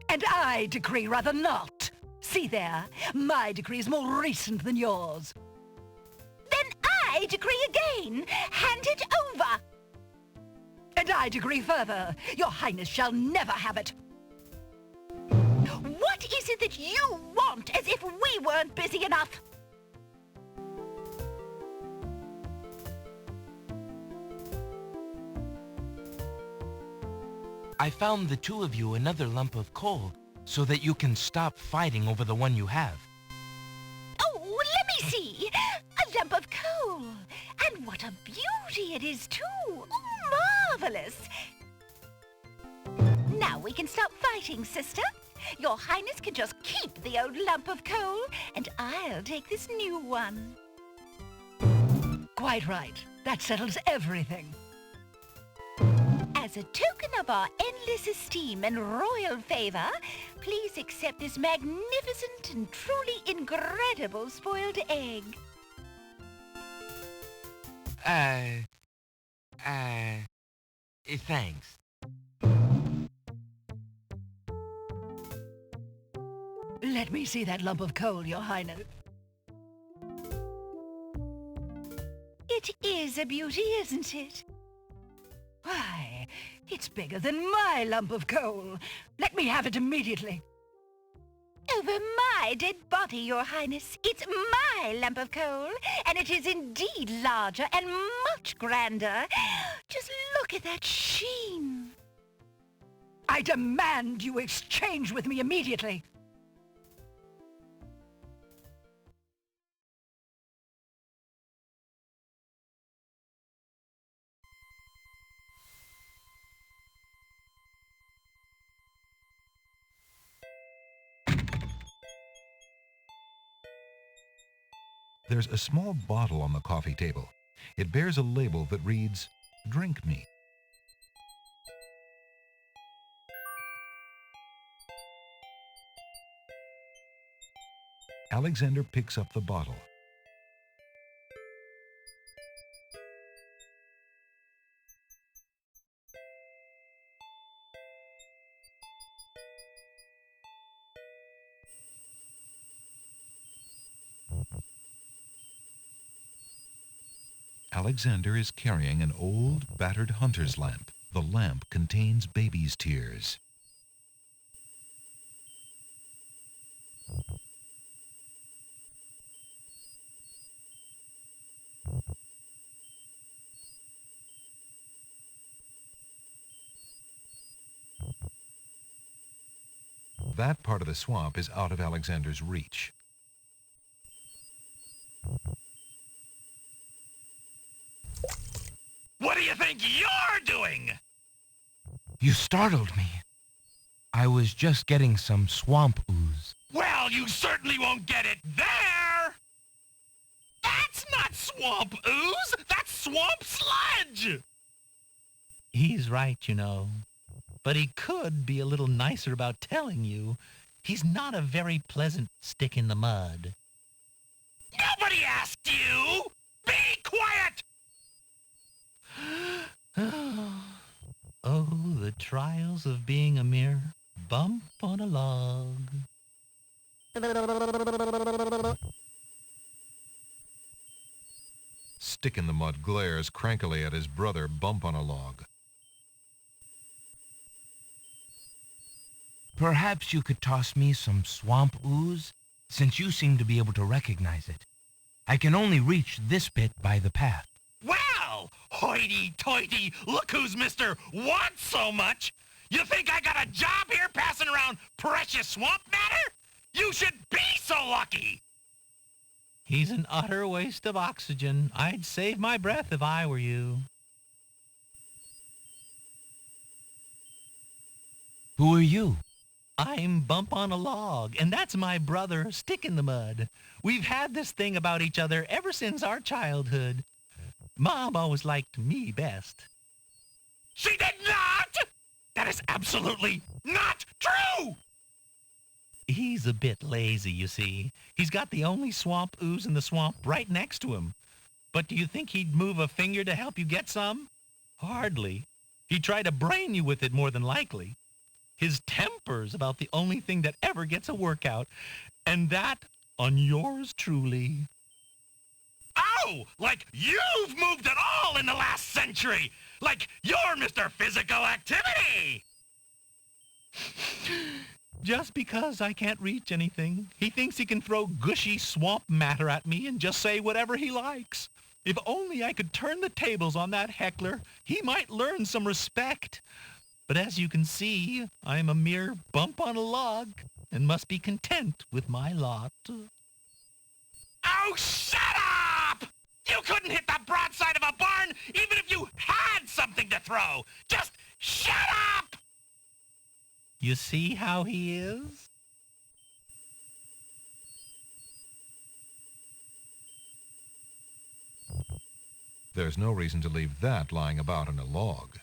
And I decree rather not. See there, my decree is more recent than yours. Then I decree again. Hand it over. And I decree further. Your Highness shall never have it. What is it that you want, as if we weren't busy enough? I found the two of you another lump of coal so that you can stop fighting over the one you have. Oh, let me see. A lump of coal. And what a beauty it is, too. Oh, marvelous. Now we can stop fighting, sister. Your Highness can just keep the old lump of coal, and I'll take this new one. Quite right. That settles everything. As a token of our endless esteem and royal favor, please accept this magnificent and truly incredible spoiled egg. Thanks. Let me see that lump of coal, Your Highness. It is a beauty, isn't it? Why, it's bigger than my lump of coal. Let me have it immediately. Over my dead body, Your Highness. It's my lump of coal, and it is indeed larger and much grander. Just look at that sheen. I demand you exchange with me immediately. There's a small bottle on the coffee table. It bears a label that reads, "Drink me." Alexander picks up the bottle. Alexander is carrying an old, battered hunter's lamp. The lamp contains baby's tears. That part of the swamp is out of Alexander's reach. What do you think you're doing? You startled me. I was just getting some swamp ooze. Well, you certainly won't get it there! That's not swamp ooze! That's swamp sludge! He's right, you know. But he could be a little nicer about telling you. He's not a very pleasant stick in the mud. Nobody asked you! Be quiet! Oh, the trials of being a mere bump on a log. Stick in the Mud glares crankily at his brother Bump on a Log. Perhaps you could toss me some swamp ooze, since you seem to be able to recognize it. I can only reach this bit by the path. Well, hoity-toity, look who's Mr. Wants So Much! You think I got a job here passing around precious swamp matter? You should be so lucky! He's an utter waste of oxygen. I'd save my breath if I were you. Who are you? I'm Bump on a Log, and that's my brother, Stick in the Mud. We've had this thing about each other ever since our childhood. Mom always liked me best. She did not! That is absolutely not true! He's a bit lazy, you see. He's got the only swamp ooze in the swamp right next to him. But do you think he'd move a finger to help you get some? Hardly. He'd try to brain you with it more than likely. His temper's about the only thing that ever gets a workout, and that on yours truly. Oh, like you've moved at all in the last century! Like you're Mr. Physical Activity! Just because I can't reach anything, he thinks he can throw gushy swamp matter at me and just say whatever he likes. If only I could turn the tables on that heckler, he might learn some respect. But as you can see, I'm a mere bump on a log and must be content with my lot. Oh, shut up! You couldn't hit the broadside of a barn even if you had something to throw! Just shut up! You see how he is? There's no reason to leave that lying about in a log.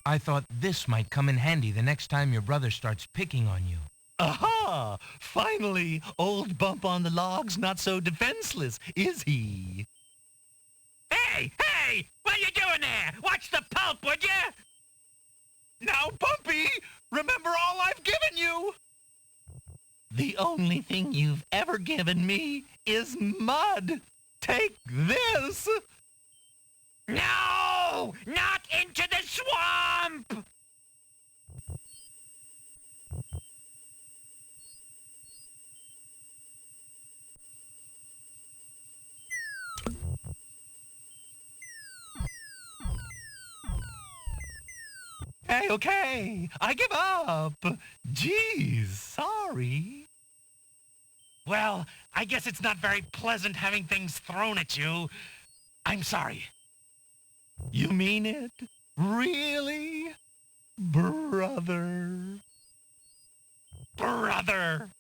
I thought this might come in handy the next time your brother starts picking on you. Aha! Finally, old Bump on the Log's not so defenseless, is he? Hey! Hey! What are you doing there? Watch the pulp, would you? Now, Bumpy, remember all I've given you! The only thing you've ever given me is mud. Take this! No! Not into the swamp! Hey, okay, I give up. Geez, sorry. Well, I guess it's not very pleasant having things thrown at you. I'm sorry. You mean it? Really? Brother. Brother!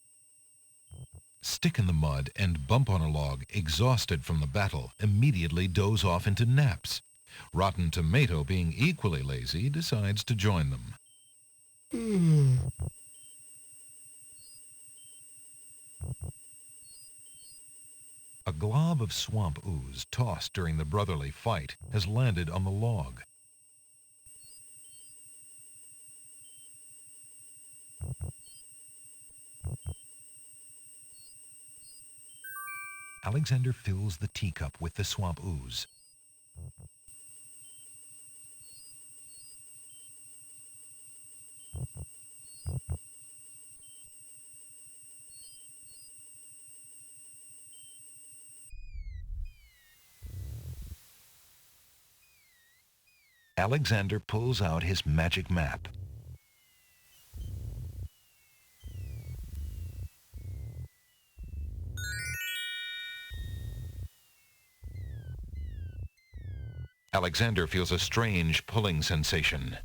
Stick in the Mud and Bump on a Log, exhausted from the battle, immediately doze off into naps. Rotten Tomato, being equally lazy, decides to join them. A glob of swamp ooze tossed during the brotherly fight has landed on the log. Alexander fills the teacup with the swamp ooze. Alexander pulls out his magic map. Alexander feels a strange pulling sensation.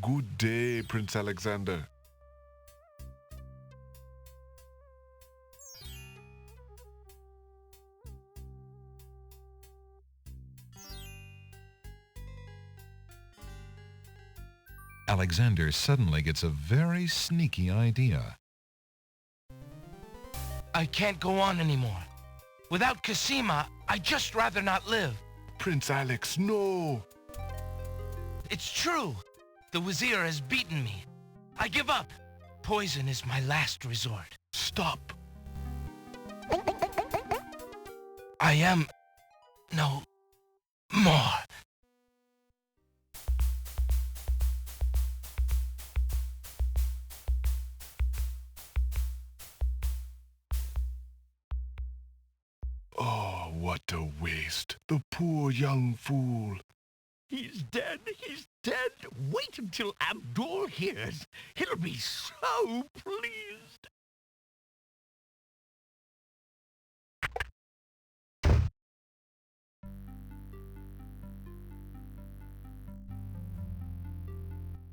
Good day, Prince Alexander. Alexander suddenly gets a very sneaky idea. I can't go on anymore. Without Casima, I'd just rather not live. Prince Alex, no! It's true. The wazir has beaten me. I give up. Poison is my last resort. Stop. I am no more. Oh, what a waste. The poor young fool. He's dead. He's dead. Wait until Abdul hears. He'll be so pleased.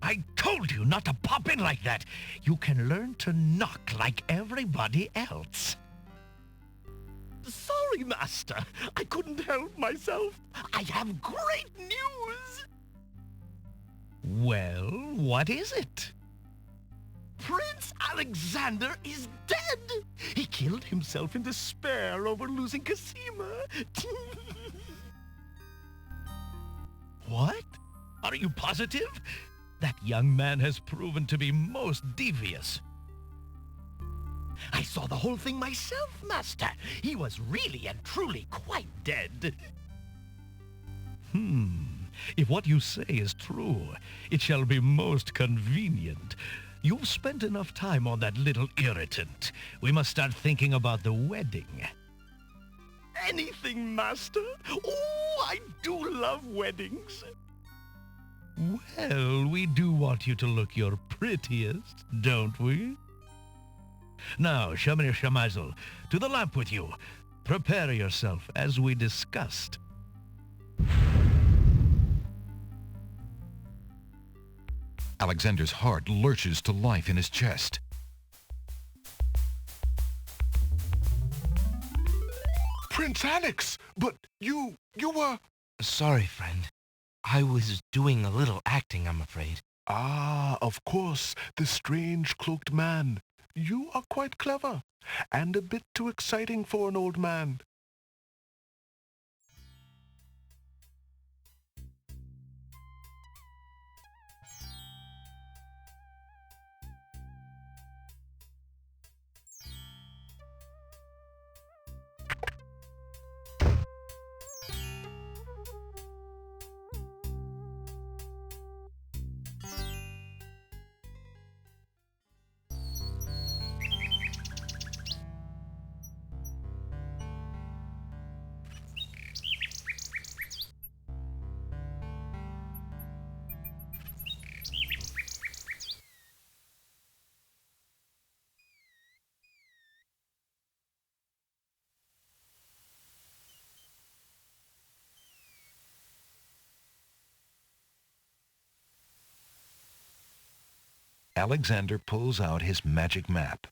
I told you not to pop in like that. You can learn to knock like everybody else. Sorry, Master. I couldn't help myself. I have great news. Well, what is it? Prince Alexander is dead. He killed himself in despair over losing Casima. What? Are you positive? That young man has proven to be most devious. I saw the whole thing myself, Master. He was really and truly quite dead. If what you say is true, it shall be most convenient. You've spent enough time on that little irritant. We must start thinking about the wedding. Anything, Master. Oh, I do love weddings. Well, we do want you to look your prettiest, don't we? Now, Shamir Shamazel, to the lamp with you. Prepare yourself as we discussed. Alexander's heart lurches to life in his chest. Prince Alex, but you were... Sorry, friend. I was doing a little acting, I'm afraid. Ah, of course, the strange cloaked man. You are quite clever, and a bit too exciting for an old man. Alexander pulls out his magic map.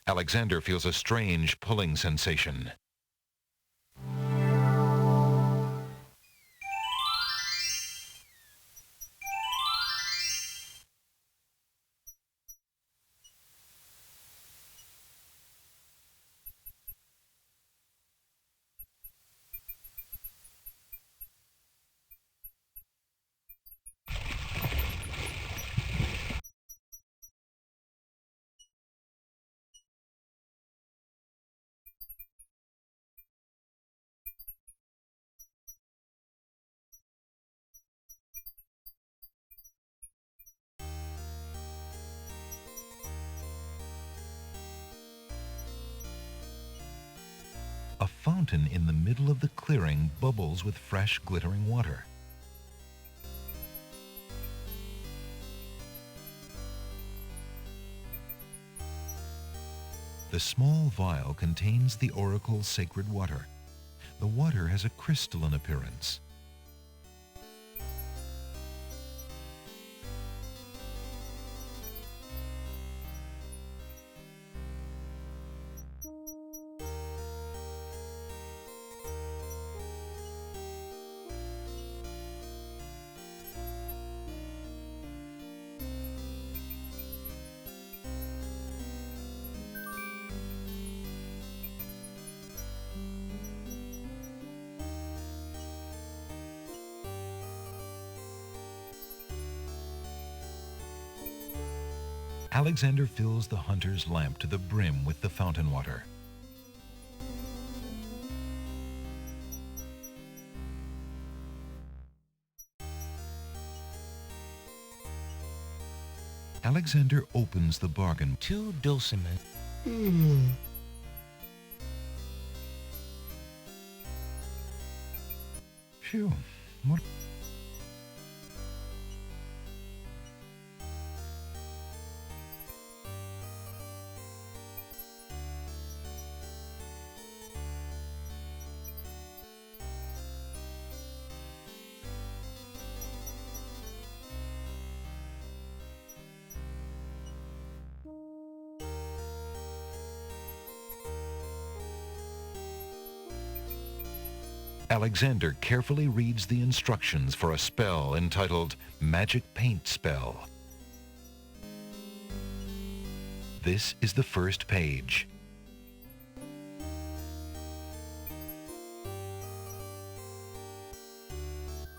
Alexander feels a strange pulling sensation. A fountain in the middle of the clearing bubbles with fresh, glittering water. The small vial contains the oracle's sacred water. The water has a crystalline appearance. Alexander fills the hunter's lamp to the brim with the fountain water. Alexander opens the bargain. 2 dulcimers. Phew, what? Alexander carefully reads the instructions for a spell entitled Magic Paint Spell. This is the first page.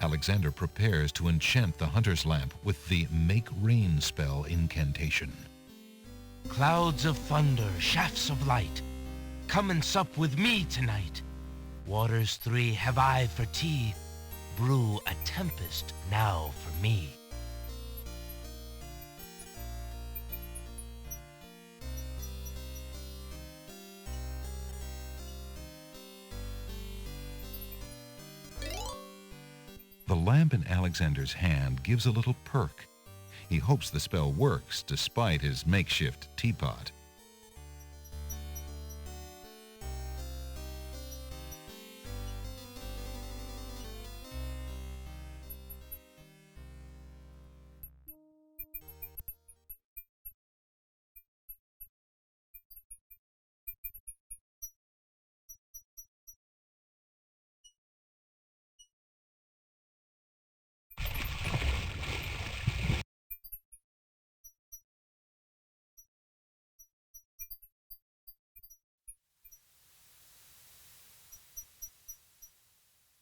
Alexander prepares to enchant the hunter's lamp with the Make Rain spell incantation. Clouds of thunder, shafts of light, come and sup with me tonight. Waters 3 have I for tea, brew a tempest now for me. The lamp in Alexander's hand gives a little perk. He hopes the spell works despite his makeshift teapot.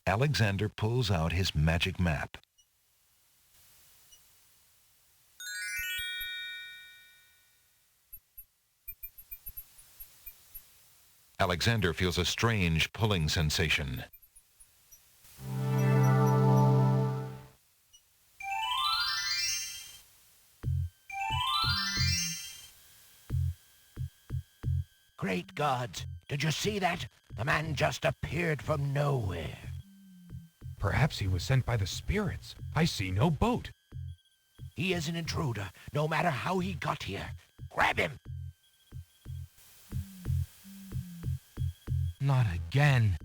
Alexander pulls out his magic map. Alexander feels a strange pulling sensation. Great gods, did you see that? The man just appeared from nowhere. Perhaps he was sent by the spirits. I see no boat. He is an intruder, no matter how he got here. Grab him! Not again.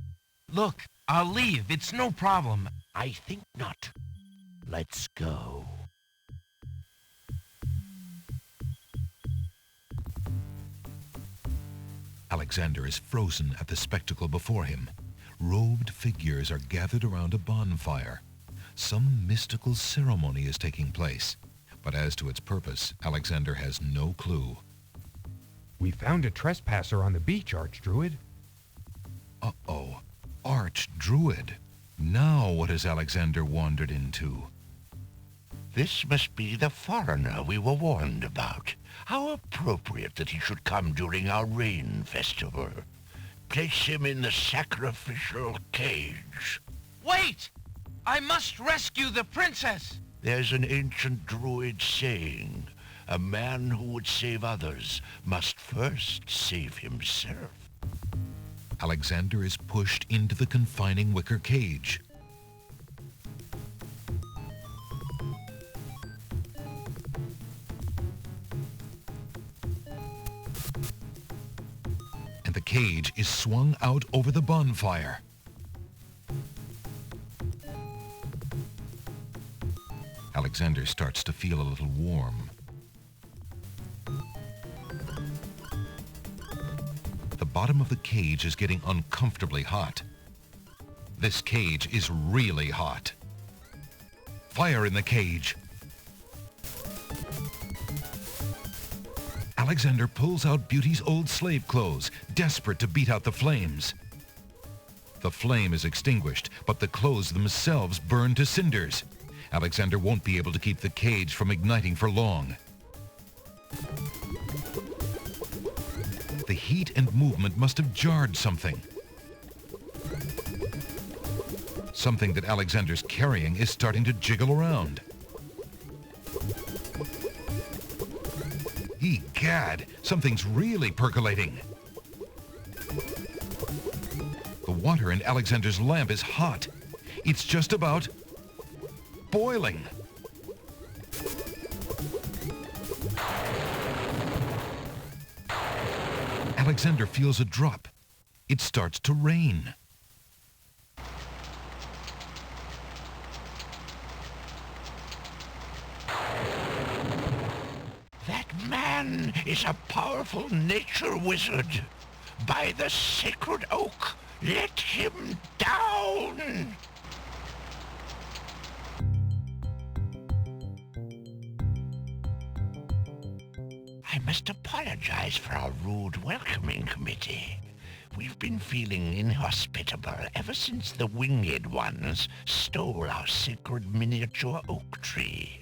Look, I'll leave. It's no problem. I think not. Let's go. Alexander is frozen at the spectacle before him. Robed figures are gathered around a bonfire. Some mystical ceremony is taking place, but as to its purpose, Alexander has no clue. We found a trespasser on the beach, Archdruid. Uh-oh. Archdruid. Now what has Alexander wandered into? This must be the foreigner we were warned about. How appropriate that he should come during our rain festival. Place him in the sacrificial cage. Wait! I must rescue the princess! There's an ancient Druid saying, a man who would save others must first save himself. Alexander is pushed into the confining wicker cage. And the cage is swung out over the bonfire. Alexander starts to feel a little warm. The bottom of the cage is getting uncomfortably hot. This cage is really hot. Fire in the cage. Alexander pulls out Beauty's old slave clothes, desperate to beat out the flames. The flame is extinguished, but the clothes themselves burn to cinders. Alexander won't be able to keep the cage from igniting for long. The heat and movement must have jarred something. Something that Alexander's carrying is starting to jiggle around. Egad, something's really percolating. The water in Alexander's lamp is hot. It's just about boiling. Alexander feels a drop. It starts to rain. That man is a powerful nature wizard. By the sacred oak, let him down! I must apologize for our rude welcoming committee. We've been feeling inhospitable ever since the winged ones stole our sacred miniature oak tree.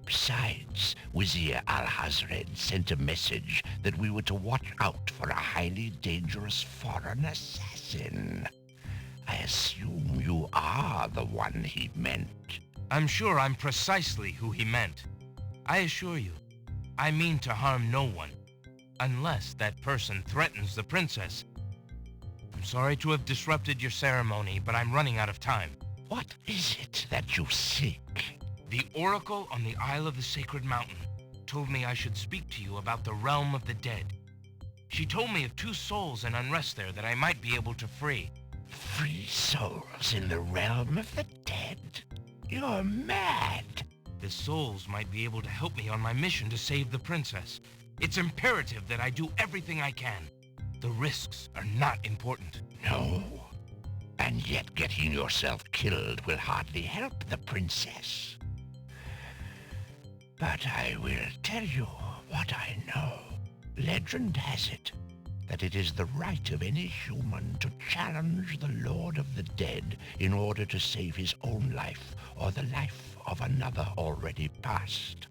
Besides, Wazir Al-Hazred sent a message that we were to watch out for a highly dangerous foreign assassin. I assume you are the one he meant. I'm sure I'm precisely who he meant. I assure you, I mean to harm no one, unless that person threatens the princess. I'm sorry to have disrupted your ceremony, but I'm running out of time. What is it that you seek? The oracle on the Isle of the Sacred Mountain told me I should speak to you about the realm of the dead. She told me of 2 souls in unrest there that I might be able to free. Free souls in the realm of the dead? You're mad. The souls might be able to help me on my mission to save the princess. It's imperative that I do everything I can. The risks are not important. No. And yet getting yourself killed will hardly help the princess. But I will tell you what I know. Legend has it that it is the right of any human to challenge the Lord of the Dead in order to save his own life or the life of another already past.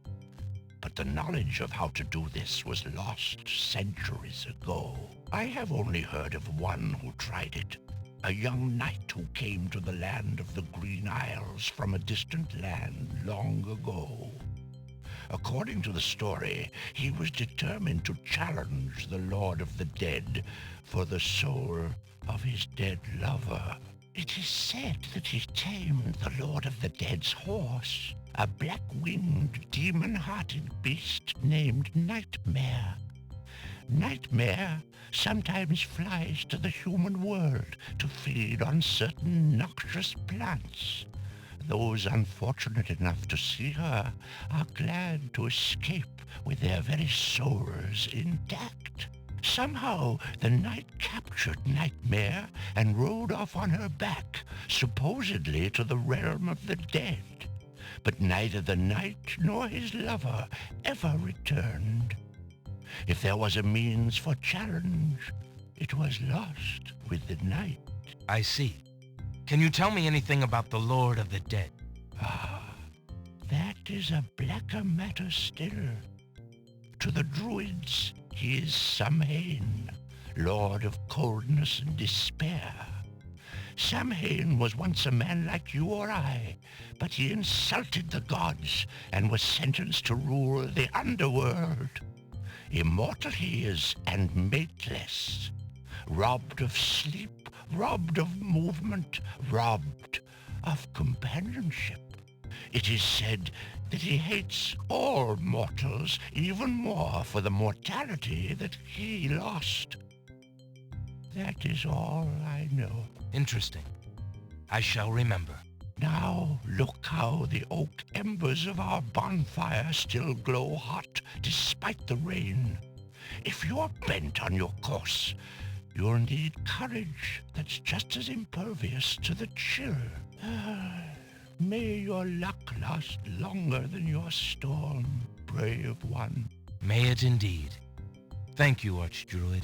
But the knowledge of how to do this was lost centuries ago. I have only heard of one who tried it, a young knight who came to the land of the Green Isles from a distant land long ago. According to the story, he was determined to challenge the Lord of the Dead for the soul of his dead lover. It is said that he tamed the Lord of the Dead's horse, a black-winged, demon-hearted beast named Nightmare. Nightmare sometimes flies to the human world to feed on certain noxious plants. Those unfortunate enough to see her are glad to escape with their very souls intact. Somehow the night captured Nightmare and rode off on her back, supposedly to the realm of the dead. But neither the knight nor his lover ever returned. If there was a means for challenge, it was lost with the night. I see. Can you tell me anything about the Lord of the Dead? That is a blacker matter still. To the Druids, he is Samhain, Lord of Coldness and Despair. Samhain was once a man like you or I, but he insulted the gods and was sentenced to rule the underworld. Immortal he is and mateless, robbed of sleep, robbed of movement, robbed of companionship. It is said that he hates all mortals even more for the mortality that he lost. That is all I know. Interesting. I shall remember. Now look how the oak embers of our bonfire still glow hot despite the rain. If you're bent on your course, you'll need courage that's just as impervious to the chill. May your luck last longer than your storm, brave one. May it indeed. Thank you, Archdruid.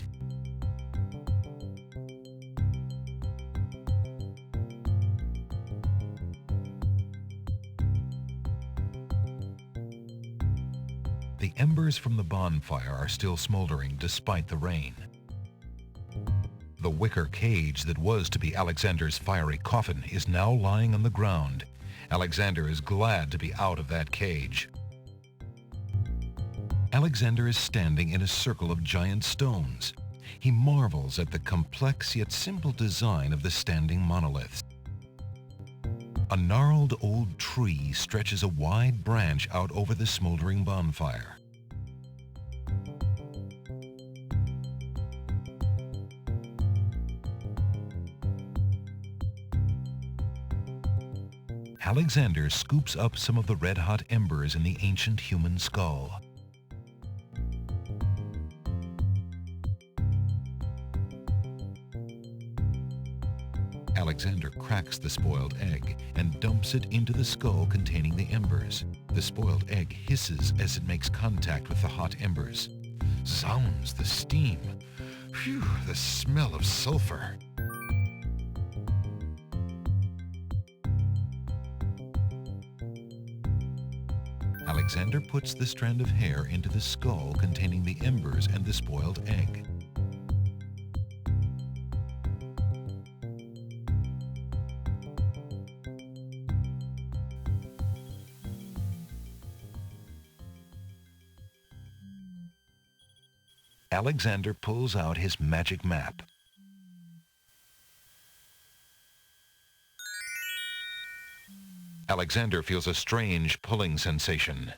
The embers from the bonfire are still smoldering despite the rain. The wicker cage that was to be Alexander's fiery coffin is now lying on the ground. Alexander is glad to be out of that cage. Alexander is standing in a circle of giant stones. He marvels at the complex yet simple design of the standing monoliths. A gnarled old tree stretches a wide branch out over the smoldering bonfire. Alexander scoops up some of the red-hot embers in the ancient human skull. Alexander cracks the spoiled egg and dumps it into the skull containing the embers. The spoiled egg hisses as it makes contact with the hot embers. Zounds, the steam! Phew, the smell of sulfur! Alexander puts the strand of hair into the skull containing the embers and the spoiled egg. Alexander pulls out his magic map. Alexander feels a strange pulling sensation.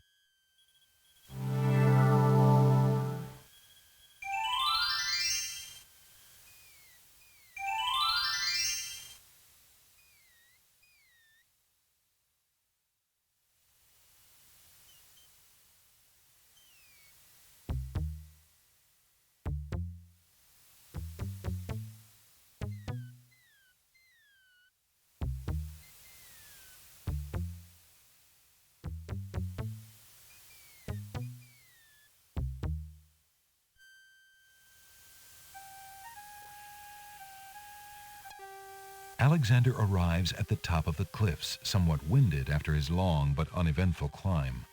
Alexander arrives at the top of the cliffs, somewhat winded after his long but uneventful climb.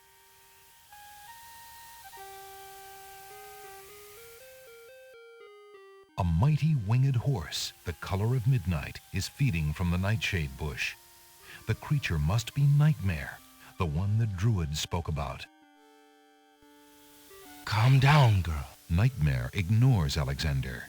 A mighty winged horse, the color of midnight, is feeding from the nightshade bush. The creature must be Nightmare, the one the Druid spoke about. Calm down, girl. Nightmare ignores Alexander.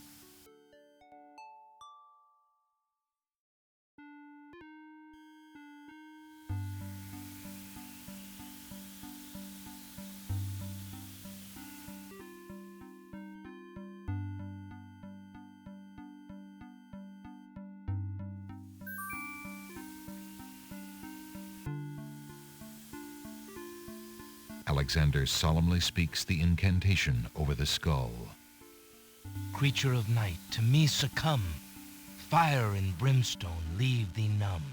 Alexander solemnly speaks the incantation over the skull. Creature of night, to me succumb. Fire and brimstone leave thee numb.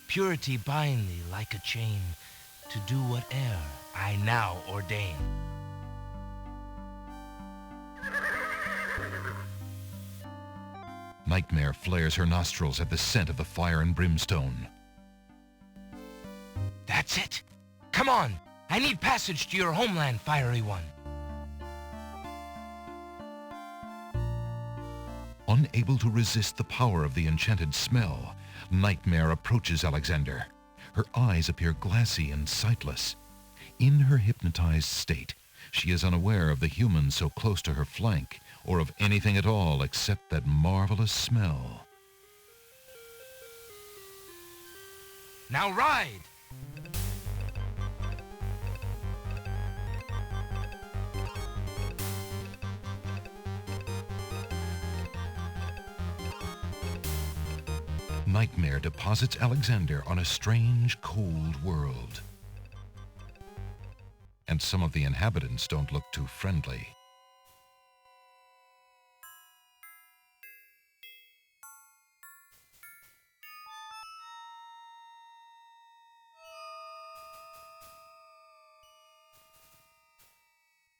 Purity bind thee like a chain, to do whate'er I now ordain. Nightmare flares her nostrils at the scent of the fire and brimstone. That's it! Come on! I need passage to your homeland, fiery one. Unable to resist the power of the enchanted smell, Nightmare approaches Alexander. Her eyes appear glassy and sightless. In her hypnotized state, she is unaware of the human so close to her flank, or of anything at all except that marvelous smell. Now ride! Nightmare deposits Alexander on a strange, cold world. And some of the inhabitants don't look too friendly.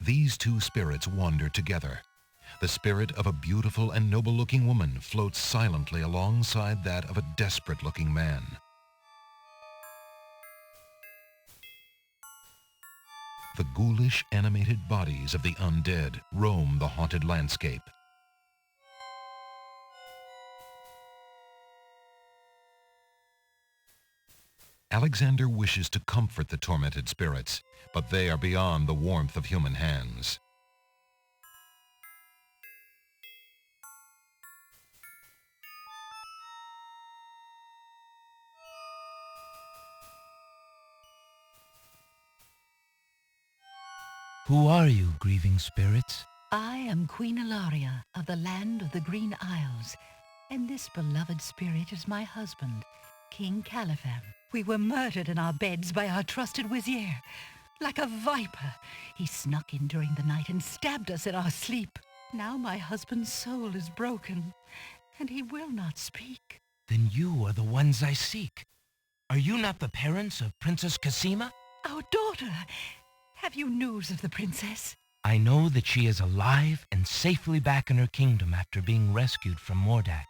These two spirits wander together. The spirit of a beautiful and noble-looking woman floats silently alongside that of a desperate-looking man. The ghoulish, animated bodies of the undead roam the haunted landscape. Alexander wishes to comfort the tormented spirits, but they are beyond the warmth of human hands. Who are you, grieving spirits? I am Queen Ilaria of the land of the Green Isles, and this beloved spirit is my husband, King Califam. We were murdered in our beds by our trusted wazir. Like a viper, he snuck in during the night and stabbed us in our sleep. Now my husband's soul is broken, and he will not speak. Then you are the ones I seek. Are you not the parents of Princess Casima? Our daughter! Have you news of the princess? I know that she is alive and safely back in her kingdom after being rescued from Mordak.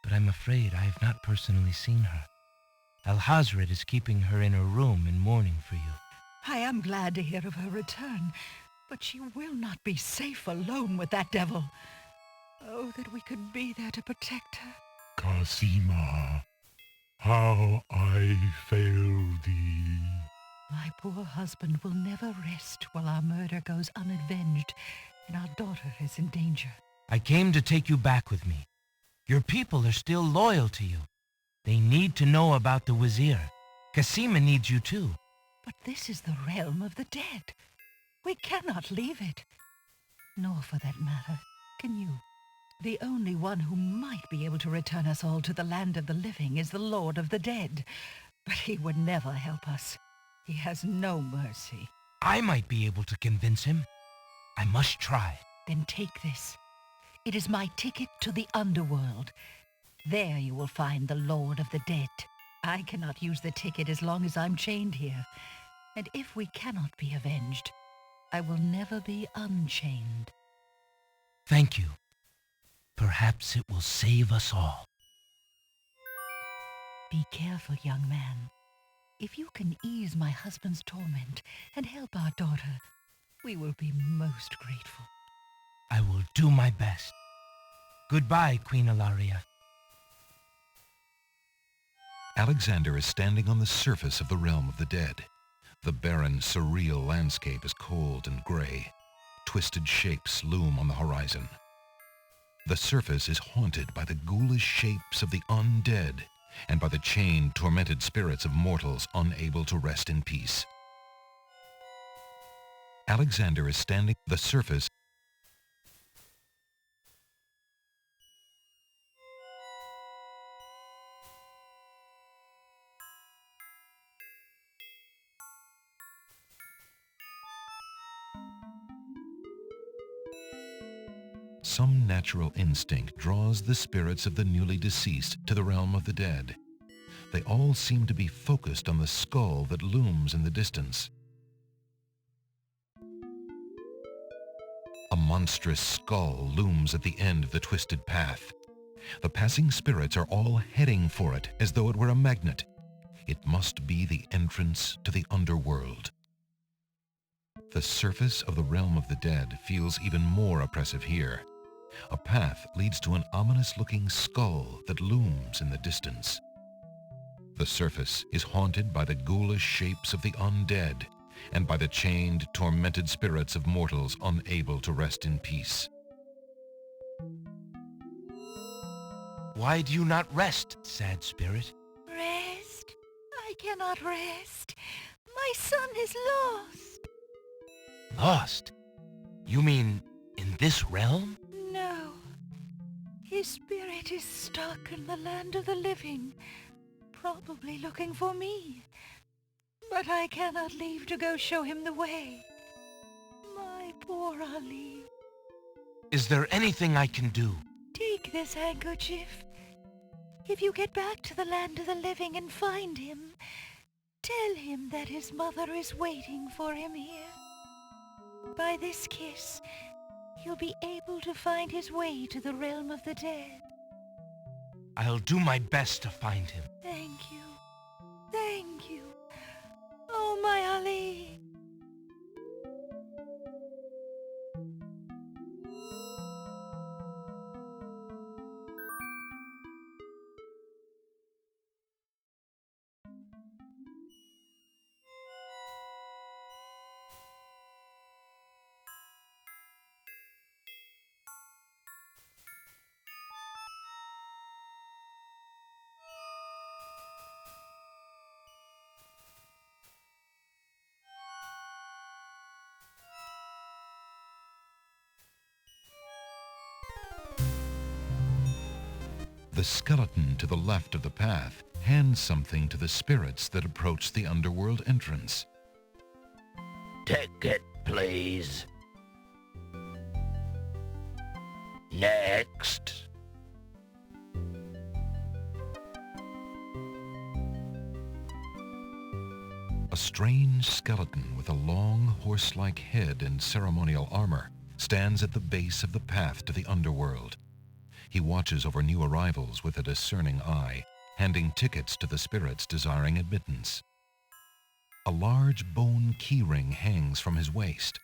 But I'm afraid I have not personally seen her. Alhazred is keeping her in her room in mourning for you. I am glad to hear of her return, but she will not be safe alone with that devil. Oh, that we could be there to protect her. Casima, how I fail thee. My poor husband will never rest while our murder goes unavenged and our daughter is in danger. I came to take you back with me. Your people are still loyal to you. They need to know about the wazir. Casima needs you too. But this is the realm of the dead. We cannot leave it. Nor, for that matter, can you. The only one who might be able to return us all to the land of the living is the Lord of the Dead. But he would never help us. He has no mercy. I might be able to convince him. I must try. Then take this. It is my ticket to the underworld. There you will find the Lord of the Dead. I cannot use the ticket as long as I'm chained here. And if we cannot be avenged, I will never be unchained. Thank you. Perhaps it will save us all. Be careful, young man. If you can ease my husband's torment and help our daughter, we will be most grateful. I will do my best. Goodbye, Queen Ilaria. Alexander is standing on the surface of the realm of the dead. The barren, surreal landscape is cold and gray. Twisted shapes loom on the horizon. The surface is haunted by the ghoulish shapes of the undead and by the chained, tormented spirits of mortals unable to rest in peace. Alexander is standing on the surface. Some natural instinct draws the spirits of the newly deceased to the realm of the dead. They all seem to be focused on the skull that looms in the distance. A monstrous skull looms at the end of the twisted path. The passing spirits are all heading for it as though it were a magnet. It must be the entrance to the underworld. The surface of the realm of the dead feels even more oppressive here. A path leads to an ominous-looking skull that looms in the distance. The surface is haunted by the ghoulish shapes of the undead and by the chained, tormented spirits of mortals unable to rest in peace. Why do you not rest, sad spirit? Rest? I cannot rest. My son is lost. Lost? You mean in this realm? No. His spirit is stuck in the land of the living, probably looking for me. But I cannot leave to go show him the way. My poor Ali. Is there anything I can do? Take this handkerchief. If you get back to the land of the living and find him, tell him that his mother is waiting for him here. By this kiss, he'll be able to find his way to the realm of the dead. I'll do my best to find him. Thank you. Thank you. Oh, my Ali. The skeleton to the left of the path hands something to the spirits that approach the underworld entrance. Ticket, please. Next. A strange skeleton with a long horse-like head and ceremonial armor stands at the base of the path to the underworld. He watches over new arrivals with a discerning eye, handing tickets to the spirits desiring admittance. A large bone keyring hangs from his waist.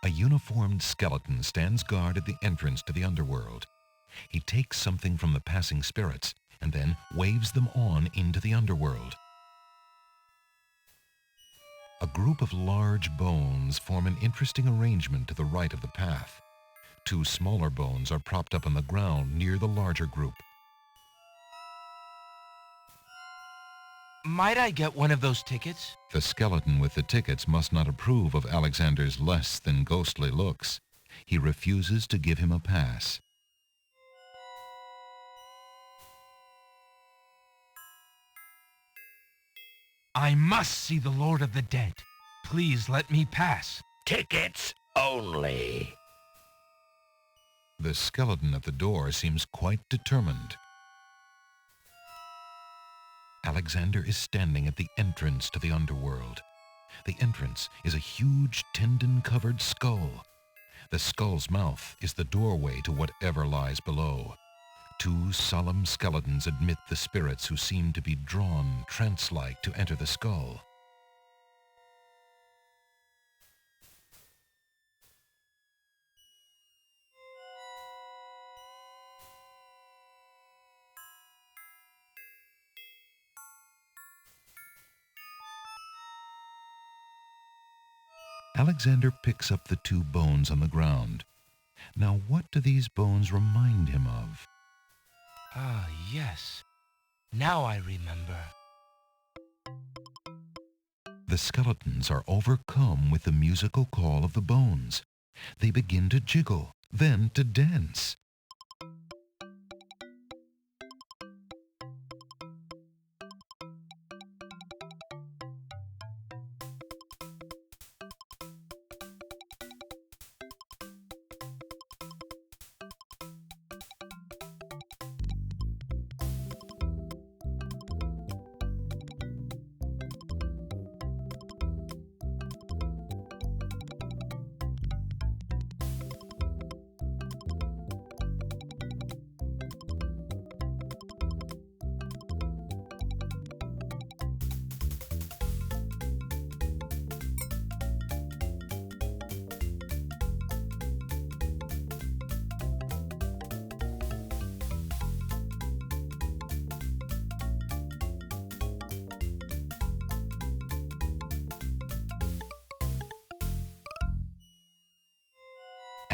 A uniformed skeleton stands guard at the entrance to the underworld. He takes something from the passing spirits and then waves them on into the underworld. A group of large bones form an interesting arrangement to the right of the path. Two smaller bones are propped up on the ground near the larger group. Might I get one of those tickets? The skeleton with the tickets must not approve of Alexander's less than ghostly looks. He refuses to give him a pass. I must see the Lord of the Dead. Please let me pass. Tickets only. The skeleton at the door seems quite determined. Alexander is standing at the entrance to the underworld. The entrance is a huge tendon-covered skull. The skull's mouth is the doorway to whatever lies below. Two solemn skeletons admit the spirits who seem to be drawn trance-like to enter the skull. Alexander picks up the two bones on the ground. Now, what do these bones remind him of? Ah, yes. Now I remember. The skeletons are overcome with the musical call of the bones. They begin to jiggle, then to dance.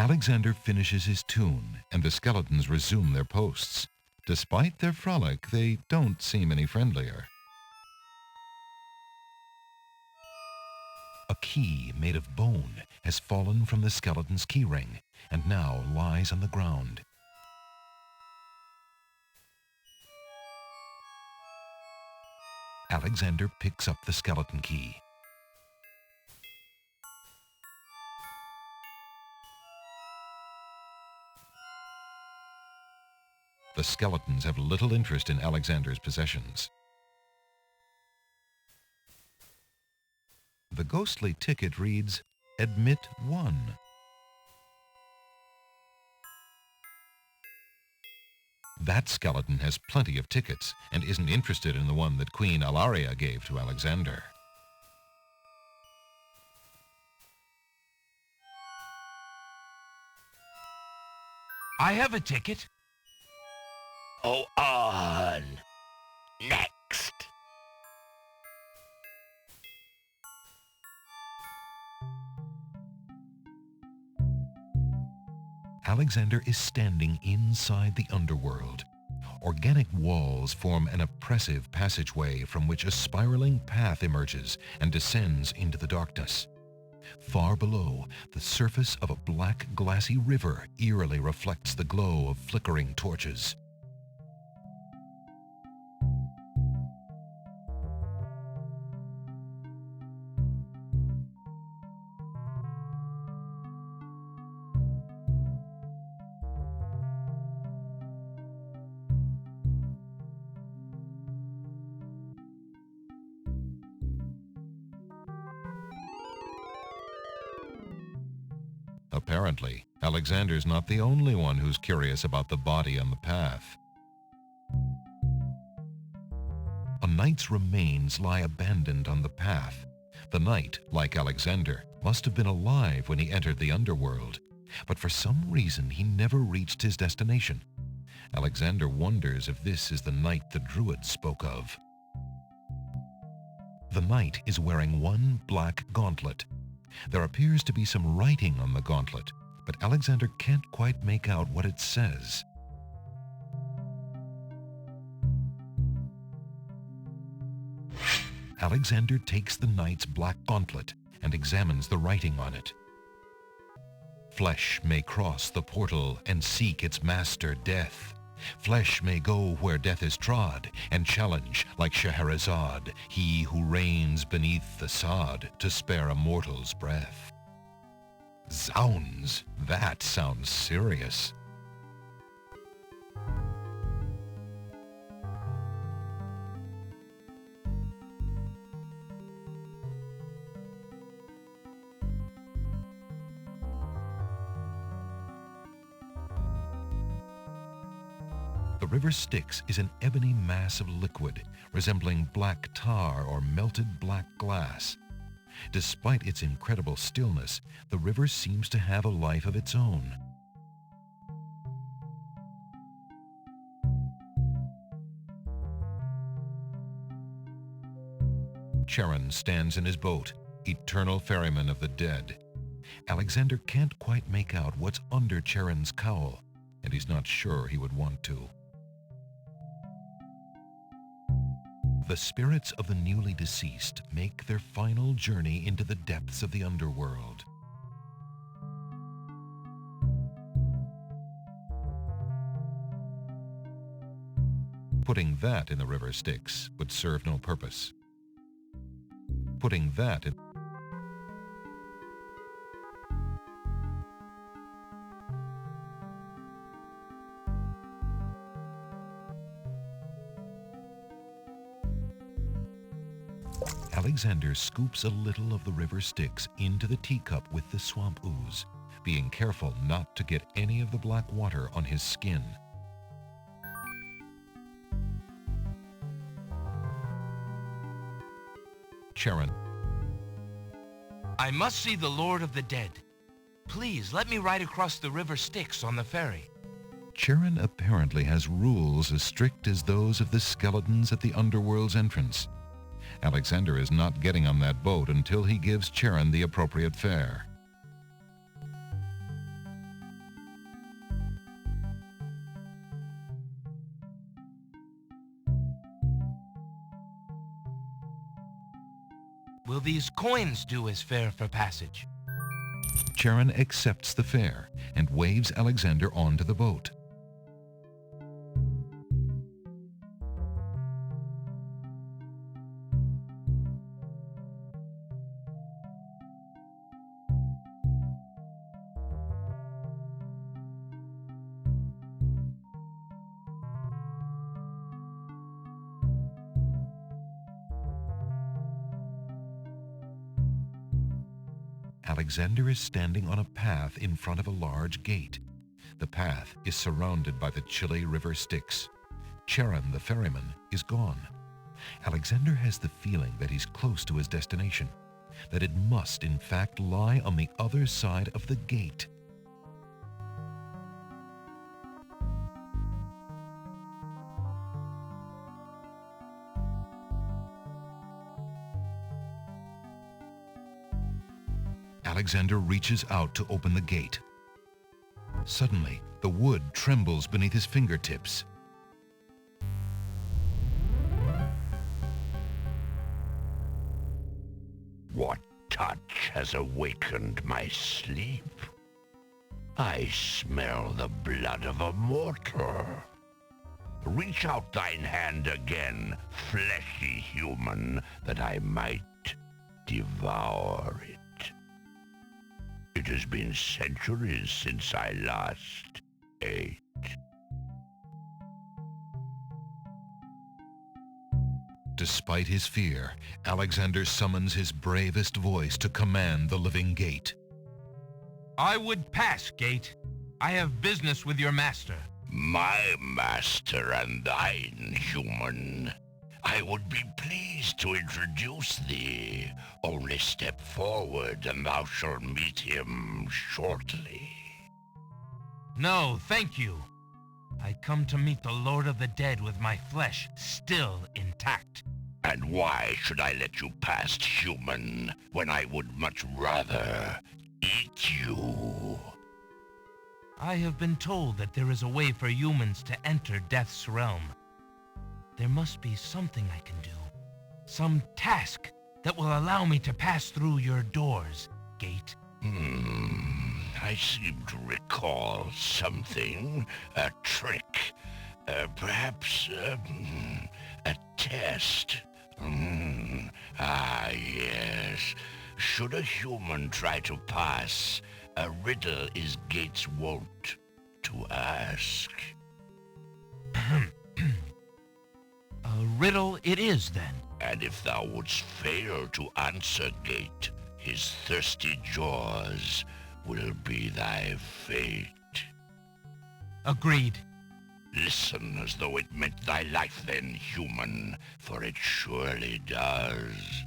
Alexander finishes his tune, and the skeletons resume their posts. Despite their frolic, they don't seem any friendlier. A key made of bone has fallen from the skeleton's keyring, and now lies on the ground. Alexander picks up the skeleton key. The skeletons have little interest in Alexander's possessions. The ghostly ticket reads, "Admit 1." That skeleton has plenty of tickets and isn't interested in the one that Queen Alaria gave to Alexander. I have a ticket. Go on. Next. Alexander is standing inside the underworld. Organic walls form an oppressive passageway from which a spiraling path emerges and descends into the darkness. Far below, the surface of a black, glassy river eerily reflects the glow of flickering torches. Apparently, Alexander's not the only one who's curious about the body on the path. A knight's remains lie abandoned on the path. The knight, like Alexander, must have been alive when he entered the underworld, but for some reason he never reached his destination. Alexander wonders if this is the knight the Druid spoke of. The knight is wearing one black gauntlet. There appears to be some writing on the gauntlet, but Alexander can't quite make out what it says. Alexander takes the knight's black gauntlet and examines the writing on it. Flesh may cross the portal and seek its master, death. Flesh may go where death is trod, and challenge, like Scheherazade, he who reigns beneath the sod to spare a mortal's breath. Zounds, that sounds serious. The river Styx is an ebony mass of liquid, resembling black tar or melted black glass. Despite its incredible stillness, the river seems to have a life of its own. Charon stands in his boat, eternal ferryman of the dead. Alexander can't quite make out what's under Charon's cowl, and he's not sure he would want to. The spirits of the newly deceased make their final journey into the depths of the underworld. Putting that in the river Styx would serve no purpose. Putting that in... Alexander scoops a little of the river Styx into the teacup with the swamp ooze, being careful not to get any of the black water on his skin. Charon. I must see the Lord of the Dead. Please, let me ride across the river Styx on the ferry. Charon apparently has rules as strict as those of the skeletons at the underworld's entrance. Alexander is not getting on that boat until he gives Charon the appropriate fare. Will these coins do as fare for passage? Charon accepts the fare and waves Alexander onto the boat. Alexander is standing on a path in front of a large gate. The path is surrounded by the chilly river Styx. Charon, the ferryman, is gone. Alexander has the feeling that he's close to his destination, that it must in fact lie on the other side of the gate. Alexander reaches out to open the gate. Suddenly, the wood trembles beneath his fingertips. What touch has awakened my sleep? I smell the blood of a mortal. Reach out thine hand again, fleshy human, that I might devour it. It has been centuries since I last ate. Despite his fear, Alexander summons his bravest voice to command the living gate. I would pass, gate. I have business with your master. My master and thine, human. I would be pleased to introduce thee. Only step forward and thou shalt meet him shortly. No, thank you. I come to meet the Lord of the Dead with my flesh still intact. And why should I let you past, human, when I would much rather eat you? I have been told that there is a way for humans to enter Death's realm. There must be something I can do. Some task that will allow me to pass through your doors, gate. I seem to recall something. A trick. Perhaps a test. Yes. Should a human try to pass, a riddle is gate's wont to ask. A riddle it is, then. And if thou wouldst fail to answer gate, his thirsty jaws will be thy fate. Agreed. Listen as though it meant thy life then, human, for it surely does.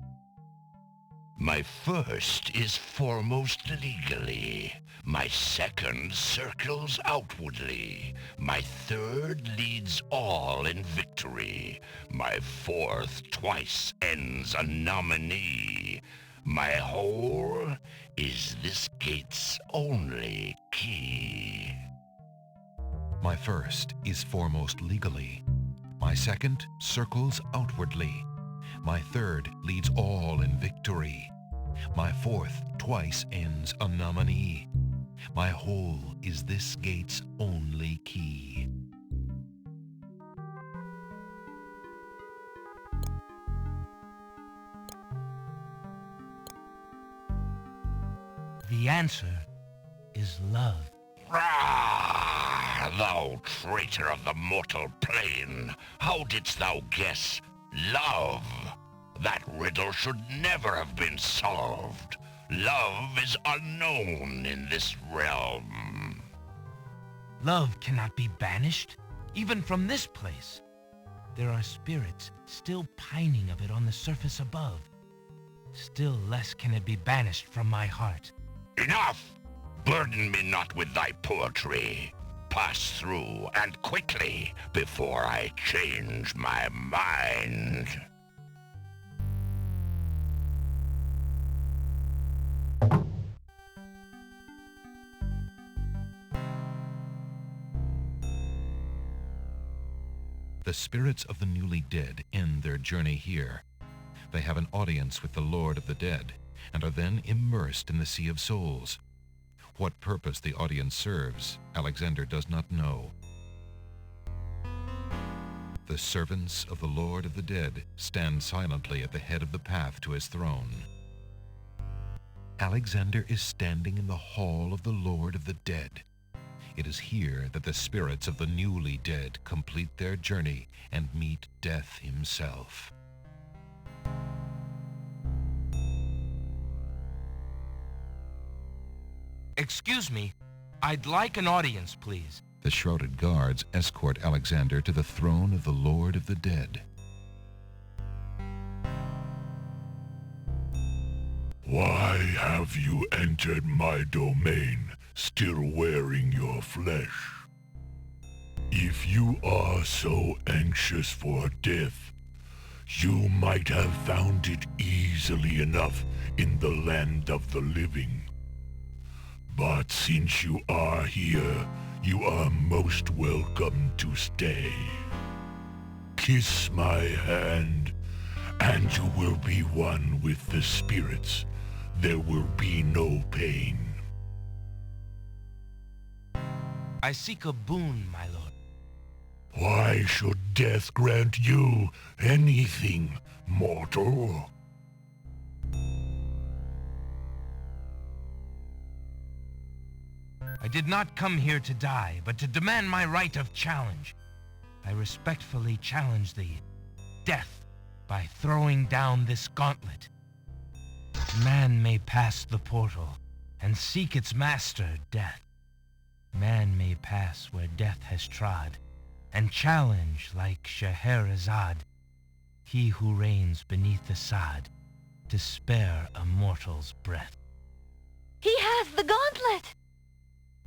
My first is foremost legally. My second circles outwardly. My third leads all in victory. My fourth twice ends a nominee. My whole is this gate's only key. My first is foremost legally. My second circles outwardly. My third leads all in victory. My fourth twice ends a nominee. My whole is this gate's only key. The answer is love. Ah, thou traitor of the mortal plane! How didst thou guess love? That riddle should never have been solved. Love is unknown in this realm. Love cannot be banished, even from this place. There are spirits still pining of it on the surface above. Still less can it be banished from my heart. Enough! Burden me not with thy poetry. Pass through, and quickly, before I change my mind. The spirits of the newly dead end their journey here. They have an audience with the Lord of the Dead, and are then immersed in the Sea of Souls. What purpose the audience serves, Alexander does not know. The servants of the Lord of the Dead stand silently at the head of the path to his throne. Alexander is standing in the hall of the Lord of the Dead. It is here that the spirits of the newly dead complete their journey and meet death himself. Excuse me, I'd like an audience, please. The shrouded guards escort Alexander to the throne of the Lord of the Dead. Why have you entered my domain, still wearing your flesh? If you are so anxious for death, you might have found it easily enough in the land of the living. But since you are here, you are most welcome to stay. Kiss my hand, and you will be one with the spirits. There will be no pain. I seek a boon, my lord. Why should death grant you anything, mortal? I did not come here to die, but to demand my right of challenge. I respectfully challenge thee, death, by throwing down this gauntlet. Man may pass the portal and seek its master, death. Man may pass where death has trod, and challenge like Scheherazade, he who reigns beneath the sod, to spare a mortal's breath. He has the gauntlet!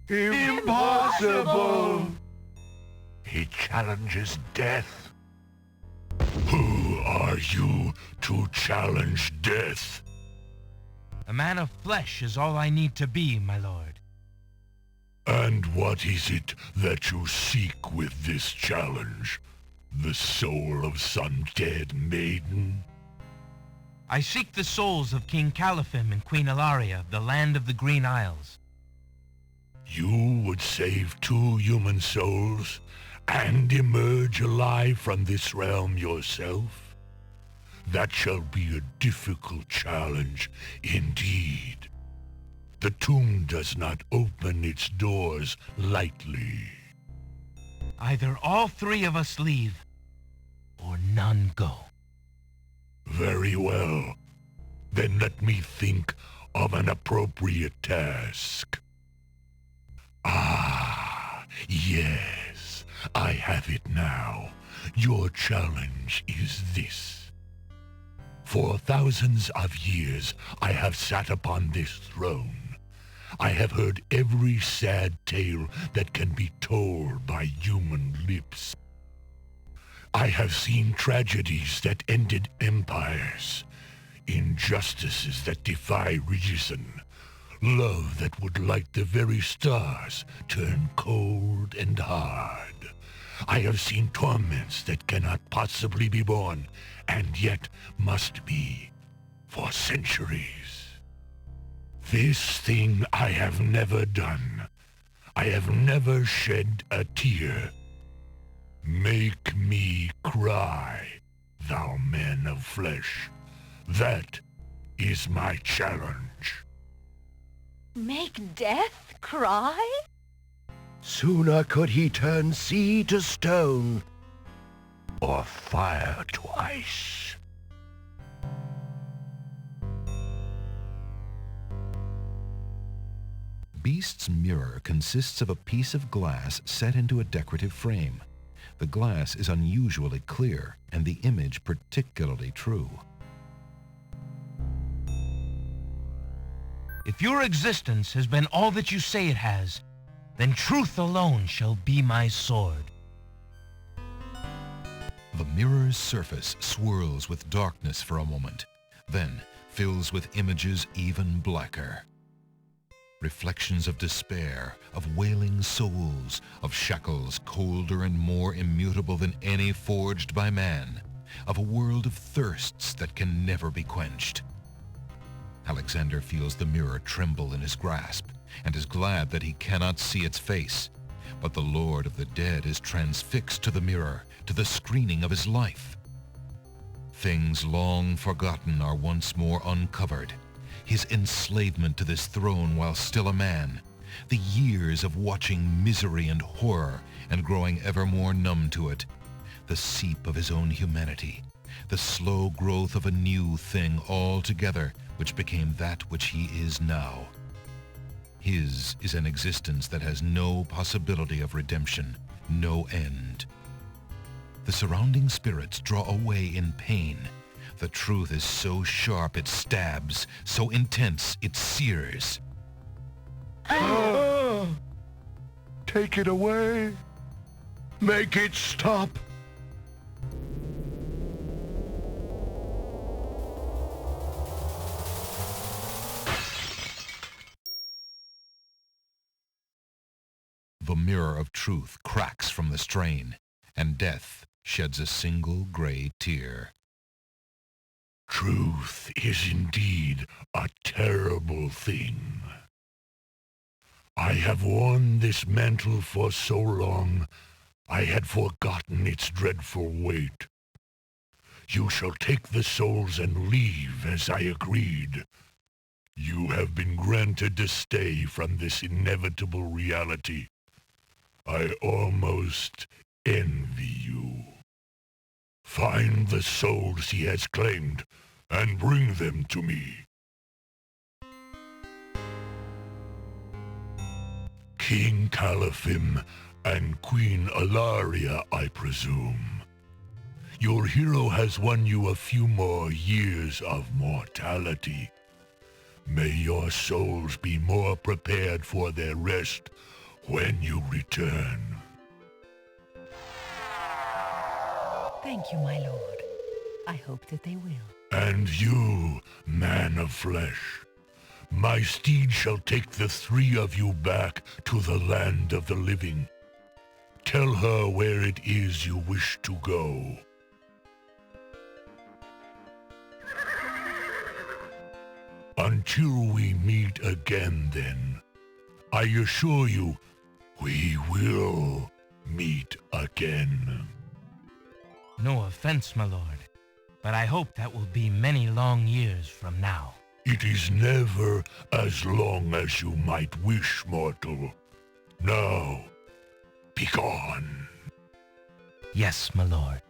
Impossible! He challenges death. Who are you to challenge death? A man of flesh is all I need to be, my lord. And what is it that you seek with this challenge? The soul of some dead maiden? I seek the souls of King Califim and Queen Ilaria of the land of the Green Isles. You would save 2 human souls and emerge alive from this realm yourself? That shall be a difficult challenge indeed. The tomb does not open its doors lightly. Either all 3 of us leave, or none go. Very well. Then let me think of an appropriate task. Ah, yes, I have it now. Your challenge is this. For thousands of years, I have sat upon this throne. I have heard every sad tale that can be told by human lips. I have seen tragedies that ended empires, injustices that defy reason, love that would light the very stars turn cold and hard. I have seen torments that cannot possibly be borne, and yet must be, for centuries. This thing I have never done. I have never shed a tear. Make me cry, thou man of flesh. That is my challenge. Make death cry? Sooner could he turn sea to stone, or fire to ice. Beast's mirror consists of a piece of glass set into a decorative frame. The glass is unusually clear, and the image particularly true. If your existence has been all that you say it has, then truth alone shall be my sword. The mirror's surface swirls with darkness for a moment, then fills with images even blacker. Reflections of despair, of wailing souls, of shackles colder and more immutable than any forged by man, of a world of thirsts that can never be quenched. Alexander feels the mirror tremble in his grasp and is glad that he cannot see its face. But the Lord of the Dead is transfixed to the mirror, to the screening of his life. Things long forgotten are once more uncovered. His enslavement to this throne while still a man, the years of watching misery and horror and growing ever more numb to it, the seep of his own humanity, the slow growth of a new thing altogether which became that which he is now. His is an existence that has no possibility of redemption, no end. The surrounding spirits draw away in pain. The truth is so sharp it stabs, so intense it sears. Take it away. Make it stop. The mirror of truth cracks from the strain, and death sheds a single gray tear. Truth is indeed a terrible thing. I have worn this mantle for so long, I had forgotten its dreadful weight. You shall take the souls and leave as I agreed. You have been granted to stay from this inevitable reality. I almost envy you. Find the souls he has claimed and bring them to me. King Califim and Queen Alaria, I presume. Your hero has won you a few more years of mortality. May your souls be more prepared for their rest when you return. Thank you, my lord. I hope that they will. And you, man of flesh, my steed shall take the three of you back to the land of the living. Tell her where it is you wish to go. Until we meet again, then, I assure you, we will meet again. No offense, my lord, but I hope that will be many long years from now. It is never as long as you might wish, mortal. Now, begone. Yes, my lord.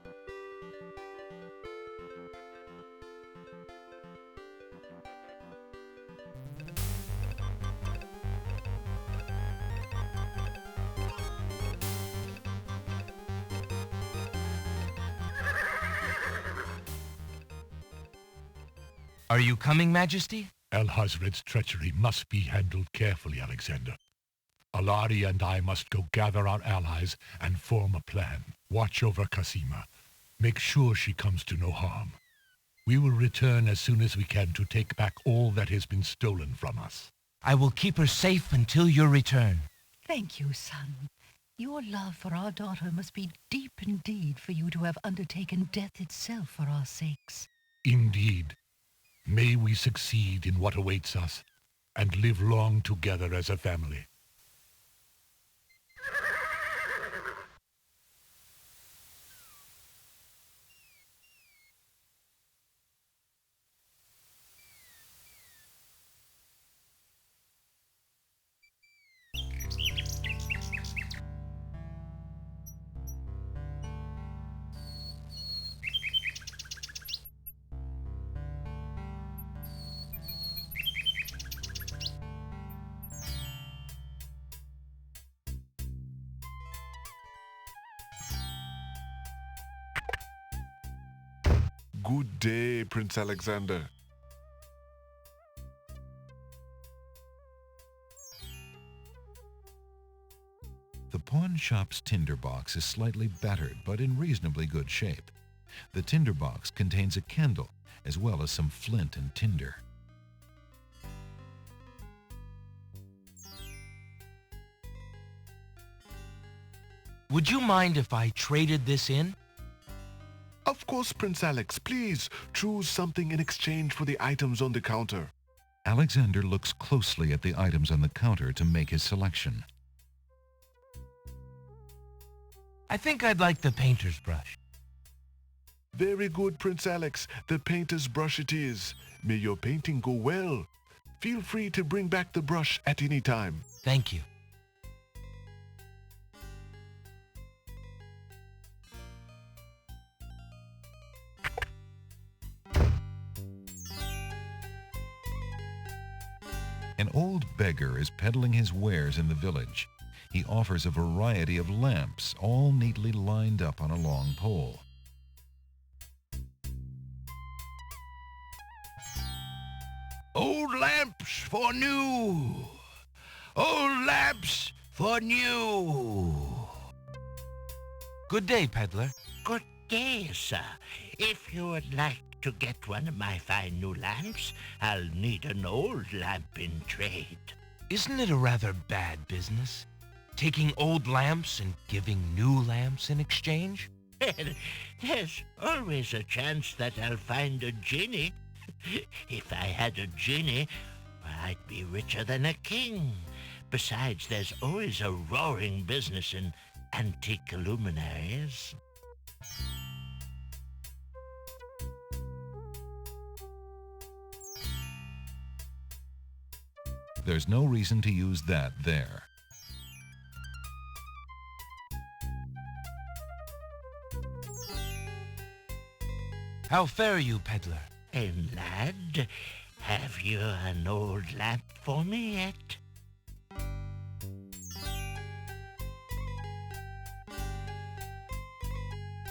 Are you coming, Majesty? Alhazred's treachery must be handled carefully, Alexander. Alari and I must go gather our allies and form a plan. Watch over Casima. Make sure she comes to no harm. We will return as soon as we can to take back all that has been stolen from us. I will keep her safe until your return. Thank you, son. Your love for our daughter must be deep indeed for you to have undertaken death itself for our sakes. Indeed. May we succeed in what awaits us, and live long together as a family. Good day, Prince Alexander. The pawn shop's tinderbox is slightly battered, but in reasonably good shape. The tinderbox contains a candle, as well as some flint and tinder. Would you mind if I traded this in? Of course, Prince Alex. Please choose something in exchange for the items on the counter. Alexander looks closely at the items on the counter to make his selection. I think I'd like the painter's brush. Very good, Prince Alex. The painter's brush it is. May your painting go well. Feel free to bring back the brush at any time. Thank you. An old beggar is peddling his wares in the village. He offers a variety of lamps, all neatly lined up on a long pole. Old lamps for new. Old lamps for new. Good day, peddler. Good day, sir. If you would like to get one of my fine new lamps, I'll need an old lamp in trade. Isn't it a rather bad business? Taking old lamps and giving new lamps in exchange? There's always a chance that I'll find a genie. If I had a genie, I'd be richer than a king. Besides, there's always a roaring business in antique luminaries. There's no reason to use that there. How fare you, peddler? Hey, lad, have you an old lamp for me yet?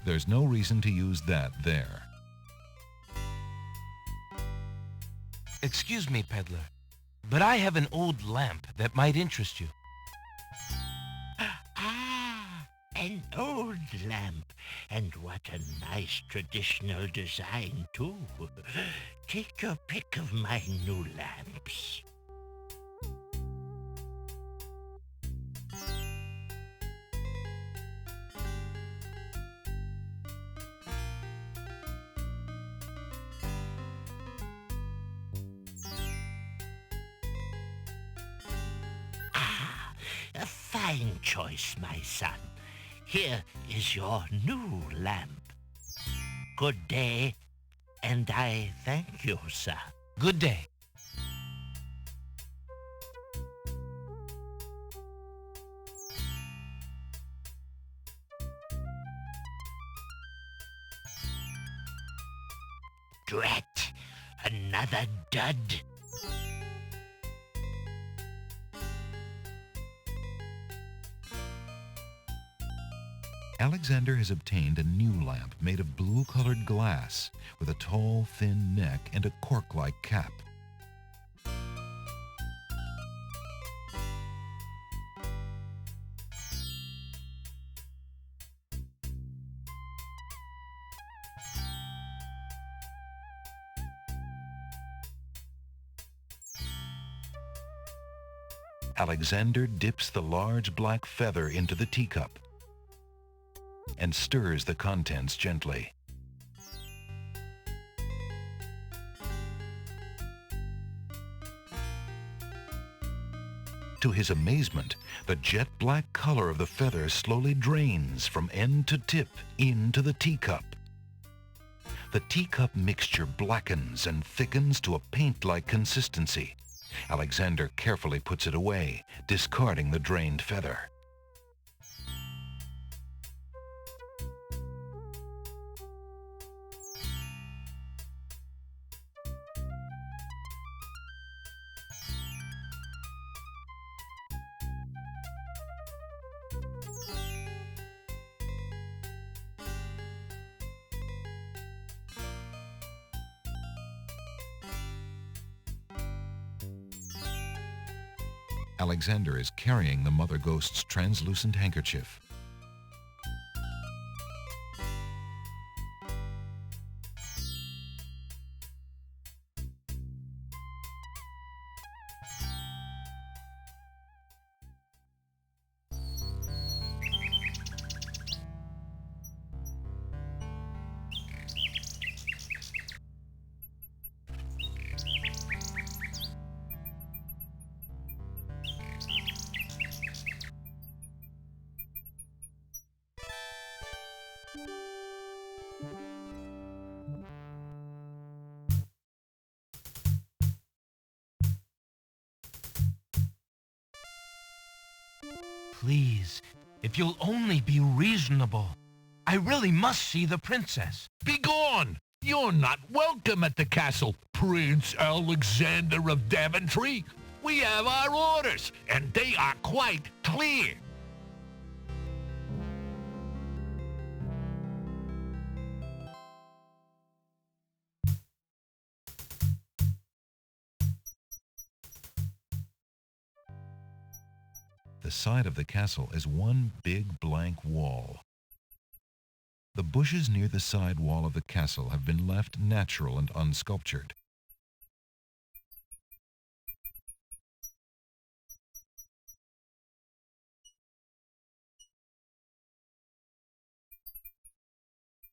There's no reason to use that there. Excuse me, peddler, but I have an old lamp that might interest you. An old lamp, and what a nice traditional design, too. Take your pick of my new lamps. A fine choice, my son. Here is your new lamp. Good day, and I thank you, sir. Good day. Drat! Another dud. Alexander has obtained a new lamp made of blue-colored glass with a tall, thin neck and a cork-like cap. Alexander dips the large black feather into the teacup and stirs the contents gently. To his amazement, the jet-black color of the feather slowly drains from end to tip into the teacup. The teacup mixture blackens and thickens to a paint-like consistency. Alexander carefully puts it away, discarding the drained feather. Alexander is carrying the Mother Ghost's translucent handkerchief. Please, if you'll only be reasonable. I really must see the princess. Begone! You're not welcome at the castle, Prince Alexander of Daventry. We have our orders, and they are quite clear. The side of the castle is one big blank wall. The bushes near the side wall of the castle have been left natural and unsculptured.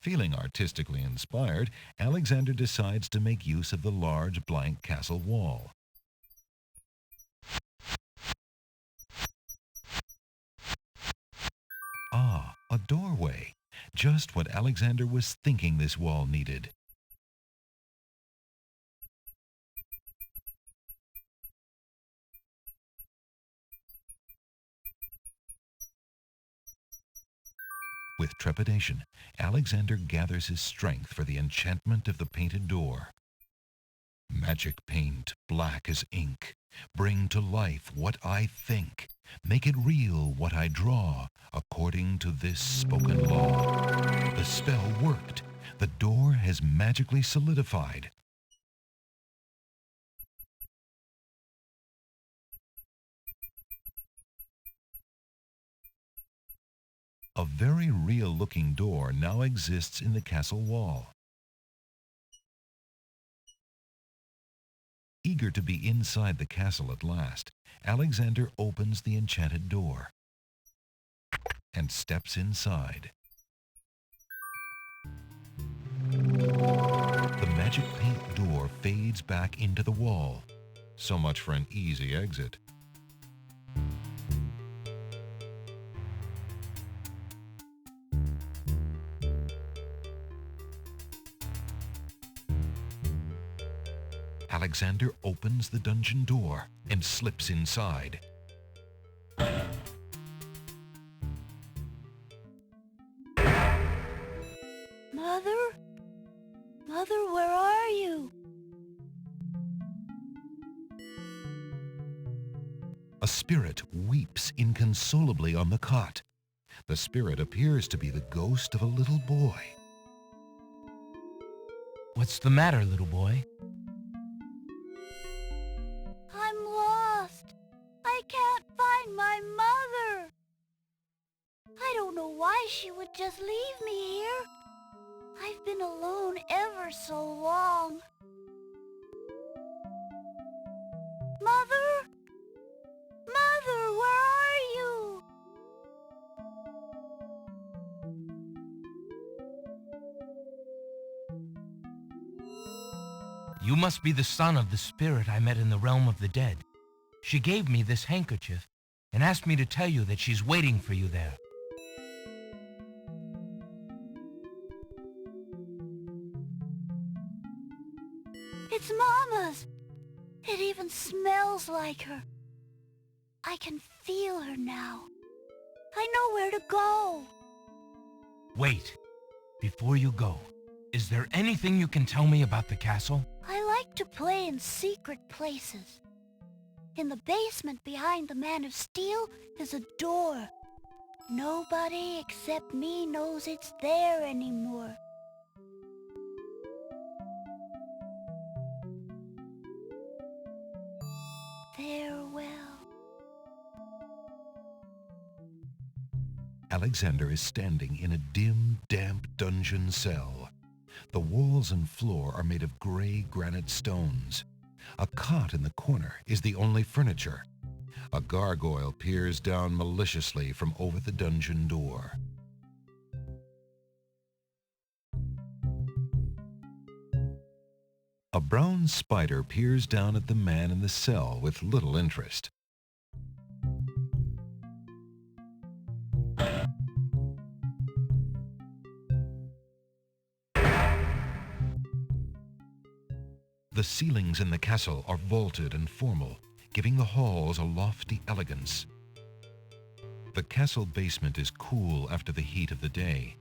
Feeling artistically inspired, Alexander decides to make use of the large blank castle wall. Ah, a doorway. Just what Alexander was thinking this wall needed. With trepidation, Alexander gathers his strength for the enchantment of the painted door. Magic paint, black as ink, bring to life what I think. Make it real what I draw, according to this spoken law. The spell worked. The door has magically solidified. A very real-looking door now exists in the castle wall. Eager to be inside the castle at last, Alexander opens the enchanted door and steps inside. The magic paint door fades back into the wall. So much for an easy exit. Alexander opens the dungeon door and slips inside. Mother? Mother, where are you? A spirit weeps inconsolably on the cot. The spirit appears to be the ghost of a little boy. What's the matter, little boy? I'm lost. I can't find my mother. I don't know why she would just leave me here. I've been alone ever so long. Mother? Mother, where are you? You must be the son of the spirit I met in the realm of the dead. She gave me this handkerchief and asked me to tell you that she's waiting for you there. It's Mama's. It even smells like her. I can feel her now. I know where to go. Wait, before you go, is there anything you can tell me about the castle? I like to play in secret places. In the basement behind the Man of Steel is a door. Nobody except me knows it's there anymore. Farewell. Alexander is standing in a dim, damp dungeon cell. The walls and floor are made of gray granite stones. A cot in the corner is the only furniture. A gargoyle peers down maliciously from over the dungeon door. A brown spider peers down at the man in the cell with little interest. The ceilings in the castle are vaulted and formal, giving the halls a lofty elegance. The castle basement is cool after the heat of the day.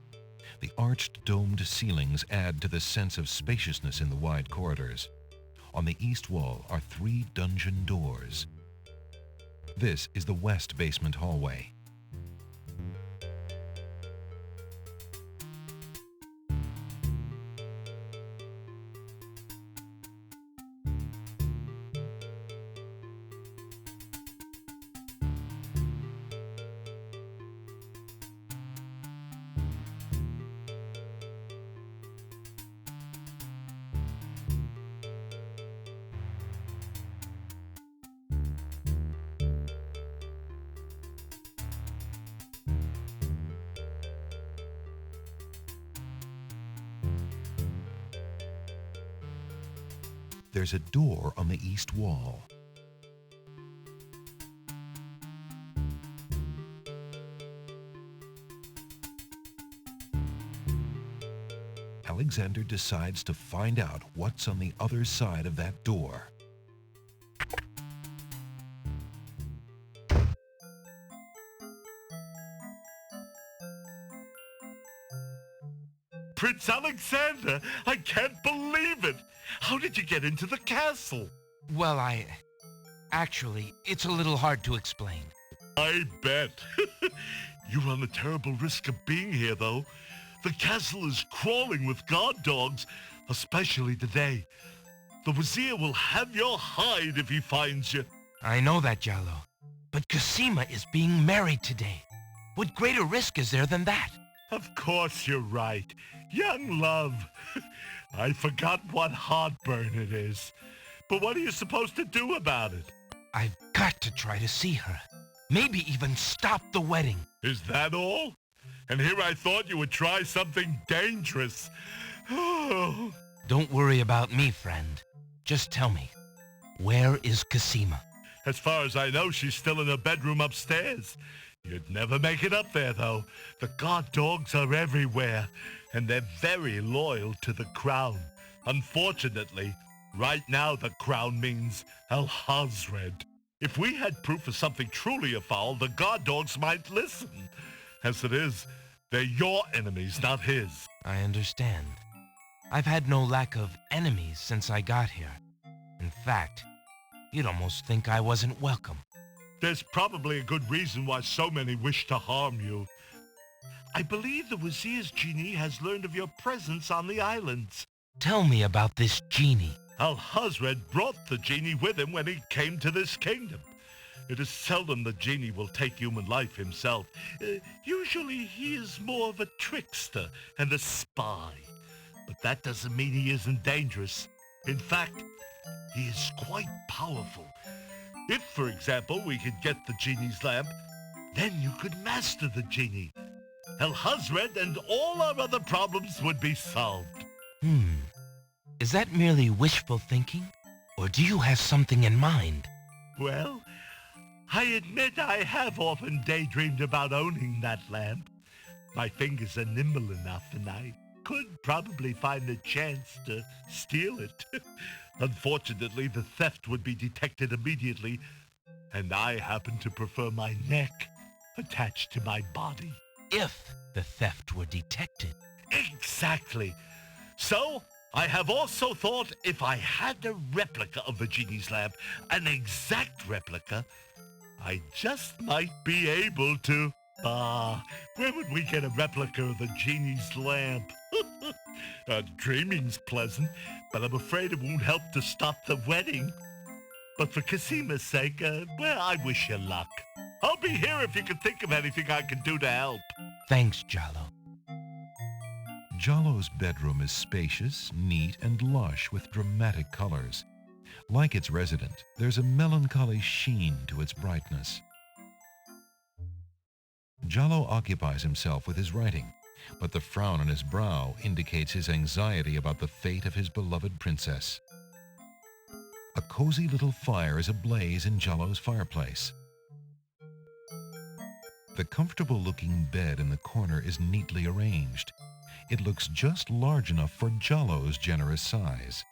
The arched domed ceilings add to the sense of spaciousness in the wide corridors. On the east wall are 3 dungeon doors. This is the west basement hallway. There's a door on the east wall. Alexander decides to find out what's on the other side of that door. Prince Alexander, I can't believe it! How did you get into the castle? Well, actually, it's a little hard to explain. I bet. You run the terrible risk of being here, though. The castle is crawling with guard dogs, especially today. The wazir will have your hide if he finds you. I know that, Jallo. But Casima is being married today. What greater risk is there than that? Of course you're right. Young love. I forgot what heartburn it is. But what are you supposed to do about it? I've got to try to see her. Maybe even stop the wedding. Is that all? And here I thought you would try something dangerous. Oh. Don't worry about me, friend. Just tell me, where is Casima? As far as I know, she's still in her bedroom upstairs. You'd never make it up there, though. The guard dogs are everywhere, and they're very loyal to the crown. Unfortunately, right now the crown means Al-Hazred. If we had proof of something truly afoul, the guard dogs might listen. As it is, they're your enemies, not his. I understand. I've had no lack of enemies since I got here. In fact, you'd almost think I wasn't welcome. There's probably a good reason why so many wish to harm you. I believe the Wazir's genie has learned of your presence on the islands. Tell me about this genie. Al-Hazred brought the genie with him when he came to this kingdom. It is seldom the genie will take human life himself. Usually he is more of a trickster and a spy. But that doesn't mean he isn't dangerous. In fact, he is quite powerful. If, for example, we could get the genie's lamp, then you could master the genie. Al-Hazred and all our other problems would be solved. Is that merely wishful thinking? Or do you have something in mind? Well, I admit I have often daydreamed about owning that lamp. My fingers are nimble enough, and I could probably find a chance to steal it. Unfortunately, the theft would be detected immediately, and I happen to prefer my neck attached to my body. If the theft were detected. Exactly. So, I have also thought if I had a replica of the genie's lamp, an exact replica, I just might be able to... where would we get a replica of the genie's lamp? Dreaming's pleasant, but I'm afraid it won't help to stop the wedding. But for Casima's sake, well, I wish you luck. I'll be here if you can think of anything I can do to help. Thanks, Jallo. Jallo's bedroom is spacious, neat, and lush with dramatic colors. Like its resident, there's a melancholy sheen to its brightness. Jallo occupies himself with his writing, but the frown on his brow indicates his anxiety about the fate of his beloved princess. A cozy little fire is ablaze in Jallo's fireplace. The comfortable-looking bed in the corner is neatly arranged. It looks just large enough for Jallo's generous size.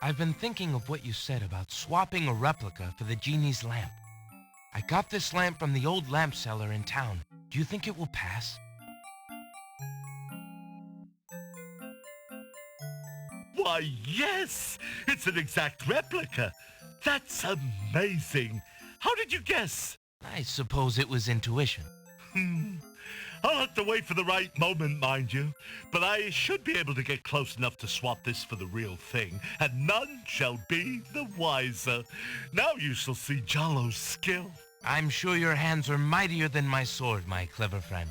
I've been thinking of what you said about swapping a replica for the genie's lamp. I got this lamp from the old lamp seller in town. Do you think it will pass? Why, yes! It's an exact replica. That's amazing. How did you guess? I suppose it was intuition. I'll have to wait for the right moment, mind you. But I should be able to get close enough to swap this for the real thing, and none shall be the wiser. Now you shall see Jalo's skill. I'm sure your hands are mightier than my sword, my clever friend.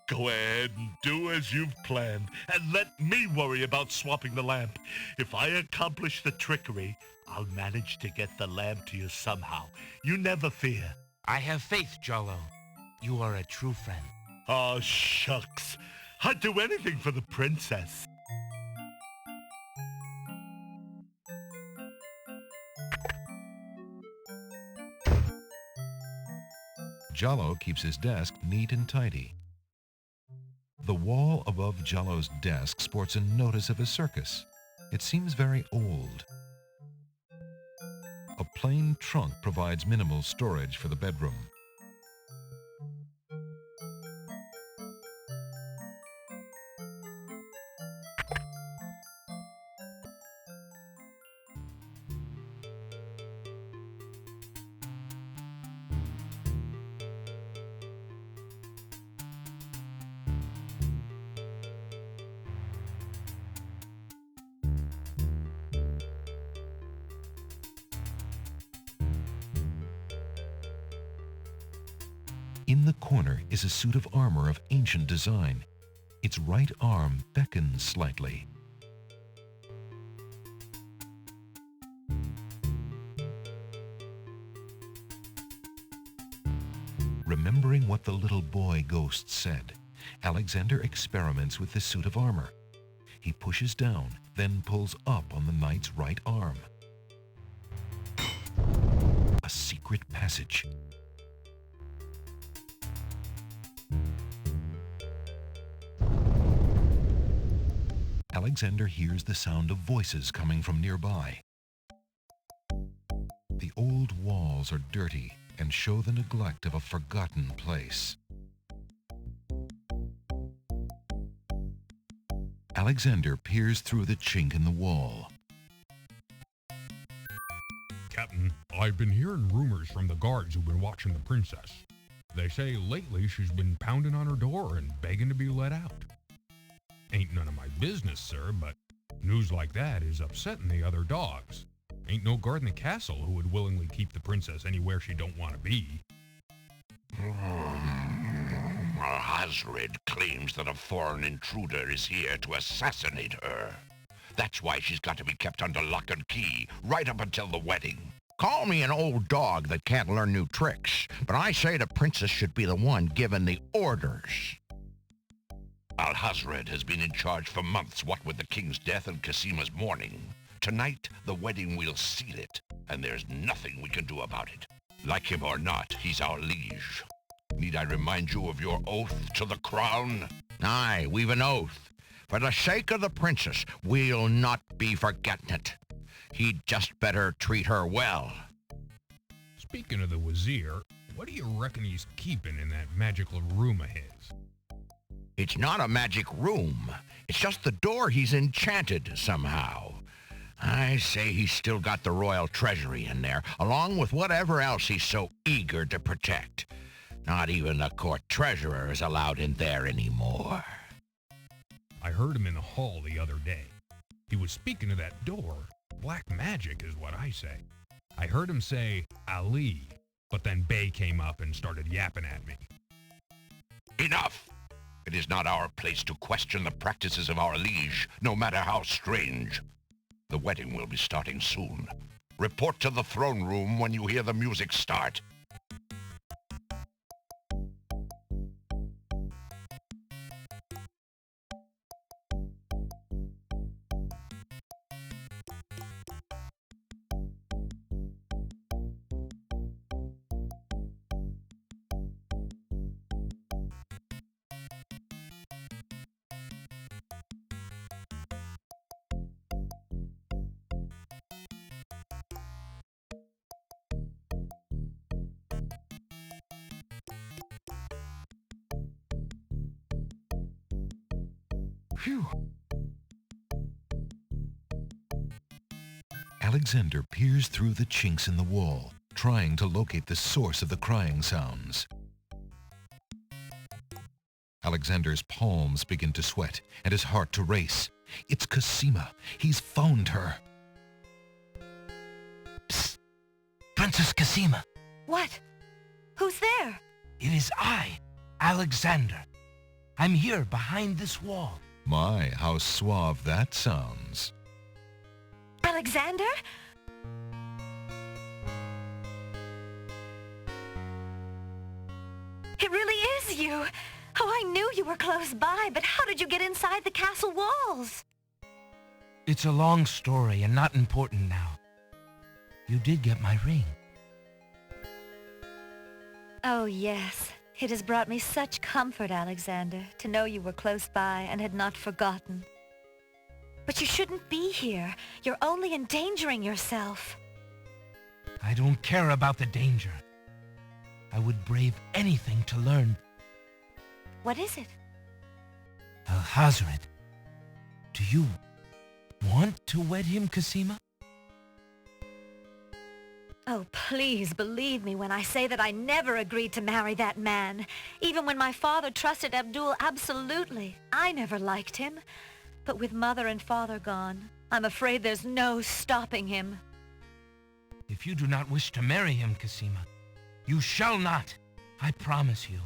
Go ahead and do as you've planned, and let me worry about swapping the lamp. If I accomplish the trickery, I'll manage to get the lamp to you somehow. You never fear. I have faith, Jalo. You are a true friend. Aw, shucks. I'd do anything for the princess. Jalo keeps his desk neat and tidy. The wall above Jalo's desk sports a notice of a circus. It seems very old. A plain trunk provides minimal storage for the bedroom. In the corner is a suit of armor of ancient design. Its right arm beckons slightly. Remembering what the little boy ghost said, Alexander experiments with the suit of armor. He pushes down, then pulls up on the knight's right arm. A secret passage. Alexander hears the sound of voices coming from nearby. The old walls are dirty and show the neglect of a forgotten place. Alexander peers through the chink in the wall. Captain, I've been hearing rumors from the guards who've been watching the princess. They say lately she's been pounding on her door and begging to be let out. Ain't none of my business, sir, but news like that is upsetting the other dogs. Ain't no guard in the castle who would willingly keep the princess anywhere she don't want to be. Hazred claims that a foreign intruder is here to assassinate her. That's why she's got to be kept under lock and key, right up until the wedding. Call me an old dog that can't learn new tricks, but I say the princess should be the one given the orders. Alhazred has been in charge for months, what with the king's death and Casima's mourning. Tonight, the wedding will seal it, and there's nothing we can do about it. Like him or not, he's our liege. Need I remind you of your oath to the crown? Aye, we've an oath. For the sake of the princess, we'll not be forgetting it. He'd just better treat her well. Speaking of the wazir, what do you reckon he's keeping in that magical room of his? It's not a magic room. It's just the door he's enchanted somehow. I say he's still got the royal treasury in there, along with whatever else he's so eager to protect. Not even the court treasurer is allowed in there anymore. I heard him in the hall the other day. He was speaking of that door. Black magic is what I say. I heard him say, Ali, but then Bay came up and started yapping at me. Enough! It is not our place to question the practices of our liege, no matter how strange. The wedding will be starting soon. Report to the throne room when you hear the music start. Phew. Alexander peers through the chinks in the wall, trying to locate the source of the crying sounds. Alexander's palms begin to sweat and his heart to race. It's Casima. He's found her. Psst! Princess Casima! What? Who's there? It is I, Alexander. I'm here behind this wall. My, how suave that sounds. Alexander? It really is you. Oh, I knew you were close by, but how did you get inside the castle walls? It's a long story and not important now. You did get my ring. Oh, yes. It has brought me such comfort, Alexander, to know you were close by and had not forgotten. But you shouldn't be here. You're only endangering yourself. I don't care about the danger. I would brave anything to learn. What is it? Alhazred, do you want to wed him, Casima? Oh, please believe me when I say that I never agreed to marry that man. Even when my father trusted Abdul absolutely. I never liked him. But with mother and father gone, I'm afraid there's no stopping him. If you do not wish to marry him, Casima, you shall not. I promise you.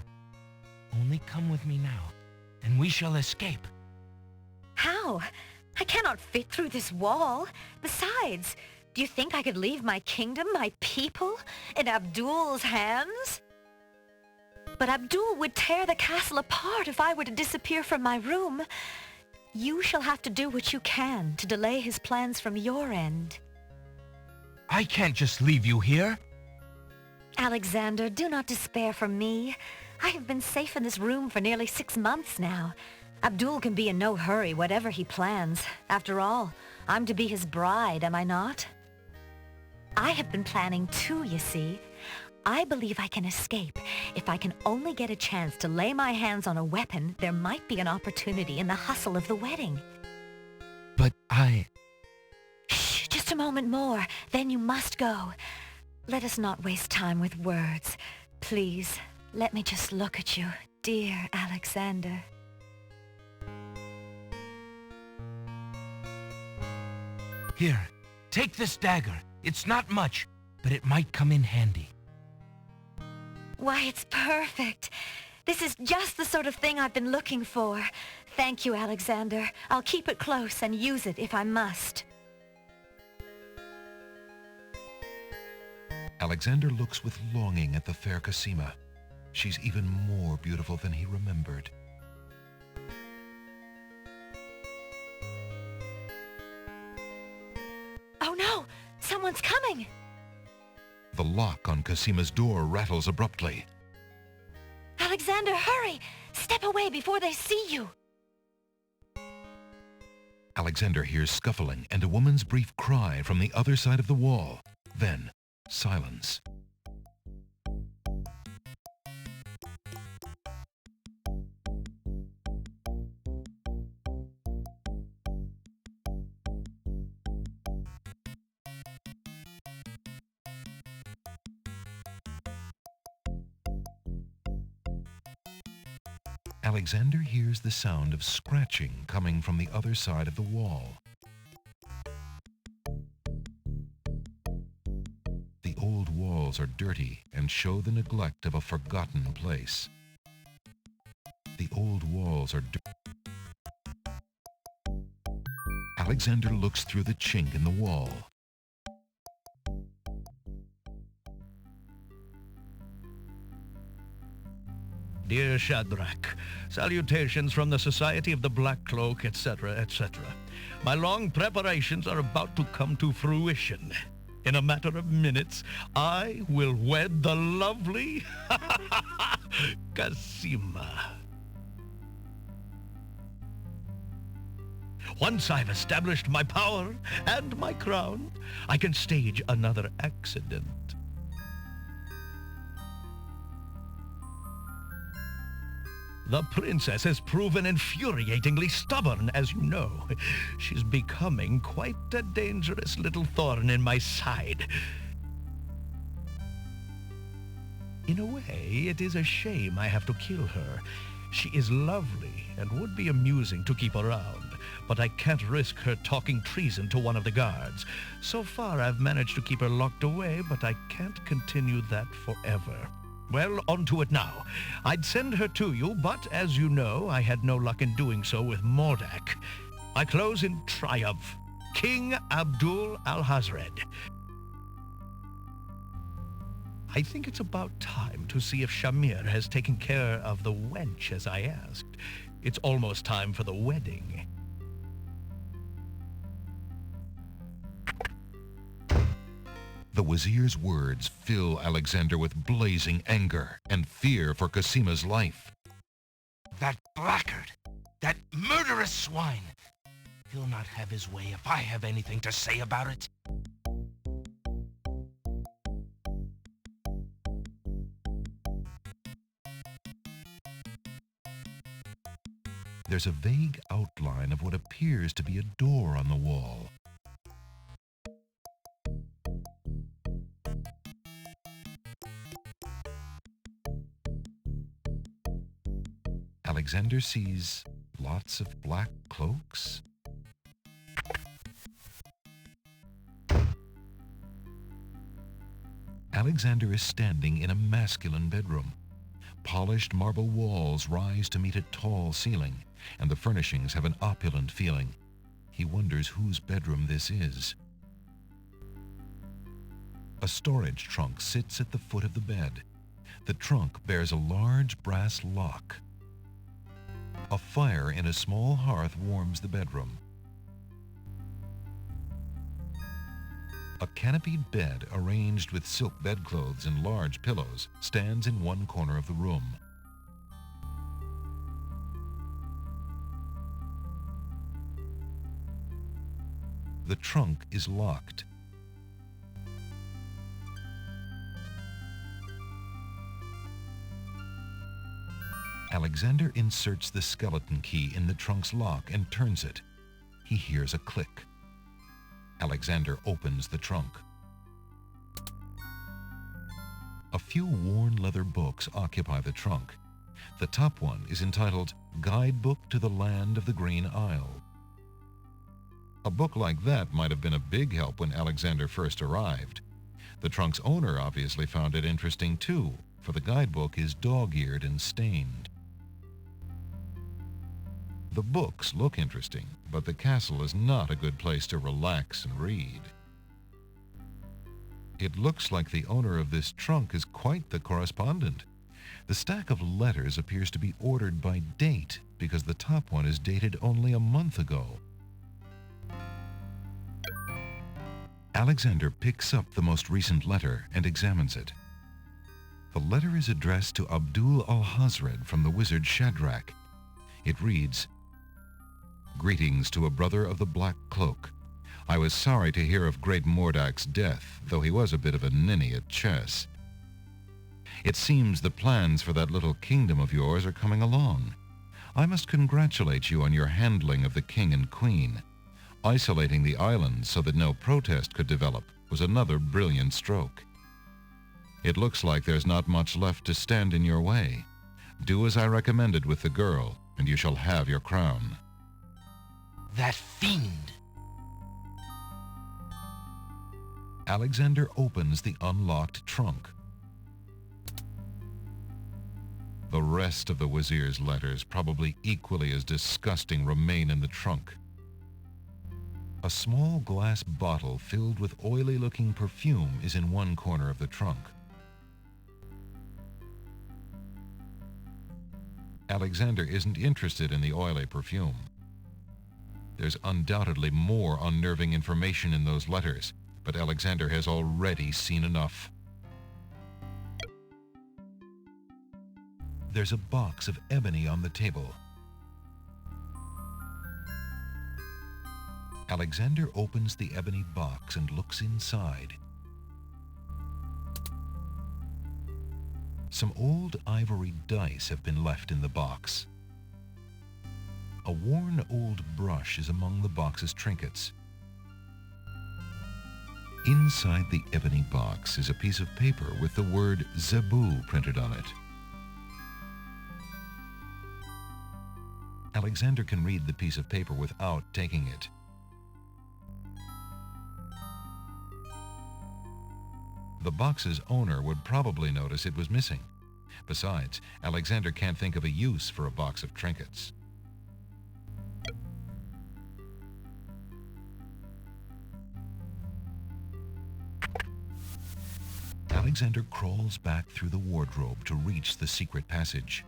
Only come with me now, and we shall escape. How? I cannot fit through this wall. Besides, do you think I could leave my kingdom, my people, in Abdul's hands? But Abdul would tear the castle apart if I were to disappear from my room. You shall have to do what you can to delay his plans from your end. I can't just leave you here. Alexander, do not despair for me. I have been safe in this room for nearly 6 months now. Abdul can be in no hurry, whatever he plans. After all, I'm to be his bride, am I not? I have been planning too, you see. I believe I can escape. If I can only get a chance to lay my hands on a weapon, there might be an opportunity in the hustle of the wedding. But I... Shh, just a moment more, then you must go. Let us not waste time with words. Please, let me just look at you, dear Alexander. Here, take this dagger. It's not much, but it might come in handy. Why, it's perfect. This is just the sort of thing I've been looking for. Thank you, Alexander. I'll keep it close and use it if I must. Alexander looks with longing at the fair Casima. She's even more beautiful than he remembered. Oh no! Someone's coming! The lock on Casima's door rattles abruptly. Alexander, hurry! Step away before they see you! Alexander hears scuffling and a woman's brief cry from the other side of the wall. Then, silence. Alexander hears the sound of scratching coming from the other side of the wall. The old walls are dirty and show the neglect of a forgotten place. The old walls are dirty. Alexander looks through the chink in the wall. Dear Shadrach, salutations from the Society of the Black Cloak, etc., etc. My long preparations are about to come to fruition. In a matter of minutes, I will wed the lovely Casima. Once I've established my power and my crown, I can stage another accident. The princess has proven infuriatingly stubborn, as you know. She's becoming quite a dangerous little thorn in my side. In a way, it is a shame I have to kill her. She is lovely and would be amusing to keep around, but I can't risk her talking treason to one of the guards. So far, I've managed to keep her locked away, but I can't continue that forever. Well, on to it now. I'd send her to you, but as you know, I had no luck in doing so with Mordak. I close in triumph. King Abdul al-Hazred. I think it's about time to see if Shamir has taken care of the wench as I asked. It's almost time for the wedding. The wazir's words fill Alexander with blazing anger and fear for Casima's life. That blackguard! That murderous swine! He'll not have his way if I have anything to say about it. There's a vague outline of what appears to be a door on the wall. Alexander sees lots of black cloaks. Alexander is standing in a masculine bedroom. Polished marble walls rise to meet a tall ceiling, and the furnishings have an opulent feeling. He wonders whose bedroom this is. A storage trunk sits at the foot of the bed. The trunk bears a large brass lock. A fire in a small hearth warms the bedroom. A canopied bed arranged with silk bedclothes and large pillows stands in one corner of the room. The trunk is locked. Alexander inserts the skeleton key in the trunk's lock and turns it. He hears a click. Alexander opens the trunk. A few worn leather books occupy the trunk. The top one is entitled Guidebook to the Land of the Green Isle. A book like that might have been a big help when Alexander first arrived. The trunk's owner obviously found it interesting too, for the guidebook is dog-eared and stained. The books look interesting, but the castle is not a good place to relax and read. It looks like the owner of this trunk is quite the correspondent. The stack of letters appears to be ordered by date because the top one is dated only a month ago. Alexander picks up the most recent letter and examines it. The letter is addressed to Abdul al-Hazred from the wizard Shadrach. It reads, "Greetings to a brother of the Black Cloak. I was sorry to hear of great Mordak's death, though he was a bit of a ninny at chess. It seems the plans for that little kingdom of yours are coming along. I must congratulate you on your handling of the king and queen. Isolating the islands so that no protest could develop was another brilliant stroke. It looks like there's not much left to stand in your way. Do as I recommended with the girl, and you shall have your crown." That fiend! Alexander opens the unlocked trunk. The rest of the wazir's letters, probably equally as disgusting, remain in the trunk. A small glass bottle filled with oily-looking perfume is in one corner of the trunk. Alexander isn't interested in the oily perfume. There's undoubtedly more unnerving information in those letters, but Alexander has already seen enough. There's a box of ebony on the table. Alexander opens the ebony box and looks inside. Some old ivory dice have been left in the box. A worn old brush is among the box's trinkets. Inside the ebony box is a piece of paper with the word Zebu printed on it. Alexander can read the piece of paper without taking it. The box's owner would probably notice it was missing. Besides, Alexander can't think of a use for a box of trinkets. Alexander crawls back through the wardrobe to reach the secret passage.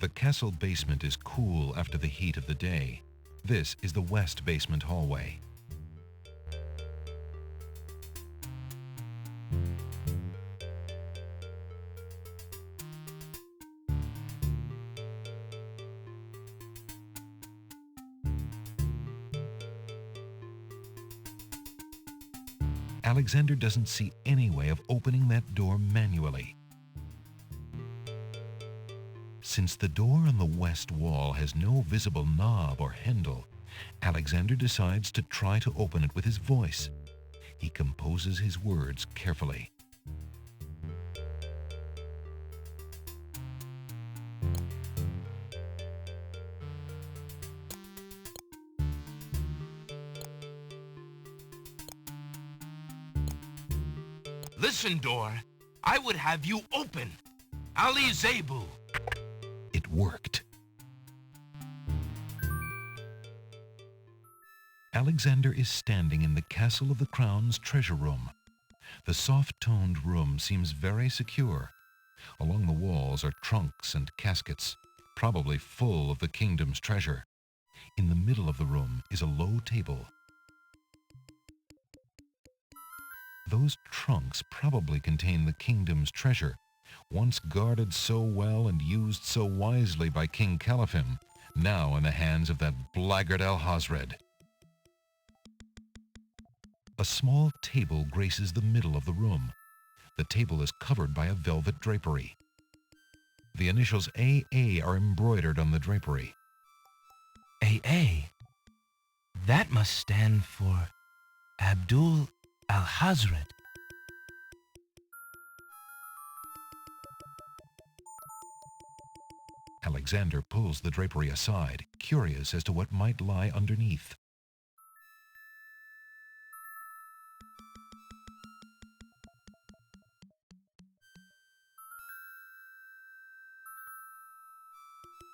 The castle basement is cool after the heat of the day. This is the west basement hallway. Alexander doesn't see any way of opening that door manually. Since the door on the west wall has no visible knob or handle, Alexander decides to try to open it with his voice. He composes his words carefully. Listen, door. I would have you open. Ali Zebu. It worked. Alexander is standing in the Castle of the Crown's treasure room. The soft-toned room seems very secure. Along the walls are trunks and caskets, probably full of the kingdom's treasure. In the middle of the room is a low table. Those trunks probably contain the kingdom's treasure, once guarded so well and used so wisely by King Caliphim, now in the hands of that blackguard Alhazred. A small table graces the middle of the room. The table is covered by a velvet drapery. The initials AA are embroidered on the drapery. AA? That must stand for Abdul Alhazred. Alexander pulls the drapery aside, curious as to what might lie underneath.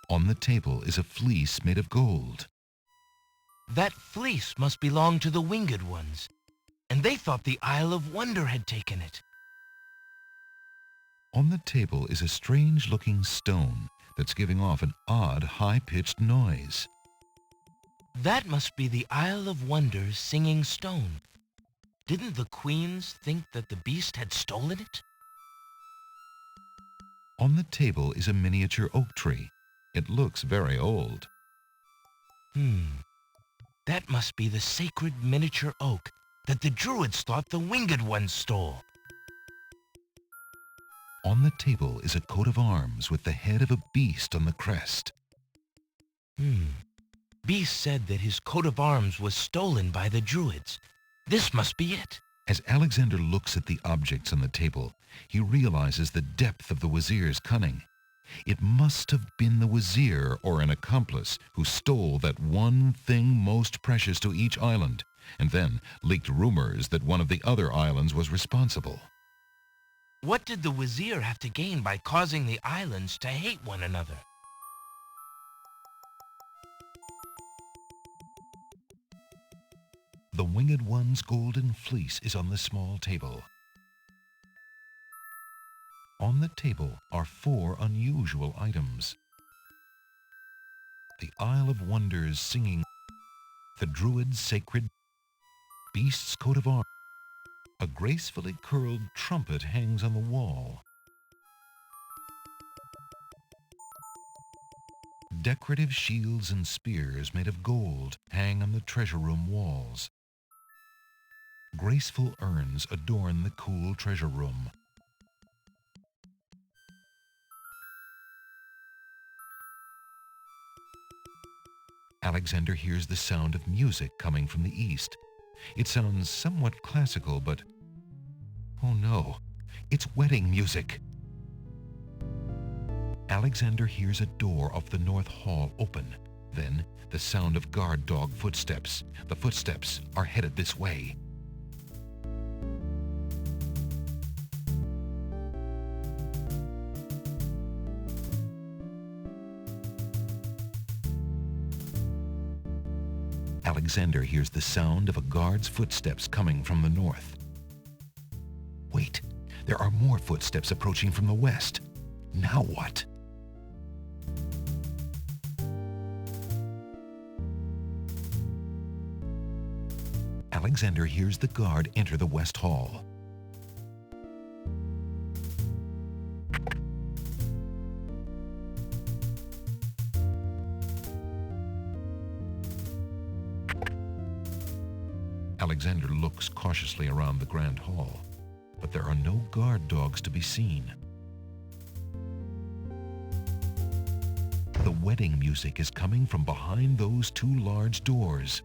On the table is a fleece made of gold. That fleece must belong to the winged ones, and they thought the Isle of Wonder had taken it. On the table is a strange-looking stone that's giving off an odd, high-pitched noise. That must be the Isle of Wonder's singing stone. Didn't the queens think that the beast had stolen it? On the table is a miniature oak tree. It looks very old. That must be the sacred miniature oak that the Druids thought the winged ones stole. On the table is a coat of arms with the head of a beast on the crest. Beast said that his coat of arms was stolen by the Druids. This must be it. As Alexander looks at the objects on the table, he realizes the depth of the wazir's cunning. It must have been the wazir or an accomplice who stole that one thing most precious to each island, and then leaked rumors that one of the other islands was responsible. What did the wazir have to gain by causing the islands to hate one another? The Winged One's golden fleece is on the small table. On the table are 4 unusual items. The Isle of Wonders singing, the Druid's sacred beast's coat of arms. A gracefully curled trumpet hangs on the wall. Decorative shields and spears made of gold hang on the treasure room walls. Graceful urns adorn the cool treasure room. Alexander hears the sound of music coming from the east. It sounds somewhat classical, but oh no, it's wedding music. Alexander hears a door of the north hall open. Then the sound of guard dog footsteps. The footsteps are headed this way. Alexander hears the sound of a guard's footsteps coming from the north. Wait, there are more footsteps approaching from the west. Now what? Alexander hears the guard enter the west hall. Alexander looks cautiously around the grand hall, but there are no guard dogs to be seen. The wedding music is coming from behind those 2 large doors.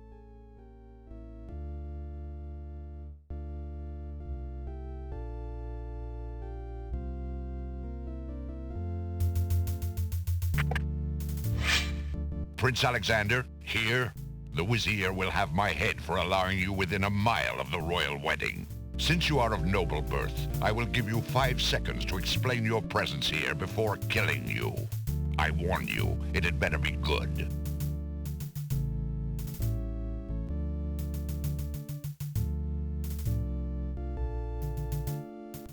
Prince Alexander, here, the Wazir will have my head for allowing you within a mile of the royal wedding. Since you are of noble birth, I will give you 5 seconds to explain your presence here before killing you. I warn you, it had better be good.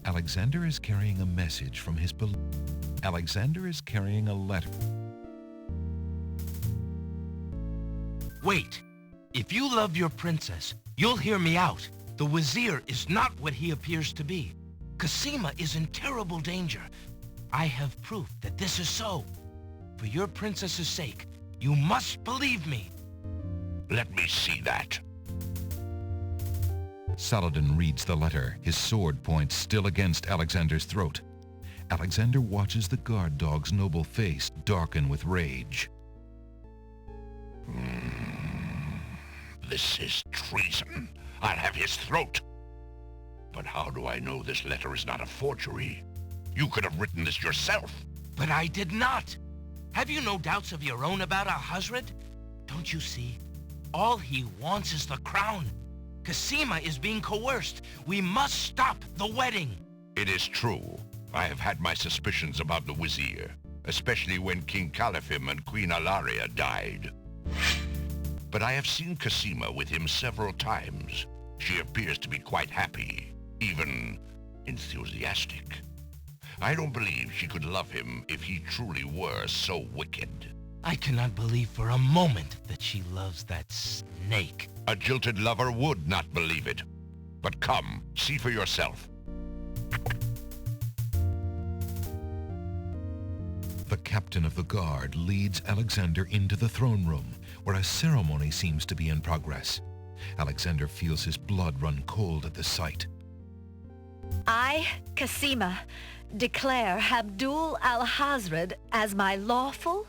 Alexander is carrying a message from his Alexander is carrying a letter. Wait! If you love your princess, you'll hear me out. The Wazir is not what he appears to be. Casima is in terrible danger. I have proof that this is so. For your princess's sake, you must believe me. Let me see that. Saladin reads the letter, his sword points still against Alexander's throat. Alexander watches the guard dog's noble face darken with rage. This is treason. I'll have his throat. But how do I know this letter is not a forgery? You could have written this yourself. But I did not. Have you no doubts of your own about Ahazred? Don't you see? All he wants is the crown. Casima is being coerced. We must stop the wedding. It is true. I have had my suspicions about the Wazir, especially when King Califim and Queen Alaria died. But I have seen Casima with him several times. She appears to be quite happy, even enthusiastic. I don't believe she could love him if he truly were so wicked. I cannot believe for a moment that she loves that snake. A jilted lover would not believe it. But come, see for yourself. The captain of the guard leads Alexander into the throne room, where a ceremony seems to be in progress. Alexander feels his blood run cold at the sight. I, Casima, declare Abdul al-Hazred as my lawful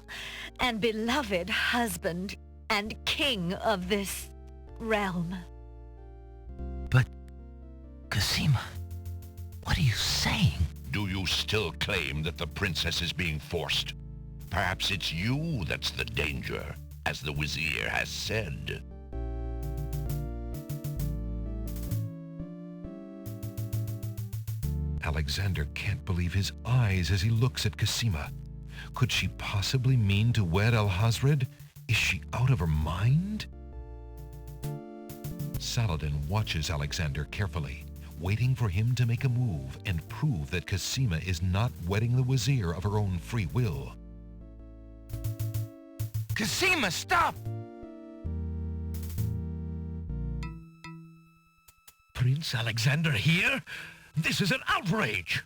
and beloved husband and king of this realm. But, Casima, what are you saying? Do you still claim that the princess is being forced? Perhaps it's you that's the danger, as the wazir has said. Alexander can't believe his eyes as he looks at Casima. Could she possibly mean to wed Al-Hazred? Is she out of her mind? Saladin watches Alexander carefully, waiting for him to make a move and prove that Casima is not wedding the wazir of her own free will. Casima, stop! Prince Alexander here? This is an outrage!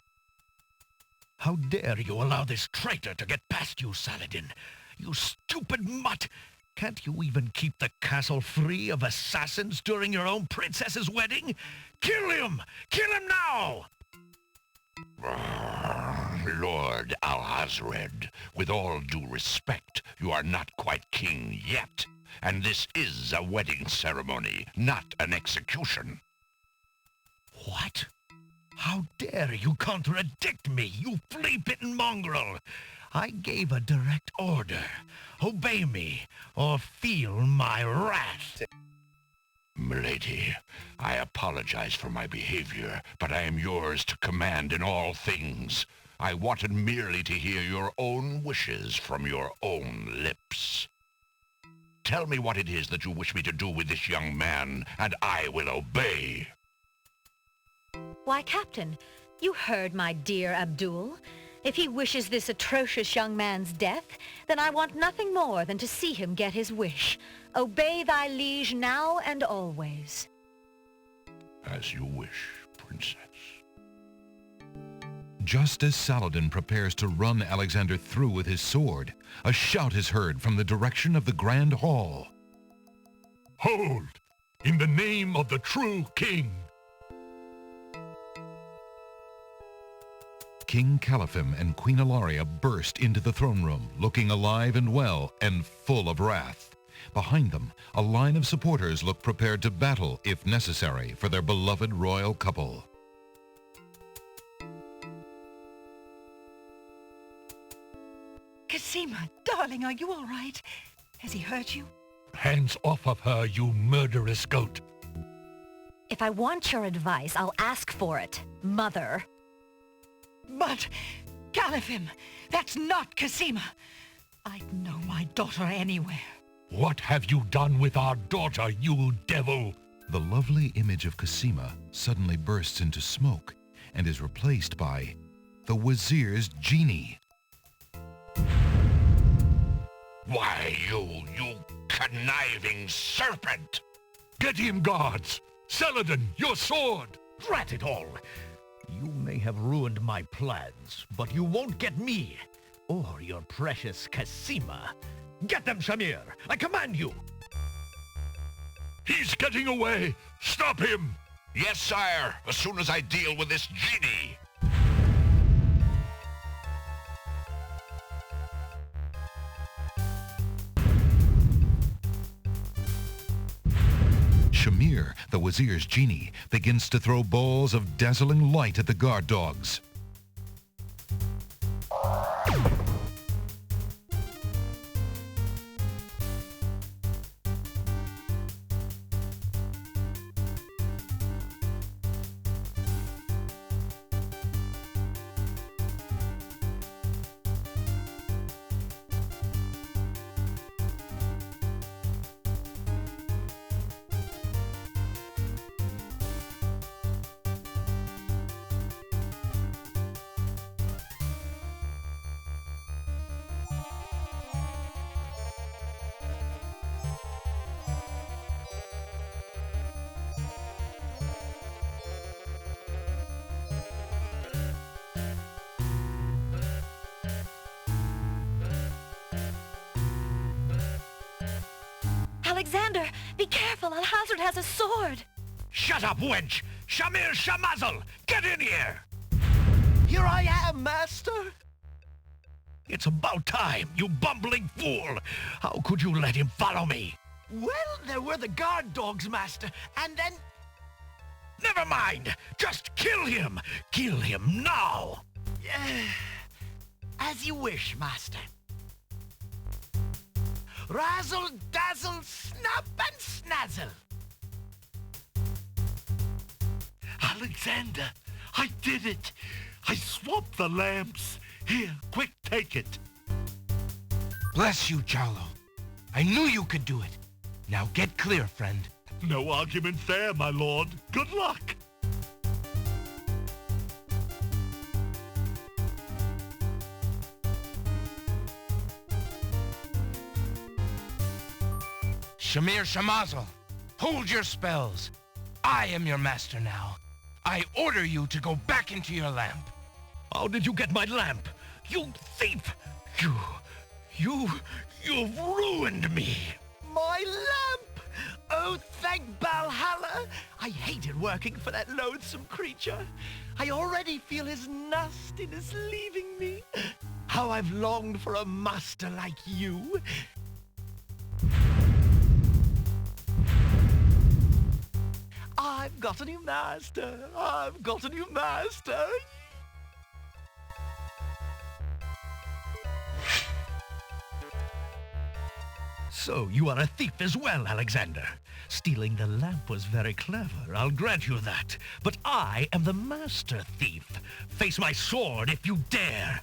How dare you allow this traitor to get past you, Saladin? You stupid mutt! Can't you even keep the castle free of assassins during your own princess's wedding? Kill him! Kill him now! Lord Al-Hazred, with all due respect, you are not quite king yet. And this is a wedding ceremony, not an execution. What? How dare you contradict me, you flea-bitten mongrel! I gave a direct order. Obey me, or feel my wrath. Milady, I apologize for my behavior, but I am yours to command in all things. I wanted merely to hear your own wishes from your own lips. Tell me what it is that you wish me to do with this young man, and I will obey. Why, Captain, you heard my dear Abdul. If he wishes this atrocious young man's death, then I want nothing more than to see him get his wish. Obey thy liege now and always. As you wish, princess. Just as Saladin prepares to run Alexander through with his sword, a shout is heard from the direction of the Grand Hall. Hold! In the name of the true king! King Caliphem and Queen Ilaria burst into the throne room, looking alive and well and full of wrath. Behind them, a line of supporters look prepared to battle, if necessary, for their beloved royal couple. Casima, darling, are you all right? Has he hurt you? Hands off of her, you murderous goat! If I want your advice, I'll ask for it, Mother. But, Caliphem, that's not Casima. I'd know my daughter anywhere. What have you done with our daughter, you devil? The lovely image of Casima suddenly bursts into smoke and is replaced by the wazir's genie. Why, you conniving serpent! Get him, guards! Saladin, your sword! Drat it all! You may have ruined my plans, but you won't get me, or your precious Casima. Get them, Shamir! I command you! He's getting away! Stop him! Yes, sire, as soon as I deal with this genie! Shamir, the wazir's genie, begins to throw balls of dazzling light at the guard dogs. Alexander, be careful. Al-Hazred has a sword. Shut up, wench! Shamir Shamazel! Get in here! Here I am! Master? It's about time, you bumbling fool! How could you let him follow me? Well, there were the guard dogs, Master, and then... Never mind! Just kill him! Kill him now! As you wish, Master. Razzle, dazzle, snap and snazzle. Alexander, I did it! I swapped the lamps. Here, quick, take it. Bless you, Jalo. I knew you could do it. Now get clear, friend. No argument there, my lord. Good luck. Shamir Shamazel, hold your spells. I am your master now. I order you to go back into your lamp. How did you get my lamp? You thief! You've ruined me! My lamp! Oh, thank Valhalla! I hated working for that loathsome creature. I already feel his nastiness leaving me. How I've longed for a master like you. I've got a new master. I've got a new master. So you are a thief as well, Alexander. Stealing the lamp was very clever, I'll grant you that. But I am the master thief. Face my sword if you dare.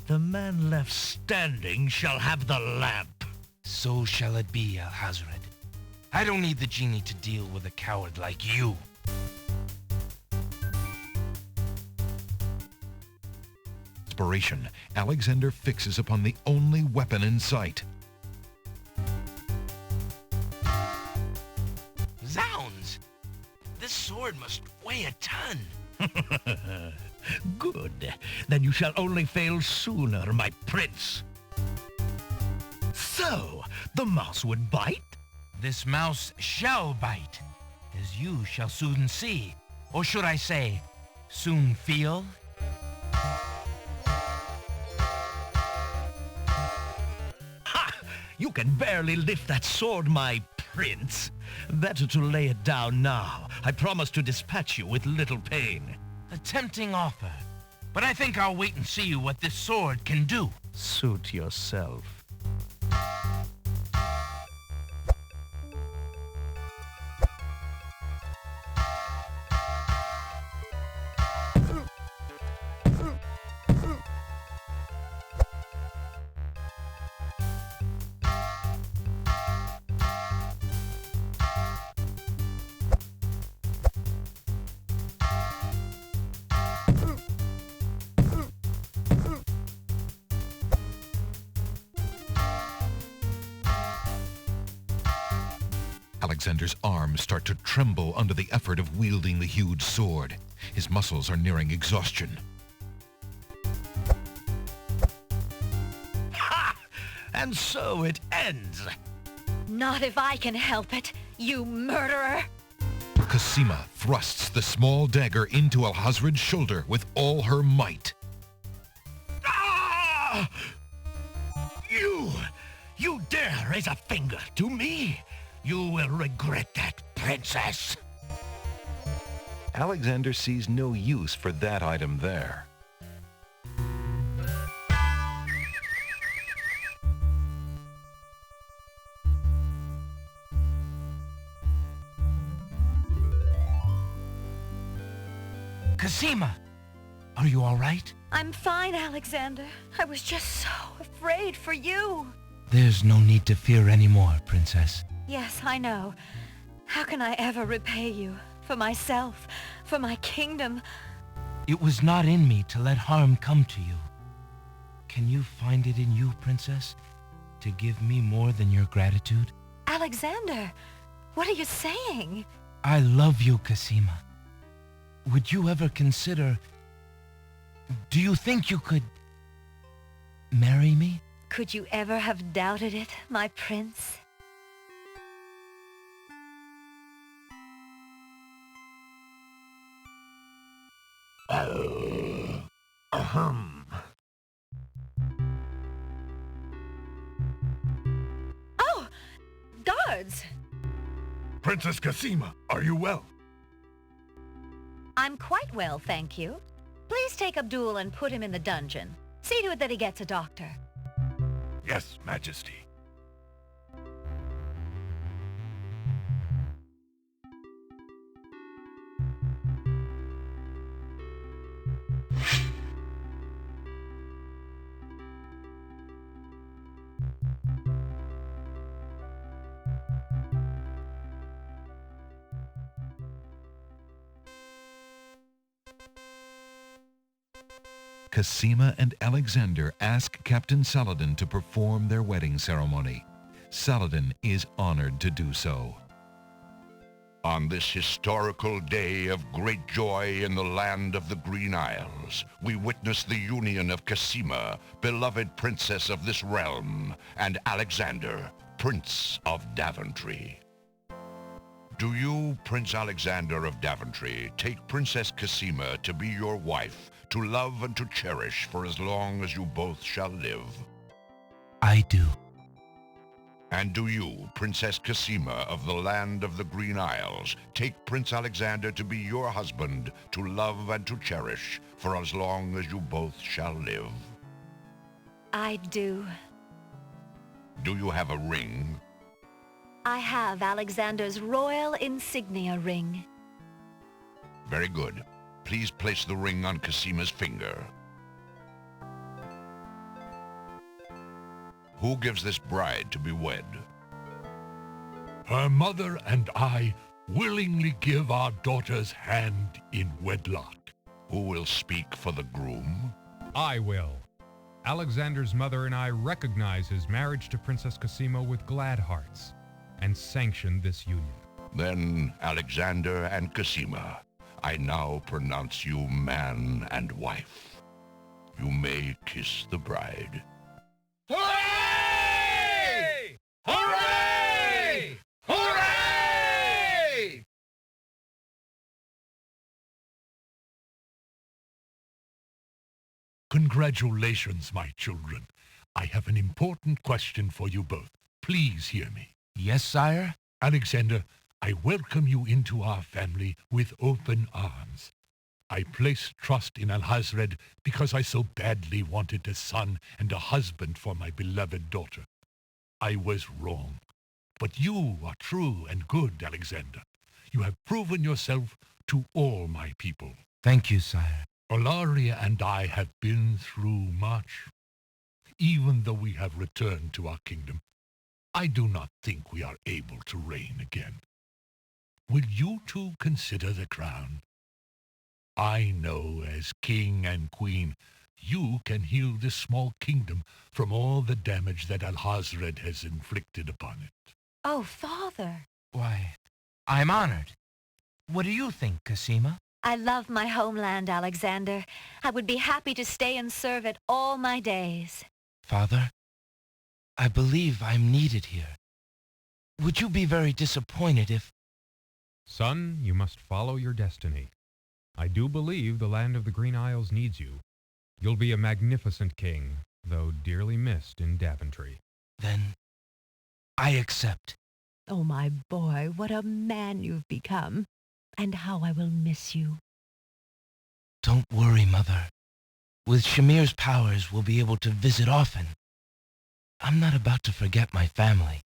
The man left standing shall have the lamp. So shall it be, Alhazred. I don't need the genie to deal with a coward like you. Inspiration, Alexander fixes upon the only weapon in sight. Zounds! This sword must weigh a ton. Good. Then you shall only fail sooner, my prince. So, the mouse would bite? This mouse shall bite, as you shall soon see. Or should I say, soon feel? Ha! You can barely lift that sword, my prince. Better to lay it down now. I promise to dispatch you with little pain. A tempting offer, but I think I'll wait and see what this sword can do. Suit yourself. Alexander's arms start to tremble under the effort of wielding the huge sword. His muscles are nearing exhaustion. Ha! And so it ends. Not if I can help it, you murderer! Casima thrusts the small dagger into Alhazred's shoulder with all her might. Ah! You dare raise a finger to me? You will regret that, princess. Alexander sees no use for that item there. Casima, are you all right? I'm fine, Alexander. I was just so afraid for you. There's no need to fear anymore, princess. Yes, I know. How can I ever repay you? For myself, for my kingdom. It was not in me to let harm come to you. Can you find it in you, princess, to give me more than your gratitude? Alexander, what are you saying? I love you, Casima. Would you ever consider... Do you think you could... marry me? Could you ever have doubted it, my prince? Ahem. Oh! Guards! Princess Casima, are you well? I'm quite well, thank you. Please take Abdul and put him in the dungeon. See to it that he gets a doctor. Yes, Majesty. Casima and Alexander ask Captain Saladin to perform their wedding ceremony. Saladin is honored to do so. On this historical day of great joy in the land of the Green Isles, we witness the union of Casima, beloved princess of this realm, and Alexander, Prince of Daventry. Do you, Prince Alexander of Daventry, take Princess Casima to be your wife, to love and to cherish for as long as you both shall live? I do. And do you, Princess Casima of the land of the Green Isles, take Prince Alexander to be your husband, to love and to cherish for as long as you both shall live? I do. Do you have a ring? I have Alexander's royal insignia ring. Very good. Please place the ring on Casima's finger. Who gives this bride to be wed? Her mother and I willingly give our daughter's hand in wedlock. Who will speak for the groom? I will. Alexander's mother and I recognize his marriage to Princess Casima with glad hearts and sanction this union. Then, Alexander and Casima, I now pronounce you man and wife. You may kiss the bride. Hooray! Hooray! Hooray! Congratulations, my children. I have an important question for you both. Please hear me. Yes, sire? Alexander, I welcome you into our family with open arms. I placed trust in Alhazred because I so badly wanted a son and a husband for my beloved daughter. I was wrong. But you are true and good, Alexander. You have proven yourself to all my people. Thank you, sire. Olaria and I have been through much. Even though we have returned to our kingdom, I do not think we are able to reign again. Will you two consider the crown? I know as king and queen, you can heal this small kingdom from all the damage that Alhazred has inflicted upon it. Oh, Father. Why, I'm honored. What do you think, Casima? I love my homeland, Alexander. I would be happy to stay and serve it all my days. Father, I believe I'm needed here. Would you be very disappointed if... Son, you must follow your destiny. I do believe the land of the Green Isles needs you. You'll be a magnificent king, though dearly missed in Daventry. Then I accept. Oh, my boy, what a man you've become. And how I will miss you. Don't worry, Mother. With Shamir's powers, we'll be able to visit often. I'm not about to forget my family.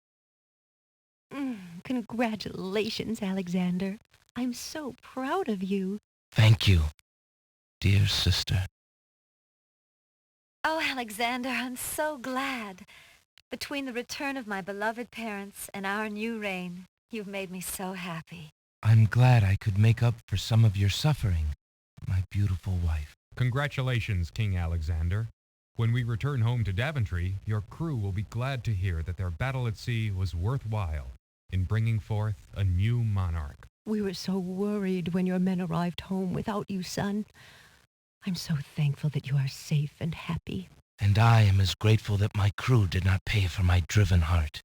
Congratulations, Alexander. I'm so proud of you. Thank you, dear sister. Oh, Alexander, I'm so glad. Between the return of my beloved parents and our new reign, you've made me so happy. I'm glad I could make up for some of your suffering, my beautiful wife. Congratulations, King Alexander. When we return home to Daventry, your crew will be glad to hear that their battle at sea was worthwhile in bringing forth a new monarch. We were so worried when your men arrived home without you, son. I'm so thankful that you are safe and happy. And I am as grateful that my crew did not pay for my driven heart.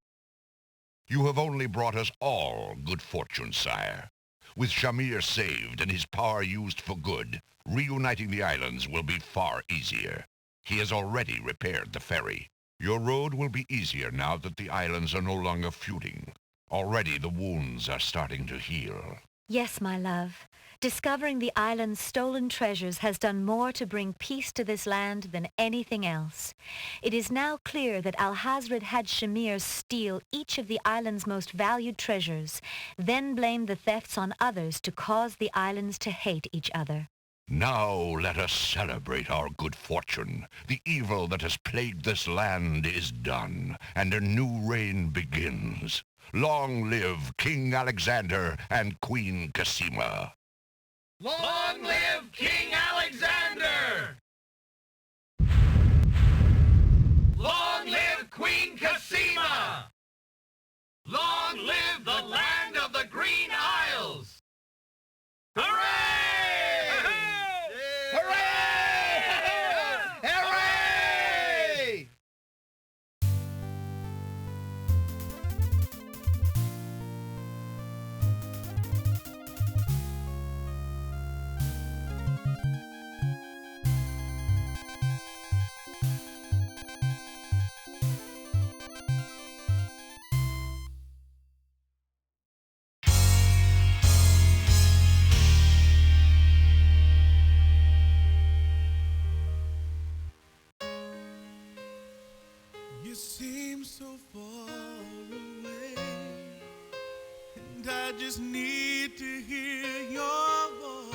You have only brought us all good fortune, sire. With Shamir saved and his power used for good, reuniting the islands will be far easier. He has already repaired the ferry. Your road will be easier now that the islands are no longer feuding. Already the wounds are starting to heal. Yes, my love. Discovering the island's stolen treasures has done more to bring peace to this land than anything else. It is now clear that Alhazred had Shamir steal each of the island's most valued treasures, then blame the thefts on others to cause the islands to hate each other. Now let us celebrate our good fortune. The evil that has plagued this land is done, and a new reign begins. Long live King Alexander and Queen Casima. Long live King Alexander! Long live Queen Casima! Long live the land of the Green Isles! Hooray! Hooray! Hooray! You seem so far away, and I just need to hear your voice.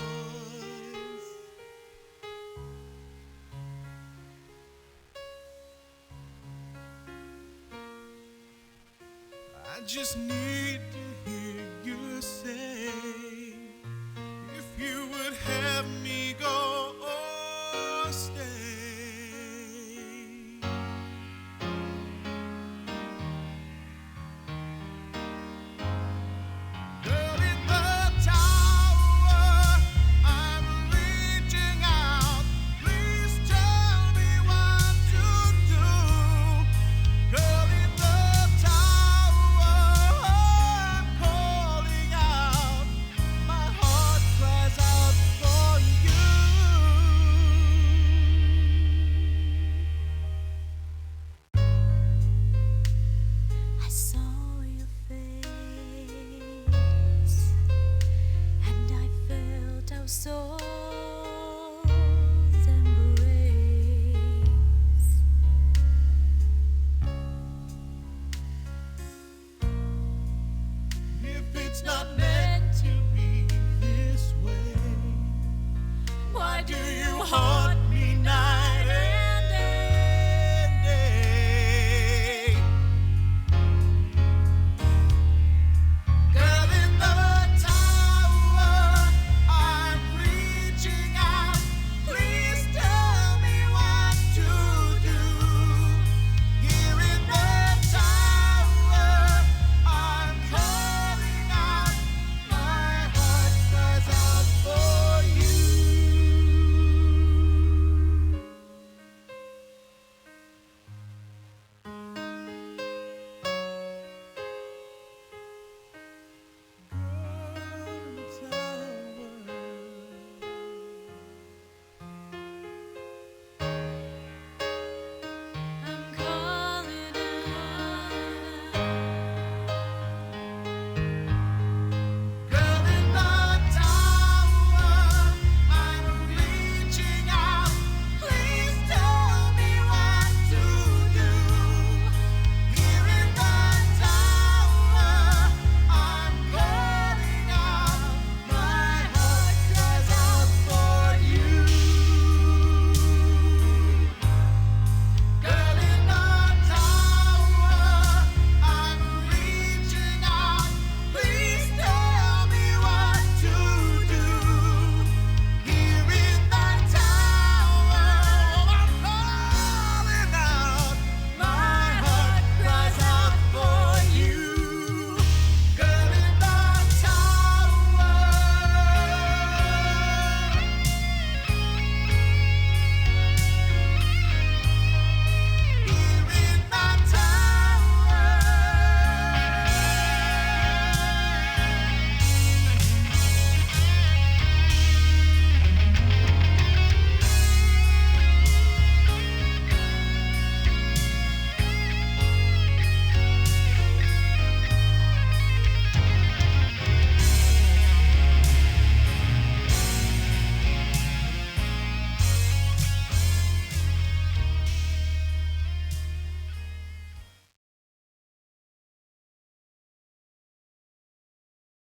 I just need to hear you say, if you would have me go or stay.